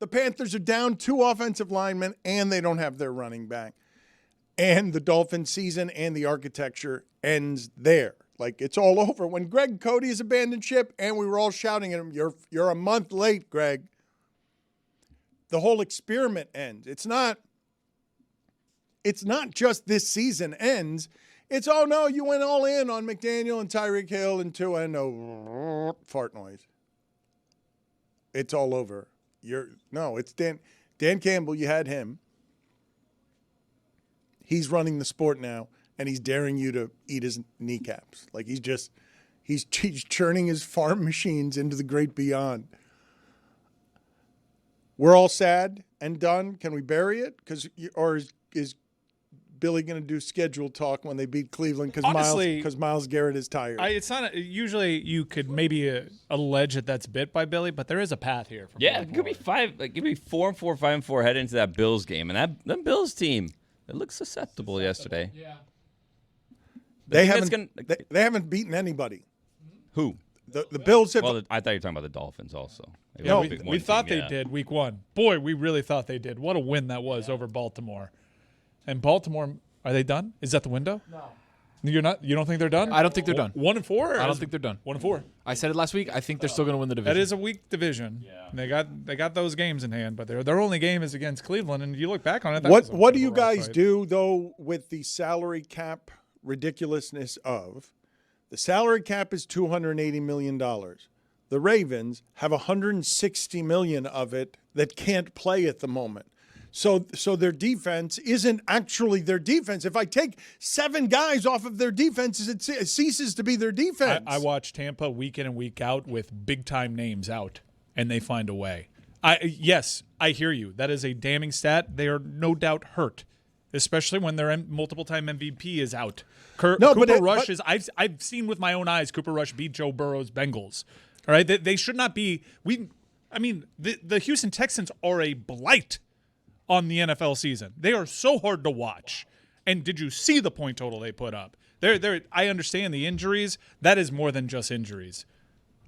A: The Panthers are down 2 offensive linemen, and they don't have their running back. and the Dolphins season and the architecture ends there. Like, it's all over. When Greg Cody has abandoned ship and we were all shouting at him, you're a month late, Greg. The whole experiment ends. It's not just this season ends. It's, oh, no, you went all in on McDaniel and Tyreek Hill and Tua and no fart noise. It's all over. It's Dan Campbell. You had him. He's running the sport now, and he's daring you to eat his kneecaps. Like, he's churning his farm machines into the great beyond. We're all sad and done. Can we bury it? Or is Billy going to do schedule talk when they beat Cleveland because Myles Garrett is tired?
B: It's not. Usually, you could maybe allege that that's bit by Billy, but there is a path here.
C: It could be 4-4, 5-4 heading into that Bills game, and that Bills team, it looks susceptible yesterday.
B: Yeah.
A: They haven't beaten anybody.
C: Who?
A: The Bills have.
C: Well, I thought you were talking about the Dolphins also.
B: Yeah, we thought they did week one. Boy, we really thought they did. What a win that was over Baltimore. And Baltimore, are they done? Is that the window? No. You don't think they're done?
G: I don't think they're done.
B: 1-4?
G: I don't think they're done.
B: 1-4.
G: I said it last week. I think they're still going to win the division.
B: That is a weak division. Yeah. They got those games in hand, but their only game is against Cleveland. And you look back on it.
A: What do you guys do though with the salary cap ridiculousness of the salary cap is $280 million. The Ravens have $160 million of it that can't play at the moment. So their defense isn't actually their defense. If I take 7 guys off of their defense, it ceases to be their defense.
B: I watch Tampa week in and week out with big-time names out, and they find a way. Yes, I hear you. That is a damning stat. They are no doubt hurt, especially when their multiple-time MVP is out. Cooper Rush is. I've seen with my own eyes Cooper Rush beat Joe Burrow's Bengals. All right, they should not be. The Houston Texans are a blight on the NFL season. They are so hard to watch. And did you see the point total they put up? I understand the injuries. That is more than just injuries.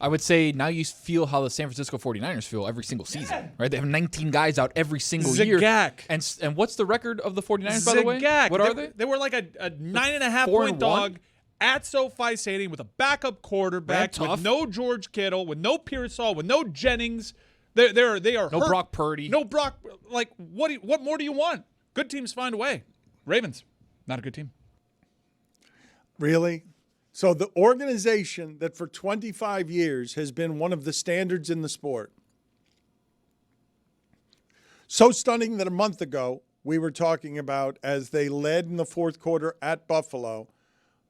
G: I would say now you feel how the San Francisco 49ers feel every single season, right? They have 19 guys out every single year. And what's the record of the 49ers, by the way? What are they?
B: They were like a 9.5-point dog at SoFi Stadium with a backup quarterback, with no George Kittle, with no Pearsall, with no Jennings. They are
G: no
B: hurt.
G: Brock Purdy.
B: No Brock. Like, what more do you want? Good teams find a way. Ravens, not a good team.
A: Really? So the organization that for 25 years has been one of the standards in the sport. So stunning that a month ago we were talking about as they led in the fourth quarter at Buffalo,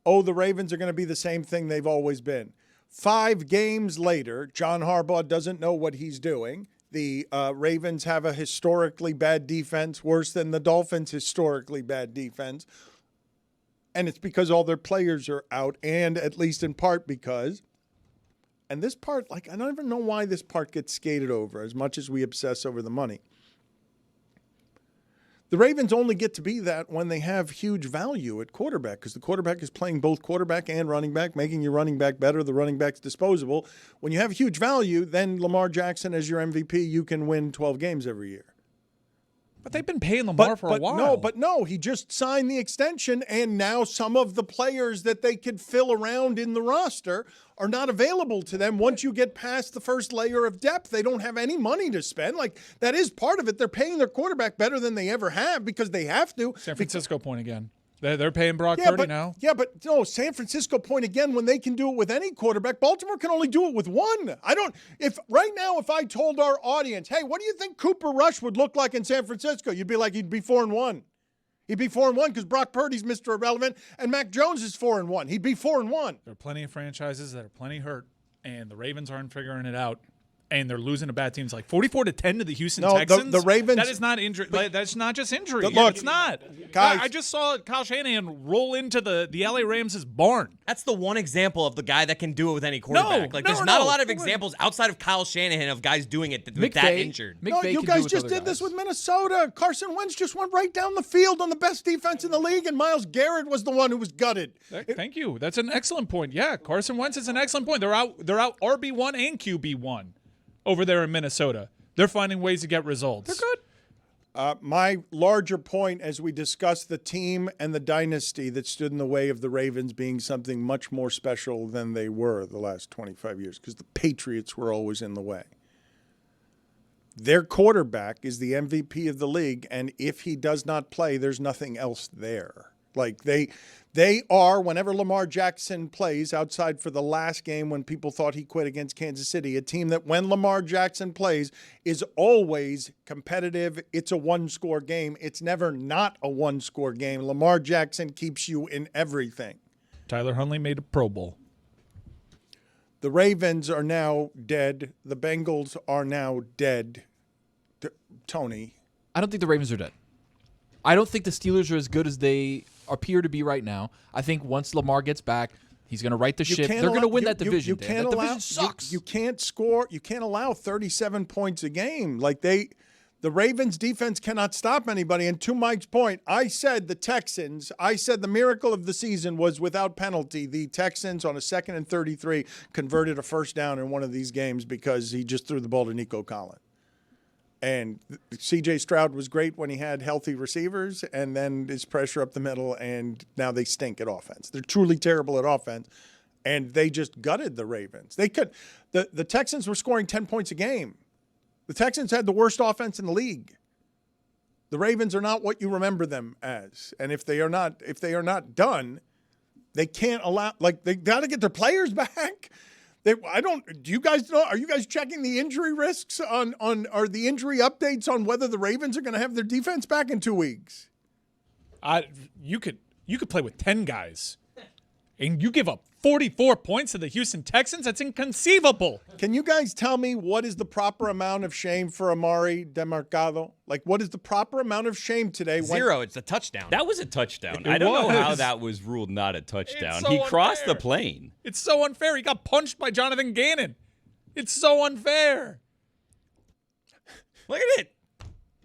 A: the Ravens are going to be the same thing they've always been. 5 games later, John Harbaugh doesn't know what he's doing. The Ravens have a historically bad defense, worse than the Dolphins' historically bad defense. And it's because all their players are out, and at least in part because, and this part, I don't even know why this part gets skated over as much as we obsess over the money. The Ravens only get to be that when they have huge value at quarterback because the quarterback is playing both quarterback and running back, making your running back better. The running back's disposable. When you have huge value, then Lamar Jackson as your MVP, you can win 12 games every year.
B: But they've been paying Lamar for a while.
A: No, he just signed the extension, and now some of the players that they could fill around in the roster are not available to them. Once you get past the first layer of depth, they don't have any money to spend. That is part of it. They're paying their quarterback better than they ever have because they have to.
B: San Francisco point again. They're paying Brock Purdy now.
A: Yeah, but no, San Francisco point again when they can do it with any quarterback. Baltimore can only do it with one. If I told our audience, hey, what do you think Cooper Rush would look like in San Francisco? You'd be like, he'd be 4-1. He'd be 4-1 because Brock Purdy's Mr. Irrelevant and Mac Jones is 4-1. He'd be 4-1.
B: There are plenty of franchises that are plenty hurt, and the Ravens aren't figuring it out. And they're losing to bad teams 44-10 to the Houston Texans.
A: The Ravens.
B: That is not injury. That's not just injury.
A: Look,
B: it's not.
A: Guys,
B: I just saw Kyle Shanahan roll into the LA Rams' barn.
F: That's the one example of the guy that can do it with any quarterback. There's not a lot of examples outside of Kyle Shanahan of guys doing it that injured.
A: You guys just did this with Minnesota. Carson Wentz just went right down the field on the best defense in the league, and Myles Garrett was the one who was gutted.
B: Thank you. That's an excellent point. Yeah, Carson Wentz is an excellent point. They're out RB1 and QB1. Over there in Minnesota. They're finding ways to get results.
A: They're good. My larger point as we discuss the team and the dynasty that stood in the way of the Ravens being something much more special than they were the last 25 years, because the Patriots were always in the way. Their quarterback is the MVP of the league, and if he does not play, there's nothing else there. Like they are, whenever Lamar Jackson plays, outside for the last game when people thought he quit against Kansas City, a team that when Lamar Jackson plays is always competitive. It's a one-score game. It's never not a one-score game. Lamar Jackson keeps you in everything.
B: Tyler Huntley made a Pro Bowl.
A: The Ravens are now dead. The Bengals are now dead. Tony.
G: I don't think the Ravens are dead. I don't think the Steelers are as good as they appear to be right now. I think once Lamar gets back, he's going to right the ship. They're going to win that division. That division sucks.
A: You can't score. You can't allow 37 points a game. Like the Ravens defense cannot stop anybody. And to Mike's point, I said the miracle of the season was without penalty. The Texans on a 2nd and 33 converted a first down in one of these games because he just threw the ball to Nico Collins. And C.J. Stroud was great when he had healthy receivers, and then his pressure up the middle, and now they stink at offense. They're truly terrible at offense, and they just gutted the Ravens. They could. The Texans were scoring 10 points a game. The Texans had the worst offense in the league. The Ravens are not what you remember them as, and if they are not done, they can't allow. Like they got to get their players back. Do you guys know? Are you guys checking the injury risks or the injury updates on whether the Ravens are going to have their defense back in 2 weeks?
B: You could play with 10 guys, and you give up 44 points to the Houston Texans. That's inconceivable.
A: Can you guys tell me what is the proper amount of shame for Amari Demercado? Like, what is the proper amount of shame today?
F: 0. It's a touchdown.
C: That was a touchdown. I don't know how that was ruled not a touchdown. He crossed the plane.
B: It's so unfair. He got punched by Jonathan Gannon. It's so unfair.
F: Look at it.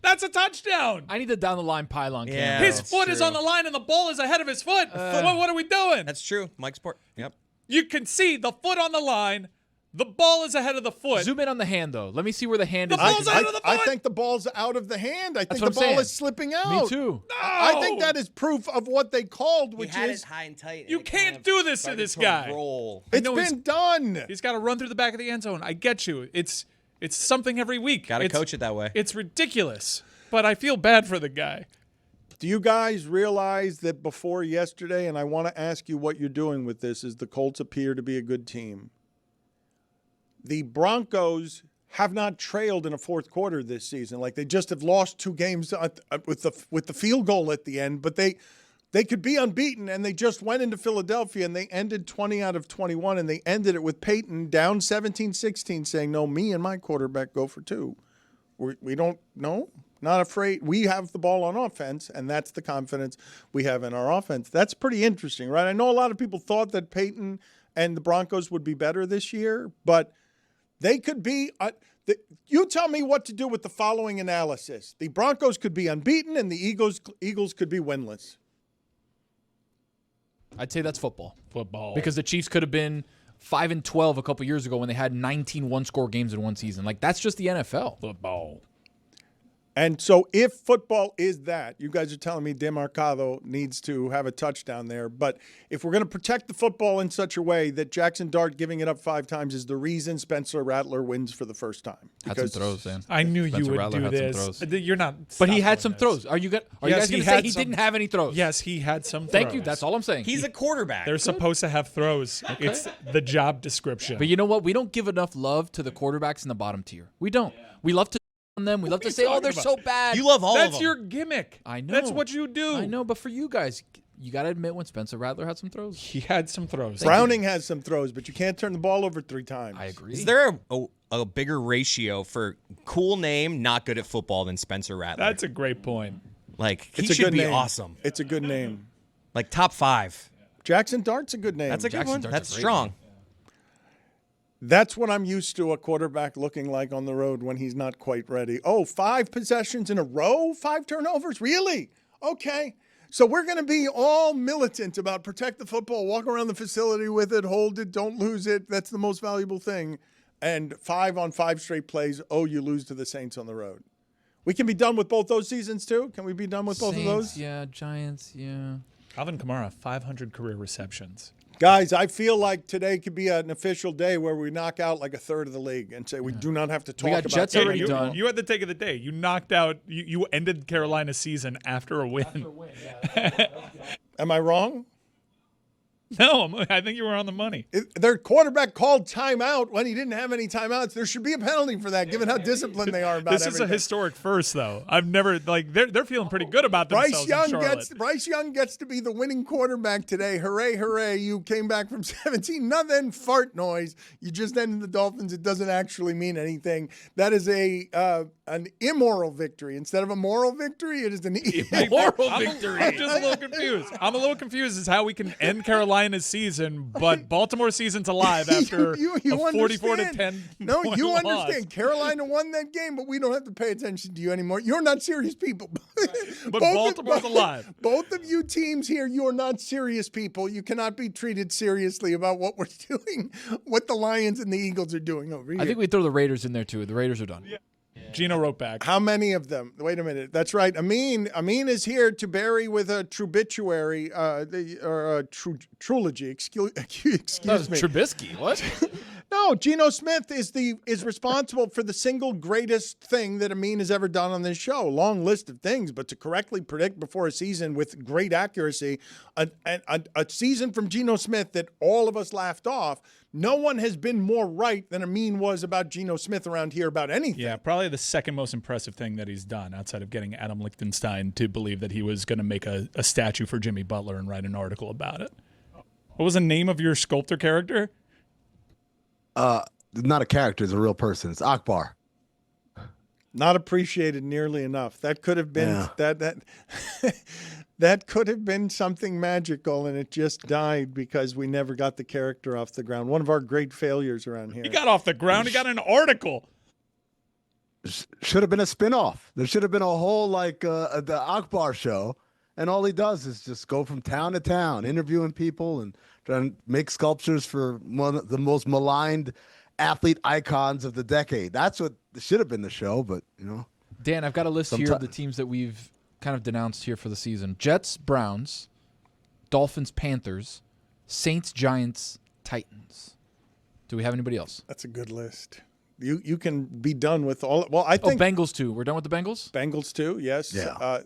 B: That's a touchdown.
G: I need the down the line pylon.
F: Yeah,
B: his foot is on the line and the ball is ahead of his foot. What are we doing?
F: That's true. Mike Sport. Yep.
B: You can see the foot on the line. The ball is ahead of the foot.
G: Zoom in on the hand, though. Let me see where the hand is.
B: The ball's out of the foot.
A: I think the ball's out of the hand. I think the
G: what I'm
A: ball
G: saying.
A: is slipping out.
G: Me too.
B: No!
A: I think that is proof of what they called, which
F: He had
A: is
F: it high and tight.
B: You can't do this to this guy.
F: Roll.
A: It's been done.
B: He's got to run through the back of the end zone. I get you. It's something every week.
F: Got to coach it that way.
B: It's ridiculous. But I feel bad for the guy.
A: Do you guys realize that before yesterday, and I want to ask you what you're doing with this, is the Colts appear to be a good team. The Broncos have not trailed in a fourth quarter this season. Like, they just have lost 2 games with the field goal at the end, but they could be unbeaten, and they just went into Philadelphia, and they ended 20 out of 21, and they ended it with Peyton down 17-16 saying, no, me and my quarterback go for 2. We don't know. Not afraid. We have the ball on offense, and that's the confidence we have in our offense. That's pretty interesting, right? I know a lot of people thought that Peyton and the Broncos would be better this year, but they could be you tell me what to do with the following analysis. The Broncos could be unbeaten, and the Eagles could be winless.
G: I'd say that's football.
B: Football.
G: Because the Chiefs could have been 5-12 a couple years ago when they had 19 one-score games in one season. Like, that's just the NFL.
B: Football.
A: And so if football is that, you guys are telling me Demercado needs to have a touchdown there. But if we're going to protect the football in such a way that Jackson Dart giving it up 5 times is the reason Spencer Rattler wins for the first time.
G: Had some throws, Dan.
B: I knew
G: Spencer
B: you would
G: Rattler
B: do
G: had
B: this.
G: some throws.
B: You're not.
G: But he had some throws. Are you guys going to say he didn't have any throws?
B: Yes, he had some throws.
G: Thank you. That's all I'm saying.
F: He's a quarterback.
B: They're supposed to have throws. It's the job description.
G: But you know what? We don't give enough love to the quarterbacks in the bottom tier. We don't. We love to on them. We love to say, oh, they're so bad.
F: You love all of them.
B: That's your gimmick.
G: I know.
B: That's what you do.
G: I know, but for you guys, you got to admit when Spencer Rattler had some throws.
B: He had some throws.
A: Browning has some throws, but you can't turn the ball over 3 times.
G: I agree.
F: Is there a bigger ratio for cool name, not good at football than Spencer Rattler?
B: That's a great point.
F: Like, he
A: It's a
F: should
A: good
F: be
A: name.
F: awesome.
A: It's a good name.
F: Like, top 5.
A: Jackson Dart's a good name.
F: That's a good one.
G: Dart's a
F: That's
G: great
F: strong.
G: name.
A: That's what I'm used to a quarterback looking like on the road when he's not quite ready. Oh, 5 possessions in a row? 5 turnovers? Really? Okay. So we're going to be all militant about protect the football, walk around the facility with it, hold it, don't lose it. That's the most valuable thing. And 5 on 5 straight plays, oh, you lose to the Saints on the road. We can be done with both those seasons too. Can we be done with both of those?
G: Yeah, Giants, yeah.
B: Alvin Kamara, 500 career receptions.
A: Guys, I feel like today could be an official day where we knock out like a third of the league and say we do not have to talk about
G: Jets
A: it.
G: already done.
B: You had the take of the day. You knocked out. You ended Carolina's season after a win.
A: Am I wrong?
B: No, I think you were on the money.
A: Their quarterback called timeout when he didn't have any timeouts. There should be a penalty for that, given how disciplined they are about
B: This
A: everything.
B: is a historic first, though. I've never they're feeling pretty good about themselves.
A: Bryce Young gets to be the winning quarterback today. Hooray, hooray! You came back from 17. Nothing fart noise. You just ended the Dolphins. It doesn't actually mean anything. That is an immoral victory instead of a moral victory. It is an immoral victory.
B: I'm just a little confused. I'm a little confused as how we can end Carolina's season, but Baltimore season's alive after a 44-10.
A: No, you
B: loss.
A: understand. Carolina won that game, but we don't have to pay attention to you anymore. You're not serious people.
B: But Baltimore's alive.
A: Both of you teams here, you are not serious people. You cannot be treated seriously about what we're doing, what the Lions and the Eagles are doing over here.
G: I think we throw the Raiders in there too. The Raiders are done.
B: Yeah. Gino wrote back.
A: How many of them? Wait a minute. That's right. Amin is here to bury with a trubituary, or a trilogy. Excuse me.
G: Trubisky. What?
A: No, Geno Smith is responsible for the single greatest thing that Amin has ever done on this show. Long list of things, but to correctly predict before a season with great accuracy, a season from Geno Smith that all of us laughed off. No one has been more right than Amin was about Geno Smith around here about anything.
B: Yeah, probably the second most impressive thing that he's done outside of getting Adam Lichtenstein to believe that he was going to make a statue for Jimmy Butler and write an article about it. What was the name of your sculptor character?
N: Not a character, it's a real person. It's Akbar.
A: Not appreciated nearly enough. That could have been that could have been something magical, and it just died because we never got the character off the ground. One of our great failures around here.
B: He got off the ground. He got an article.
N: Should have been a spin-off. There should have been a whole the Akbar show, and all he does is just go from town to town, interviewing people and trying to make sculptures for one of the most maligned athlete icons of the decade. That's what should have been the show, but
G: Dan, I've got a list here of the teams that we've kind of denounced here for the season. Jets, Browns, Dolphins, Panthers, Saints, Giants, Titans. Do we have anybody else?
A: That's a good list. You can be done with all. Well, I think
G: Bengals too. We're done with the Bengals.
A: Bengals too. Yes.
N: Yeah.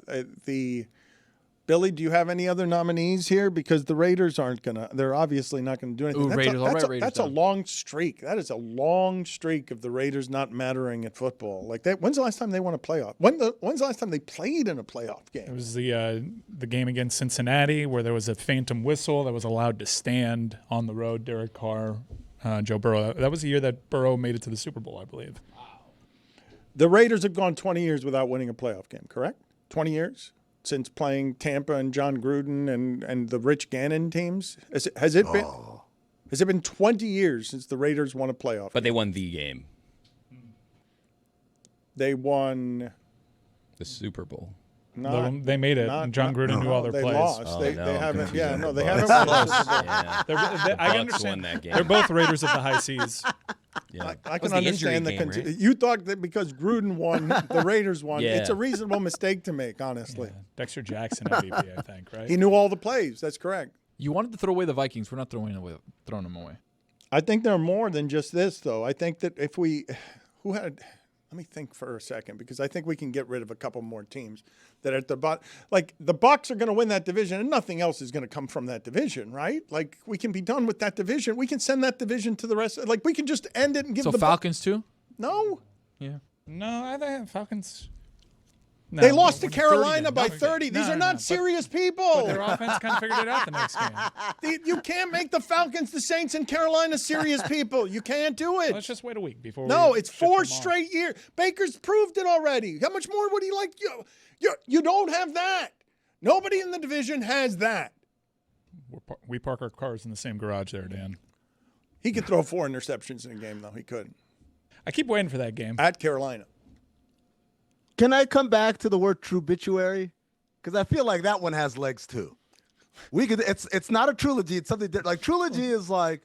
A: Billy, do you have any other nominees here? Because the Raiders aren't gonna. They're obviously not gonna do anything.
G: Ooh, Raiders. All right, Raiders.
A: That's a long streak. That is a long streak of the Raiders not mattering at football. Like that. When's the last time they won a playoff? When's the last time they played in a playoff game?
B: It was the game against Cincinnati where there was a phantom whistle that was allowed to stand on the road. Derek Carr, Joe Burrow. That was the year that Burrow made it to the Super Bowl, I believe.
A: The Raiders have gone 20 years without winning a playoff game. Correct? 20 years. Since playing Tampa and John Gruden and the Rich Gannon teams? Has it been 20 years since the Raiders won a playoff
C: But they won the game.
A: They won
C: the Super Bowl.
B: They made it. And John Gruden knew all their
A: they
B: plays.
A: Lost. They haven't. Yeah, no, they haven't.
C: Yeah.
B: I understand.
C: That game.
B: They're both Raiders of the high seas.
C: Yeah.
A: I can understand the
C: game, right?
A: You thought that because Gruden won, the Raiders won.
C: Yeah.
A: It's a reasonable mistake to make, honestly.
B: Yeah. Dexter Jackson MVP, I think, right?
A: He knew all the plays. That's correct.
G: You wanted to throw away the Vikings. We're not throwing them away.
A: I think there are more than just this, though. I think that if we – let me think for a second, because I think we can get rid of a couple more teams that are at the bottom. Like, the Bucs are going to win that division, and nothing else is going to come from that division, right? Like, we can be done with that division. We can send that division to the rest. Like, we can just end it and give
G: the
A: Falcons
G: too?
A: No.
G: Yeah.
B: No, I think Falcons. No,
A: they lost to Carolina by 30. These are not serious people.
B: But their offense kind of figured it out the next game.
A: You can't make the Falcons, the Saints, and Carolina serious people. You can't do it.
B: Let's just wait a week before.
A: No, it's 4 straight years. Baker's proved it already. How much more would he like? You don't have that. Nobody in the division has that.
B: We park our cars in the same garage there, Dan.
A: He could throw 4 interceptions in a game, though. He could.
B: I keep waiting for that game.
A: At Carolina.
N: Can I come back to the word trubituary? Because I feel like that one has legs too. It's not a trilogy. It's something like trilogy is like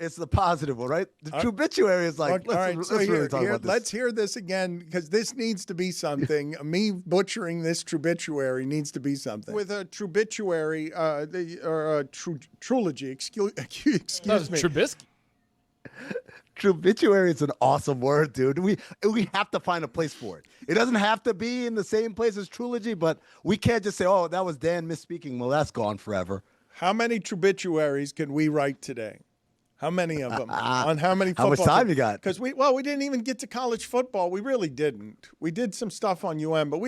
N: It's the positive one, right? The Trubituary is like, let's really talk about this.
A: Let's hear this again, because this needs to be something. Me butchering this Trubituary needs to be something. With a Trubituary, or a trilogy, excuse me.
G: Trubisky.
N: Trubituary is an awesome word, dude. We have to find a place for it. It doesn't have to be in the same place as trilogy, but we can't just say, oh, that was Dan misspeaking. Well, that's gone forever.
A: How many Trubituaries can we write today? How many of them? On how many football
N: How much time you got?
A: Because we didn't even get to college football. We really didn't. We did some stuff on UM, but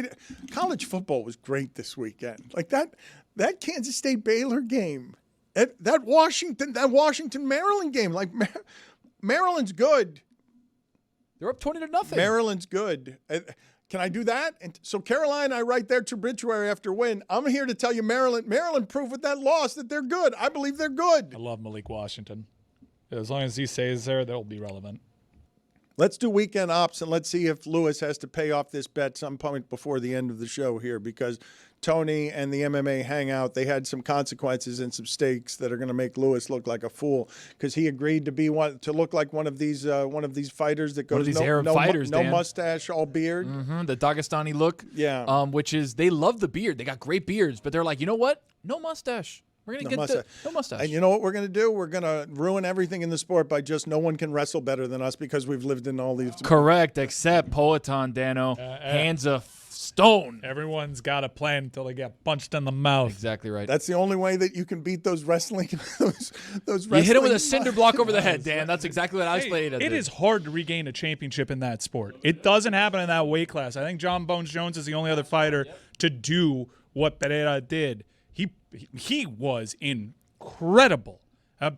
A: college football was great this weekend. Like that Kansas State Baylor game, that Washington Maryland game. Like Maryland's good.
G: They're up 20-0.
A: Maryland's good. Can I do that? And so Carolina, I write their Trubituary after win. I'm here to tell you Maryland proved with that loss that they're good. I believe they're good.
B: I love Malik Washington. As long as he stays there, they'll be relevant.
A: Let's do weekend ops, and let's see if Lewis has to pay off this bet some point before the end of the show here, because Tony and the MMA hangout, they had some consequences and some stakes that are going to make Lewis look like a fool, because he agreed to look like one of these fighters that goes no mustache, all beard.
G: Mm-hmm, the Dagestani look.
A: Yeah.
G: Which is, they love the beard. They got great beards, but they're like, you know what? No mustache. We're going to get no mustache.
A: And you know what we're going to do? We're going to ruin everything in the sport by just no one can wrestle better than us because we've lived in all these.
G: Correct, except Poetan, Dano. Hands of stone.
B: Everyone's got a plan until they get punched in the mouth.
G: Exactly right.
A: That's the only way that you can beat those wrestling. those
G: wrestling. You hit him with a cinder block over the head, Dan. That's exactly what Alex Pereira did.
B: It is hard to regain a championship in that sport. It doesn't happen in that weight class. I think John Bones Jones is the only other fighter to do what Pereira did. He was incredible.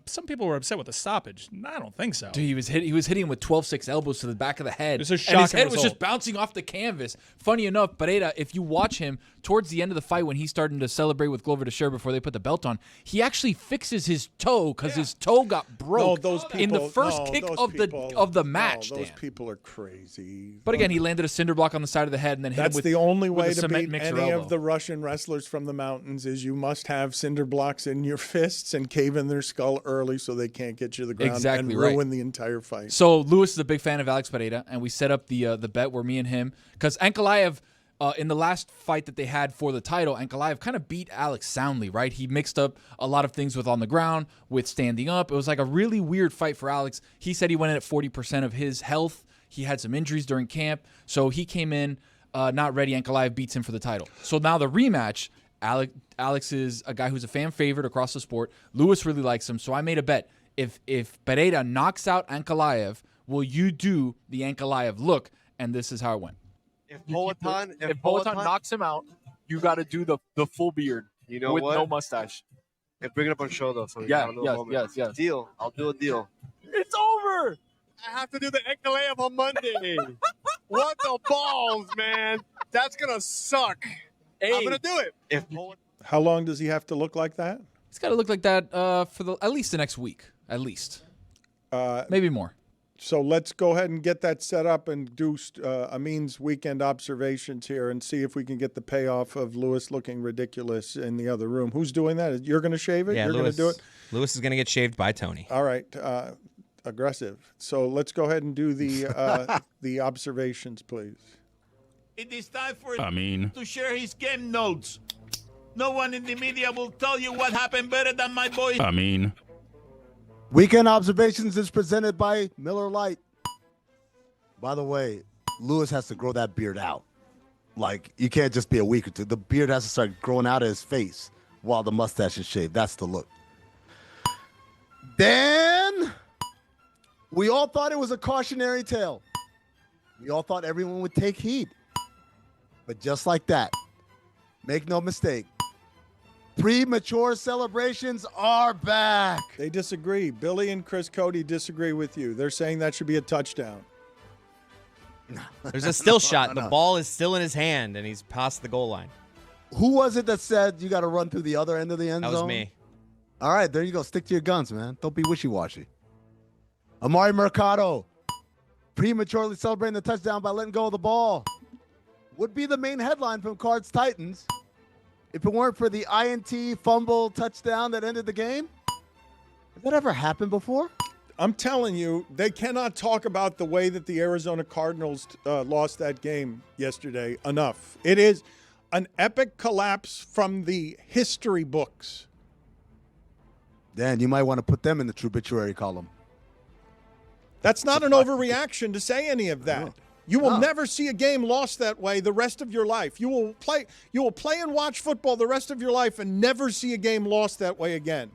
B: Some people were upset with the stoppage. I don't think so.
G: Dude, he was hitting him with 12-6 elbows to the back of the head.
B: It was a shocking
G: and his head was
B: result.
G: just bouncing off the canvas. Funny enough, Pereira, if you watch him towards the end of the fight when he's starting to celebrate with Glover Teixeira before they put the belt on, he actually fixes his toe because his toe got broke in the first kick of the match.
A: No, those people are crazy.
G: But again, he landed a cinder block on the side of the head and then hit him with
A: That's the only way
G: to
A: beat any of the Russian wrestlers from the mountains is you must have cinder blocks in your fists and cave in their skull early so they can't get you to the ground and ruin the entire fight.
G: So Lewis is a big fan of Alex Pereira, and we set up the bet where me and him, because Ankalaev, in the last fight that they had for the title, Ankalaev kind of beat Alex soundly, right? He mixed up a lot of things with on the ground, with standing up. It was like a really weird fight for Alex. He said he went in at 40% of his health. He had some injuries during camp, so he came in not ready. Ankalaev beats him for the title. So now the rematch, Alex is a guy who's a fan favorite across the sport. Lewis really likes him, so I made a bet. If Pereira knocks out Ankalaev, will you do the Ankalaev look? And this is how it went.
O: If Poetan
G: knocks him out, you got to do the full beard.
O: You know
G: with
O: what?
G: no mustache.
O: And bring it up on show though. So
G: Yes.
O: Deal. I'll do a deal.
G: It's over.
O: I have to do the Ankalaev on Monday. What the balls, man? That's gonna suck.
G: Hey.
O: I'm gonna do it.
A: How long does he have to look like that?
G: It's got to look like that for at least the next week. At least. Maybe more.
A: So let's go ahead and get that set up and do Amin's weekend observations here and see if we can get the payoff of Lewis looking ridiculous in the other room. Who's doing that? You're going to shave it?
F: Yeah,
A: You're going to do it?
F: Lewis is going to get shaved by Tony.
A: All right. Aggressive. So let's go ahead and do the observations, please.
P: It is time for
E: Amin
P: to share his game notes. No one in the media will tell you what happened better than my boy.
E: Amin.
N: Weekend Observations is presented by Miller Lite. By the way, Lewis has to grow that beard out. Like, you can't just be a week or two. The beard has to start growing out of his face while the mustache is shaved. That's the look. Dan, we all thought it was a cautionary tale. We all thought everyone would take heed. But just like that, make no mistake, premature celebrations are back.
A: They disagree. Billy and Chris Cody disagree with you. They're saying that should be a touchdown.
F: There's a still shot. The ball is still in his hand, and he's past the goal line.
N: Who was it that said you got to run through the other end of the end zone?
F: That was me.
N: All right, there you go. Stick to your guns, man. Don't be wishy-washy. Amari Mercado prematurely celebrating the touchdown by letting go of the ball would be the main headline from Cards Titans if it weren't for the INT fumble touchdown that ended the game. Has that ever happened before?
A: I'm telling you, they cannot talk about the way that the Arizona Cardinals lost that game yesterday enough. It is an epic collapse from the history books.
N: Dan, you might want to put them in the Trubituary column.
A: That's not an overreaction to say any of that. You will never see a game lost that way the rest of your life. You will play and watch football the rest of your life and never see a game lost that way again.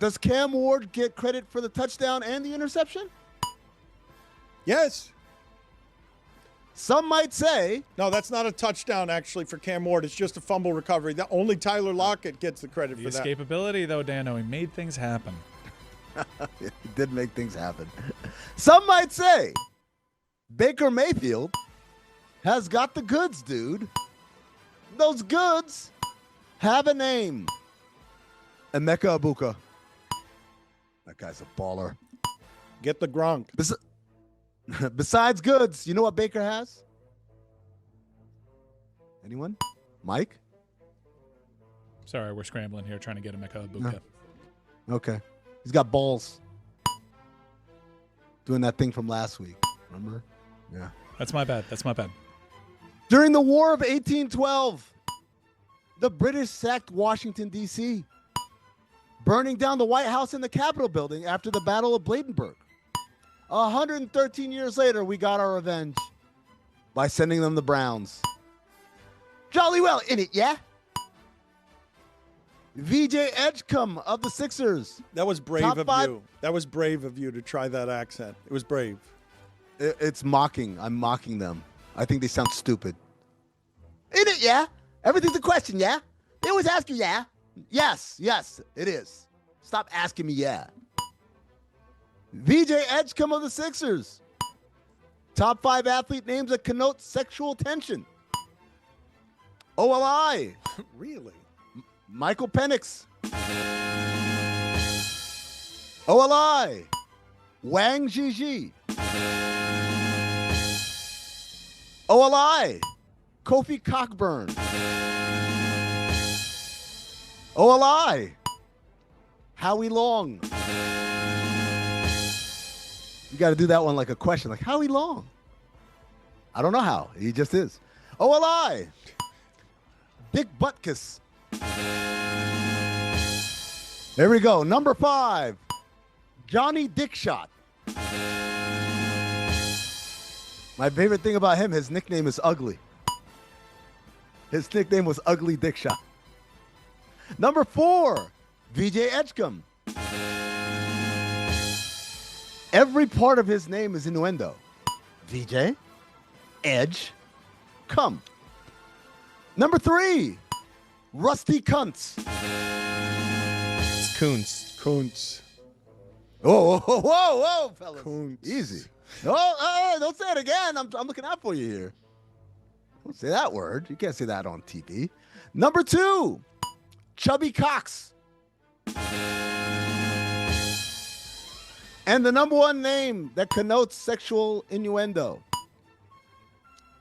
N: Does Cam Ward get credit for the touchdown and the interception?
A: Yes.
N: Some might say.
A: No, that's not a touchdown, actually, for Cam Ward. It's just a fumble recovery. Only Tyler Lockett gets the credit for that.
B: The escapability, though, Dano, he made things happen.
N: He did make things happen. Some might say Baker Mayfield has got the goods, dude. Those goods have a name. Emeka Ibuka. That guy's a baller.
A: Get the Gronk.
N: Besides goods, you know what Baker has? Anyone? Mike?
B: Sorry, we're scrambling here trying to get Emeka Ibuka.
N: No. Okay. He's got balls. Doing that thing from last week. Remember? Yeah.
B: That's my bad.
N: During the War of 1812, the British sacked Washington, D.C., burning down the White House and the Capitol building after the Battle of Bladensburg. 113 years later, we got our revenge by sending them the Browns. Jolly well in it, yeah? VJ Edgecombe of the Sixers.
A: That was brave of you. That was brave of you to try that accent. It was brave.
N: It's mocking. I'm mocking them. I think they sound stupid. In it, yeah? Everything's a question, yeah? They always ask you, yeah? Yes, it is. Stop asking me, yeah. VJ Edgecombe of the Sixers. Top 5 athlete names that connote sexual tension. OLI.
A: Really?
N: Michael Penix. OLI. Wang Zhizhi. OLI. Kofi Cockburn. OLI. Howie Long. You got to do that one like a question, like Howie Long. I don't know how. He just is. OLI. Dick Butkus. There we go. Number 5. Johnny Dickshot. My favorite thing about him, his nickname is Ugly. His nickname was Ugly Dickshot. Number 4, VJ Edgecombe. Every part of his name is innuendo. VJ, Edge, come. Number 3, Rusty Kuntz.
F: It's Kuntz.
A: Kuntz.
N: Whoa, fellas.
A: Kuntz.
N: Easy. Oh, don't say it again. I'm looking out for you here. Don't say that word. You can't say that on TV. Number 2, Chubby Cox. And the number 1 name that connotes sexual innuendo,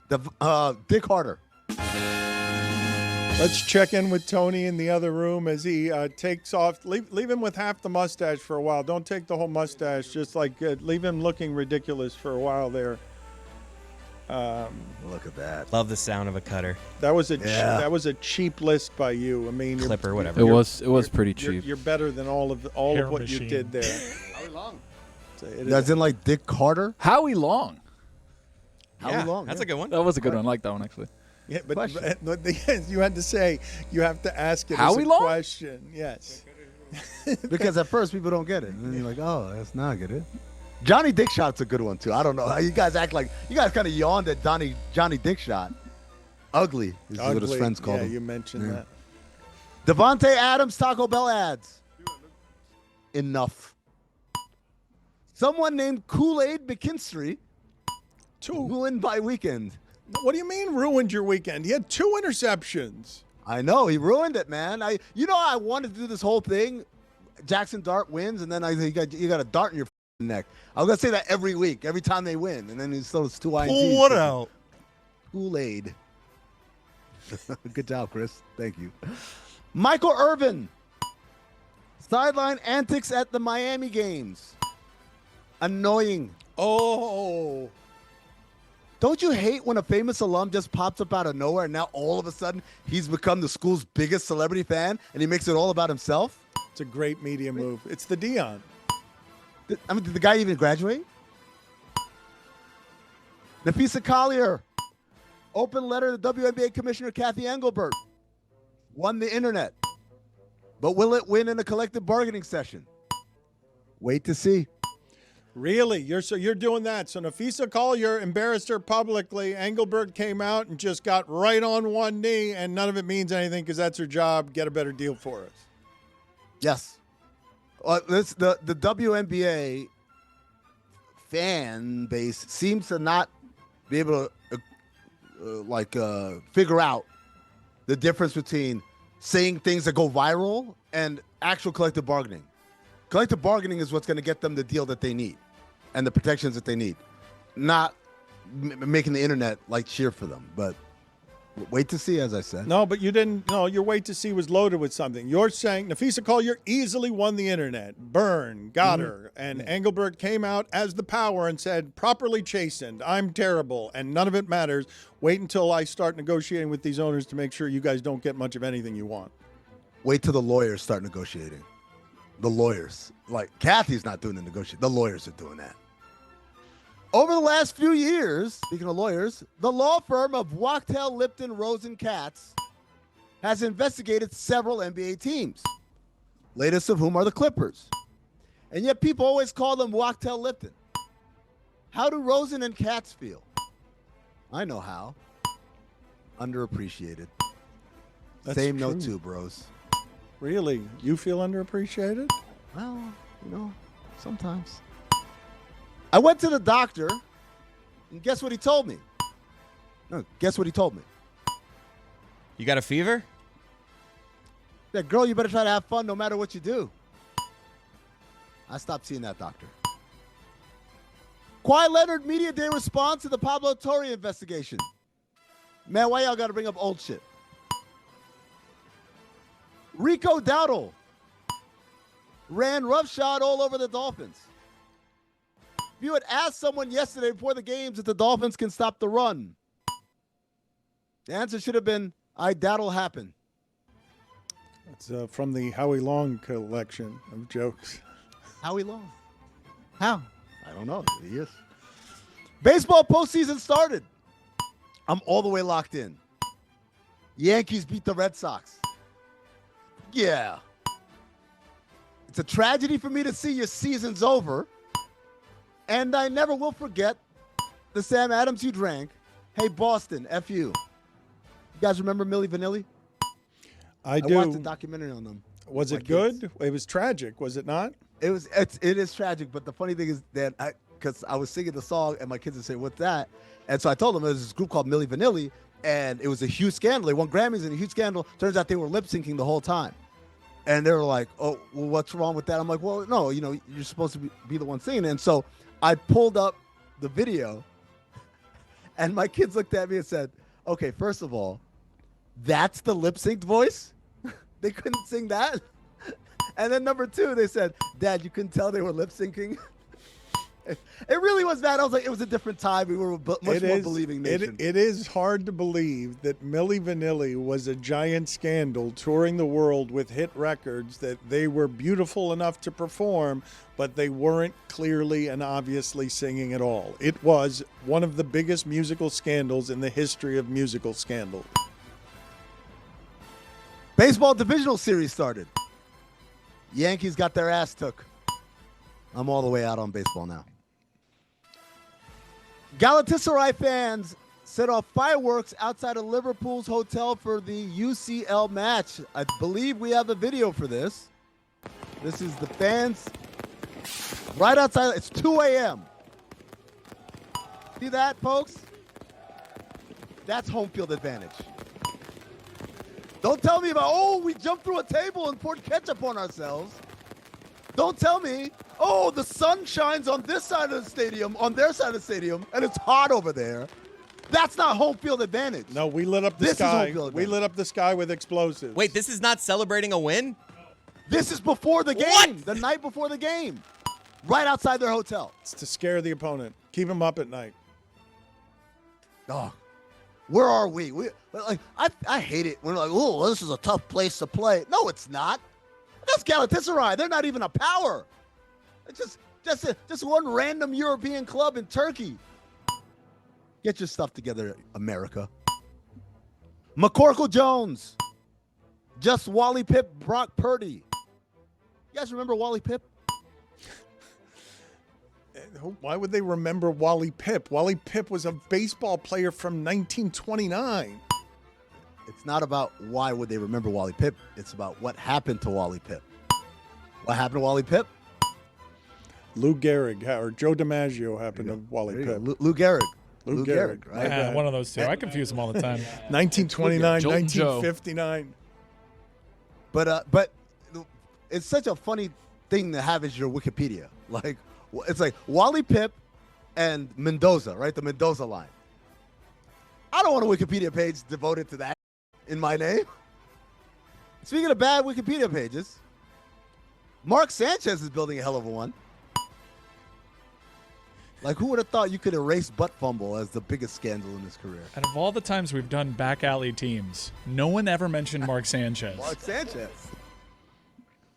N: Dick Harder.
A: Let's check in with Tony in the other room as he takes off. Leave him with half the mustache for a while. Don't take the whole mustache. Just leave him looking ridiculous for a while there.
N: Look at that.
F: Love the sound of a cutter.
A: That was a cheap list by you. I mean,
F: Clipper, whatever.
G: It was pretty cheap.
A: You're better than all of what
B: machine.
A: you did there.
N: Howie Long. As in like Dick Carter?
G: Howie Long.
N: Howie Long.
F: That's a good one.
G: That was a good one. I like that one, actually.
A: Yeah, but you had to say, you have to ask it
G: Howie
A: as a
G: Long?
A: question. Yes.
N: Because at first people don't get it. And then you're like, oh, that's not good. Johnny Dickshot's a good one, too. I don't know. You guys act like, you guys kind of yawned at Johnny Dickshot. Ugly is what his friends called him.
A: Yeah, you mentioned that.
N: Devontae Adams Taco Bell ads. Enough. Someone named Kool-Aid McKinstry ruined my weekend.
A: What do you mean ruined your weekend? He had 2 interceptions.
N: I know. He ruined it, man. I wanted to do this whole thing. Jackson Dart wins, and then you got a dart in your neck. I was going to say that every week, every time they win. And then it's those 2 INGs.
A: Pull what out?
N: Kool-Aid. Good job, Chris. Thank you. Michael Irvin. Sideline antics at the Miami games. Annoying.
A: Oh.
N: Don't you hate when a famous alum just pops up out of nowhere and now all of a sudden he's become the school's biggest celebrity fan and he makes it all about himself?
A: It's a great media move. It's the Dion.
N: Did the guy even graduate? Nafisa Collier. Open letter to WNBA Commissioner Kathy Engelbert. Won the internet. But will it win in a collective bargaining session? Wait to see.
A: Really? You're doing that. So Nafisa Collier embarrassed her publicly. Engelbert came out and just got right on one knee, and none of it means anything because that's her job. Get a better deal for us.
N: Yes. The WNBA fan base seems to not be able to figure out the difference between saying things that go viral and actual collective bargaining. Collective bargaining is what's going to get them the deal that they need and the protections that they need, not making the internet cheer for them. But wait to see, as I said.
A: No, but you didn't. No, your wait to see was loaded with something. You're saying Nafisa Collier easily won the internet. Burn, got her. And Engelbert came out as the power and said, properly chastened, I'm terrible, and none of it matters. Wait until I start negotiating with these owners to make sure you guys don't get much of anything you want.
N: Wait till the lawyers start negotiating. The lawyers. Kathy's not doing the negotiation. The lawyers are doing that. Over the last few years, speaking of lawyers, the law firm of Wachtell, Lipton, Rosen, Katz has investigated several NBA teams, latest of whom are the Clippers. And yet people always call them Wachtell, Lipton. How do Rosen and Katz feel? I know how. Underappreciated.
A: That's
N: Same
A: true.
N: note too, bros.
A: Really? You feel underappreciated?
N: Well, sometimes. I went to the doctor, and guess what he told me? No, guess what he told me?
F: You got a fever?
N: Yeah, girl, you better try to have fun no matter what you do. I stopped seeing that doctor. Kawhi Leonard Media Day response to the Pablo Torre investigation. Man, why y'all got to bring up old shit? Rico Dowdle ran roughshod all over the Dolphins. If you had asked someone yesterday before the games if the Dolphins can stop the run, the answer should have been, I that'll happen.
A: It's from the Howie Long collection of jokes.
N: Howie Long? How? I don't know. He is. Baseball postseason started. I'm all the way locked in. Yankees beat the Red Sox. Yeah. It's a tragedy for me to see your season's over. And I never will forget the Sam Adams you drank. Hey, Boston, F you. You guys remember Milli Vanilli?
A: I do.
N: I watched a documentary on them.
A: Was it good? It was tragic, was it not?
N: It is tragic, but the funny thing is that because I was singing the song and my kids would say, "What's that?" And so I told them it was this group called Milli Vanilli, and it was a huge scandal. They won Grammys and a huge scandal. Turns out they were lip syncing the whole time. And they were like, "Oh, well, what's wrong with that?" I'm like, "Well, no, you're supposed to be the one singing." And so I pulled up the video, and my kids looked at me and said, "Okay, first of all, that's the lip synced voice? They couldn't sing that?" And then number two, they said, "Dad, you couldn't tell they were lip syncing?" It really was bad. I was like, it was a different time. We were a much more believing nation.
A: It is hard to believe that Milli Vanilli was a giant scandal touring the world with hit records, that they were beautiful enough to perform, but they weren't clearly and obviously singing at all. It was one of the biggest musical scandals in the history of musical scandals.
N: Baseball divisional series started. Yankees got their ass took. I'm all the way out on baseball now. Galatasaray fans set off fireworks outside of Liverpool's hotel for the UCL match. I believe we have a video for this. This is the fans right outside. It's 2 a.m. See that, folks? That's home field advantage. Don't tell me about, we jumped through a table and poured ketchup on ourselves. Don't tell me, the sun shines on this side of the stadium, on their side of the stadium, and it's hot over there. That's not home field advantage.
A: No, we lit up the sky. We lit up the sky with explosives.
F: Wait, this is not celebrating a win?
N: This is before the game. What? The night before the game. right outside their hotel.
A: It's to scare the opponent, keep them up at night.
N: Oh, where are we? I hate it when we're like, oh, this is a tough place to play. No, it's not. That's Galatasaray. They're not even a power. It's just one random European club in Turkey. Get your stuff together, America. McCorkle Jones. Just Wally Pipp, Brock Purdy. You guys remember Wally Pipp?
A: Why would they remember Wally Pipp? Wally Pipp was a baseball player from 1929.
N: It's not about why would they remember Wally Pipp. It's about what happened to Wally Pipp. What happened to Wally Pipp?
A: Lou Gehrig or Joe DiMaggio happened to Wally Pipp.
N: Lou Gehrig.
A: Lou Gehrig,
N: right?
B: Yeah, one of those two. I confuse them all the time.
A: 1929,
B: Jolton
A: 1959.
N: But it's such a funny thing to have as your Wikipedia. Like, it's like Wally Pipp and Mendoza, right? The Mendoza line. I don't want a Wikipedia page devoted to that in my name. Speaking of bad Wikipedia pages, Mark Sanchez is building a hell of a one. Like, who would have thought you could erase butt fumble as the biggest scandal in his career?
B: Out of all the times we've done back alley teams, no one ever mentioned Mark Sanchez.
N: Mark Sanchez.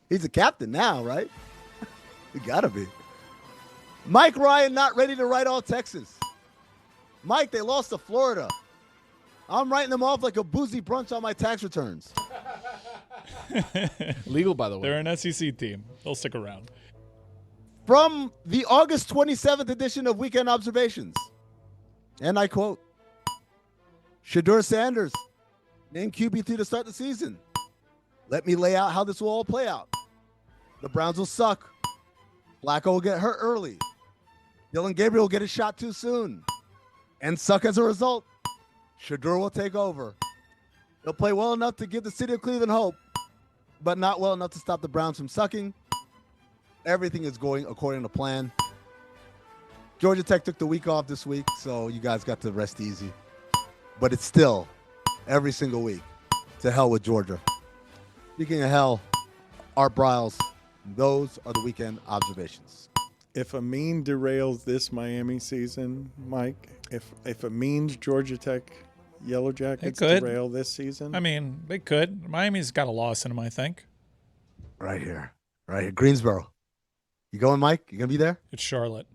N: He's a captain now, right? You gotta be. Mike Ryan not ready to write all Texas. Mike, they lost to Florida. I'm writing them off like a boozy brunch on my tax returns.
G: Legal, by the way.
B: They're an SEC team. They'll stick around.
N: From the August 27th edition of Weekend Observations, and I quote, Shedeur Sanders, named QB3 to start the season. Let me lay out how this will all play out. The Browns will suck. Flacco will get hurt early. Dylan Gabriel will get his shot too soon and suck as a result. Shedeur will take over. He'll play well enough to give the city of Cleveland hope, but not well enough to stop the Browns from sucking. Everything is going according to plan. Georgia Tech took the week off this week, so you guys got to rest easy. But it's still every single week. To hell with Georgia. Speaking of hell, Art Briles, those are the weekend observations.
A: If Amin derails this Miami season, Mike, if Amin's Georgia Tech Yellow Jackets derail this season,
B: I mean, they could. Miami's got a loss in them, I think.
N: Right here. Greensboro. You going, Mike? You going to be there?
B: It's Charlotte.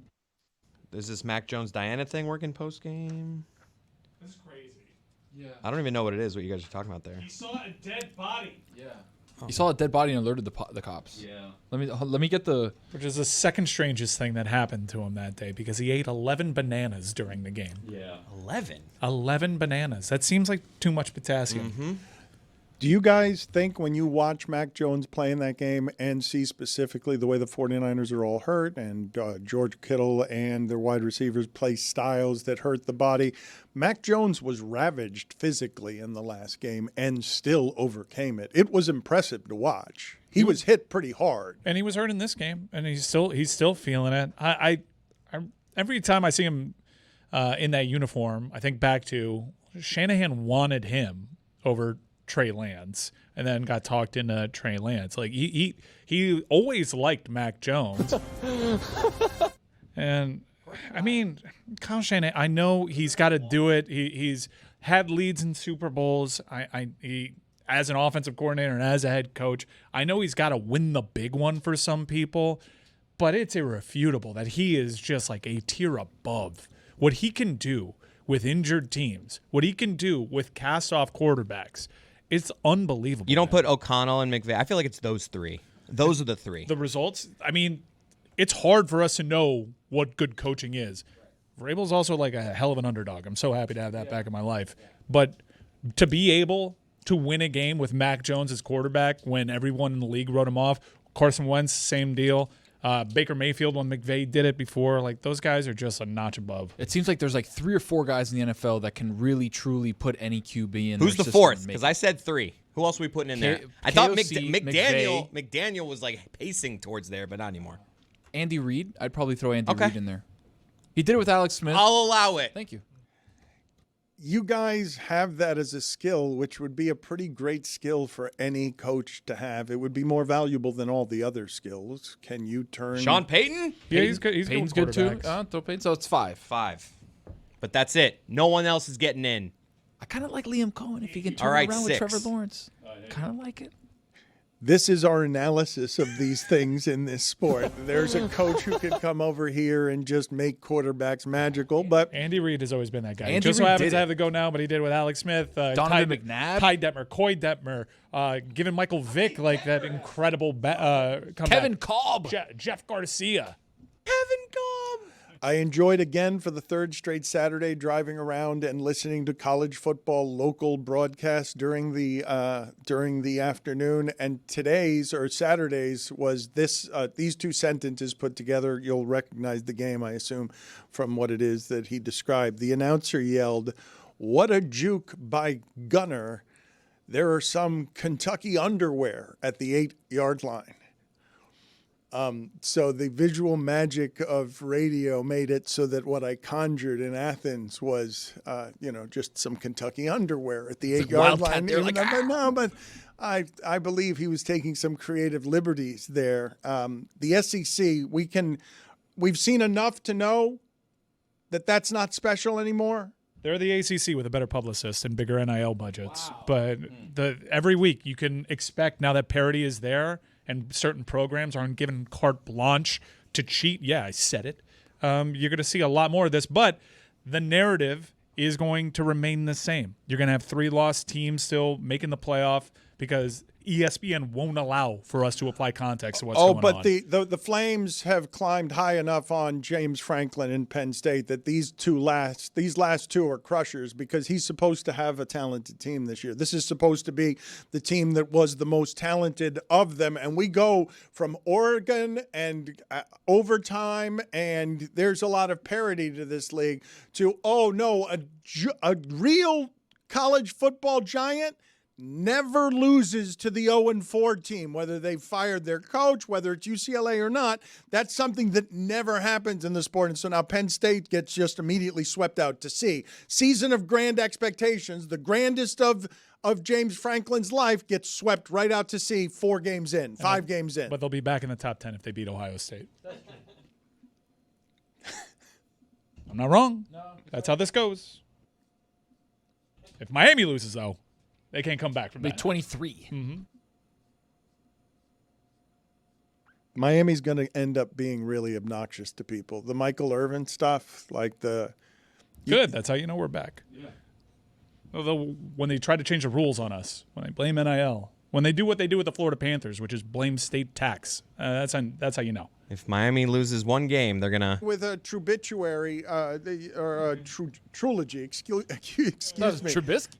F: Is this Mac Jones Diana thing working post game?
B: That's crazy. Yeah.
F: I don't even know what it is. What you guys are talking about there?
B: He saw a dead body. Yeah.
G: He saw a dead body and alerted the cops.
B: Yeah.
G: Let me get the.
B: Which is the second strangest thing that happened to him that day because he ate 11 bananas during the game.
F: Yeah. 11.
B: 11 bananas. That seems like too much potassium.
F: Mm-hmm.
A: do you guys think when you watch Mac Jones play in that game and see specifically the way the 49ers are all hurt and George Kittle and their wide receivers play styles that hurt the body, Mac Jones was ravaged physically in the last game and still overcame it. It was impressive to watch. He was hit pretty hard.
B: And he was hurt in this game, and he's still feeling it. I every time I see him in that uniform, I think back to Shanahan wanted him over Trey Lance, and then got talked into Trey Lance. Like he always liked Mac Jones, and I mean, Kyle Shanahan. I know he's got to do it. He's had leads in Super Bowls. He as an offensive coordinator and as a head coach, I know he's got to win the big one for some people, but it's irrefutable that he is just like a tier above what he can do with injured teams, what he can do with cast-off quarterbacks. It's unbelievable.
F: You don't put O'Connell and McVay. I feel like it's those three. Those are the three.
B: The results, I mean, it's hard for us to know what good coaching is. Vrabel's also like a hell of an underdog. I'm so happy to have that back in my life. But to be able to win a game with Mac Jones as quarterback when everyone in the league wrote him off, Carson Wentz, same deal. Baker Mayfield when McVay did it before. Like, those guys are just a notch above.
G: It seems like there's like 3 or 4 guys in the NFL that can really, truly put any QB in.
F: Who's the fourth? Because I said 3. Who else are we putting in there? I thought
G: McDaniel.
F: McDaniel was like pacing towards there, but not anymore.
G: Andy Reid. I'd probably throw Andy Reid in there. He did it with Alex Smith.
F: I'll allow it.
G: Thank you.
A: you guys have that as a skill, which would be a pretty great skill for any coach to have. It would be more valuable than all the other skills. Can you turn
F: Sean Payton?
B: Yeah, he's good. He's
G: Payton's
B: good
G: good
B: with
G: too.
B: quarterbacks.
G: Throw Payton. So it's 5.
F: 5. But that's it. No one else is getting in.
G: I kind of like Liam Cohen if he can turn
F: All right,
G: around
F: 6.
G: with Trevor Lawrence. Kind of like it.
A: This is our analysis of these things in this sport. There's a coach who could come over here and just make quarterbacks magical, but
B: Andy Reid has always been that guy.
G: Andy
B: Just so
G: Reid
B: happens
G: did
B: to
G: it.
B: have to go now, but he did with Alex Smith,
G: Donovan McNabb?
B: Ty Detmer, Coy Detmer, giving Michael Vick like that incredible comeback.
G: Kevin Kolb.
B: Jeff Garcia.
F: Kevin Cobb.
A: I enjoyed again for the third straight Saturday driving around and listening to college football local broadcasts during the afternoon. And today's or Saturday's was these two sentences put together. You'll recognize the game, I assume, from what it is that he described. The announcer yelled, "What a juke by Gunner! There are some Kentucky underwear at the 8-yard line." So the visual magic of radio made it so that what I conjured in Athens was, just some Kentucky underwear at the 8-yard line. No, but I believe he was taking some creative liberties there. The SEC, we've seen enough to know that that's not special anymore.
B: They're the ACC with a better publicist and bigger NIL budgets. Wow. But every week you can expect now that parity is there and certain programs aren't given carte blanche to cheat. Yeah, I said it. You're going to see a lot more of this, but the narrative is going to remain the same. You're going to have 3 lost teams still making the playoff because ESPN won't allow for us to apply context to what's going on.
A: But the Flames have climbed high enough on James Franklin in Penn State that these last two are crushers because he's supposed to have a talented team this year. This is supposed to be the team that was the most talented of them, and we go from Oregon and overtime, and there's a lot of parity to this league, to, oh no, a real college football giant never loses to the 0-4 team, whether they've fired their coach, whether it's UCLA or not. That's something that never happens in the sport. And so now Penn State gets just immediately swept out to sea. Season of grand expectations, the grandest of James Franklin's life, gets swept right out to sea 4 games in, 5 games in.
B: But they'll be back in the top 10 if they beat Ohio State. I'm not wrong. No. That's how this goes. If Miami loses, though, they can't come back from that.
G: 23.
B: Mm-hmm.
A: Miami's going to end up being really obnoxious to people. The Michael Irvin stuff, like
B: Good. That's how you know we're back. Yeah. Although when they try to change the rules on us, when they blame NIL, when they do what they do with the Florida Panthers, which is blame state tax, that's how you know.
F: If Miami loses one game, they're gonna
A: with a trubituary or a trilogy. Excuse me.
G: Trubisky.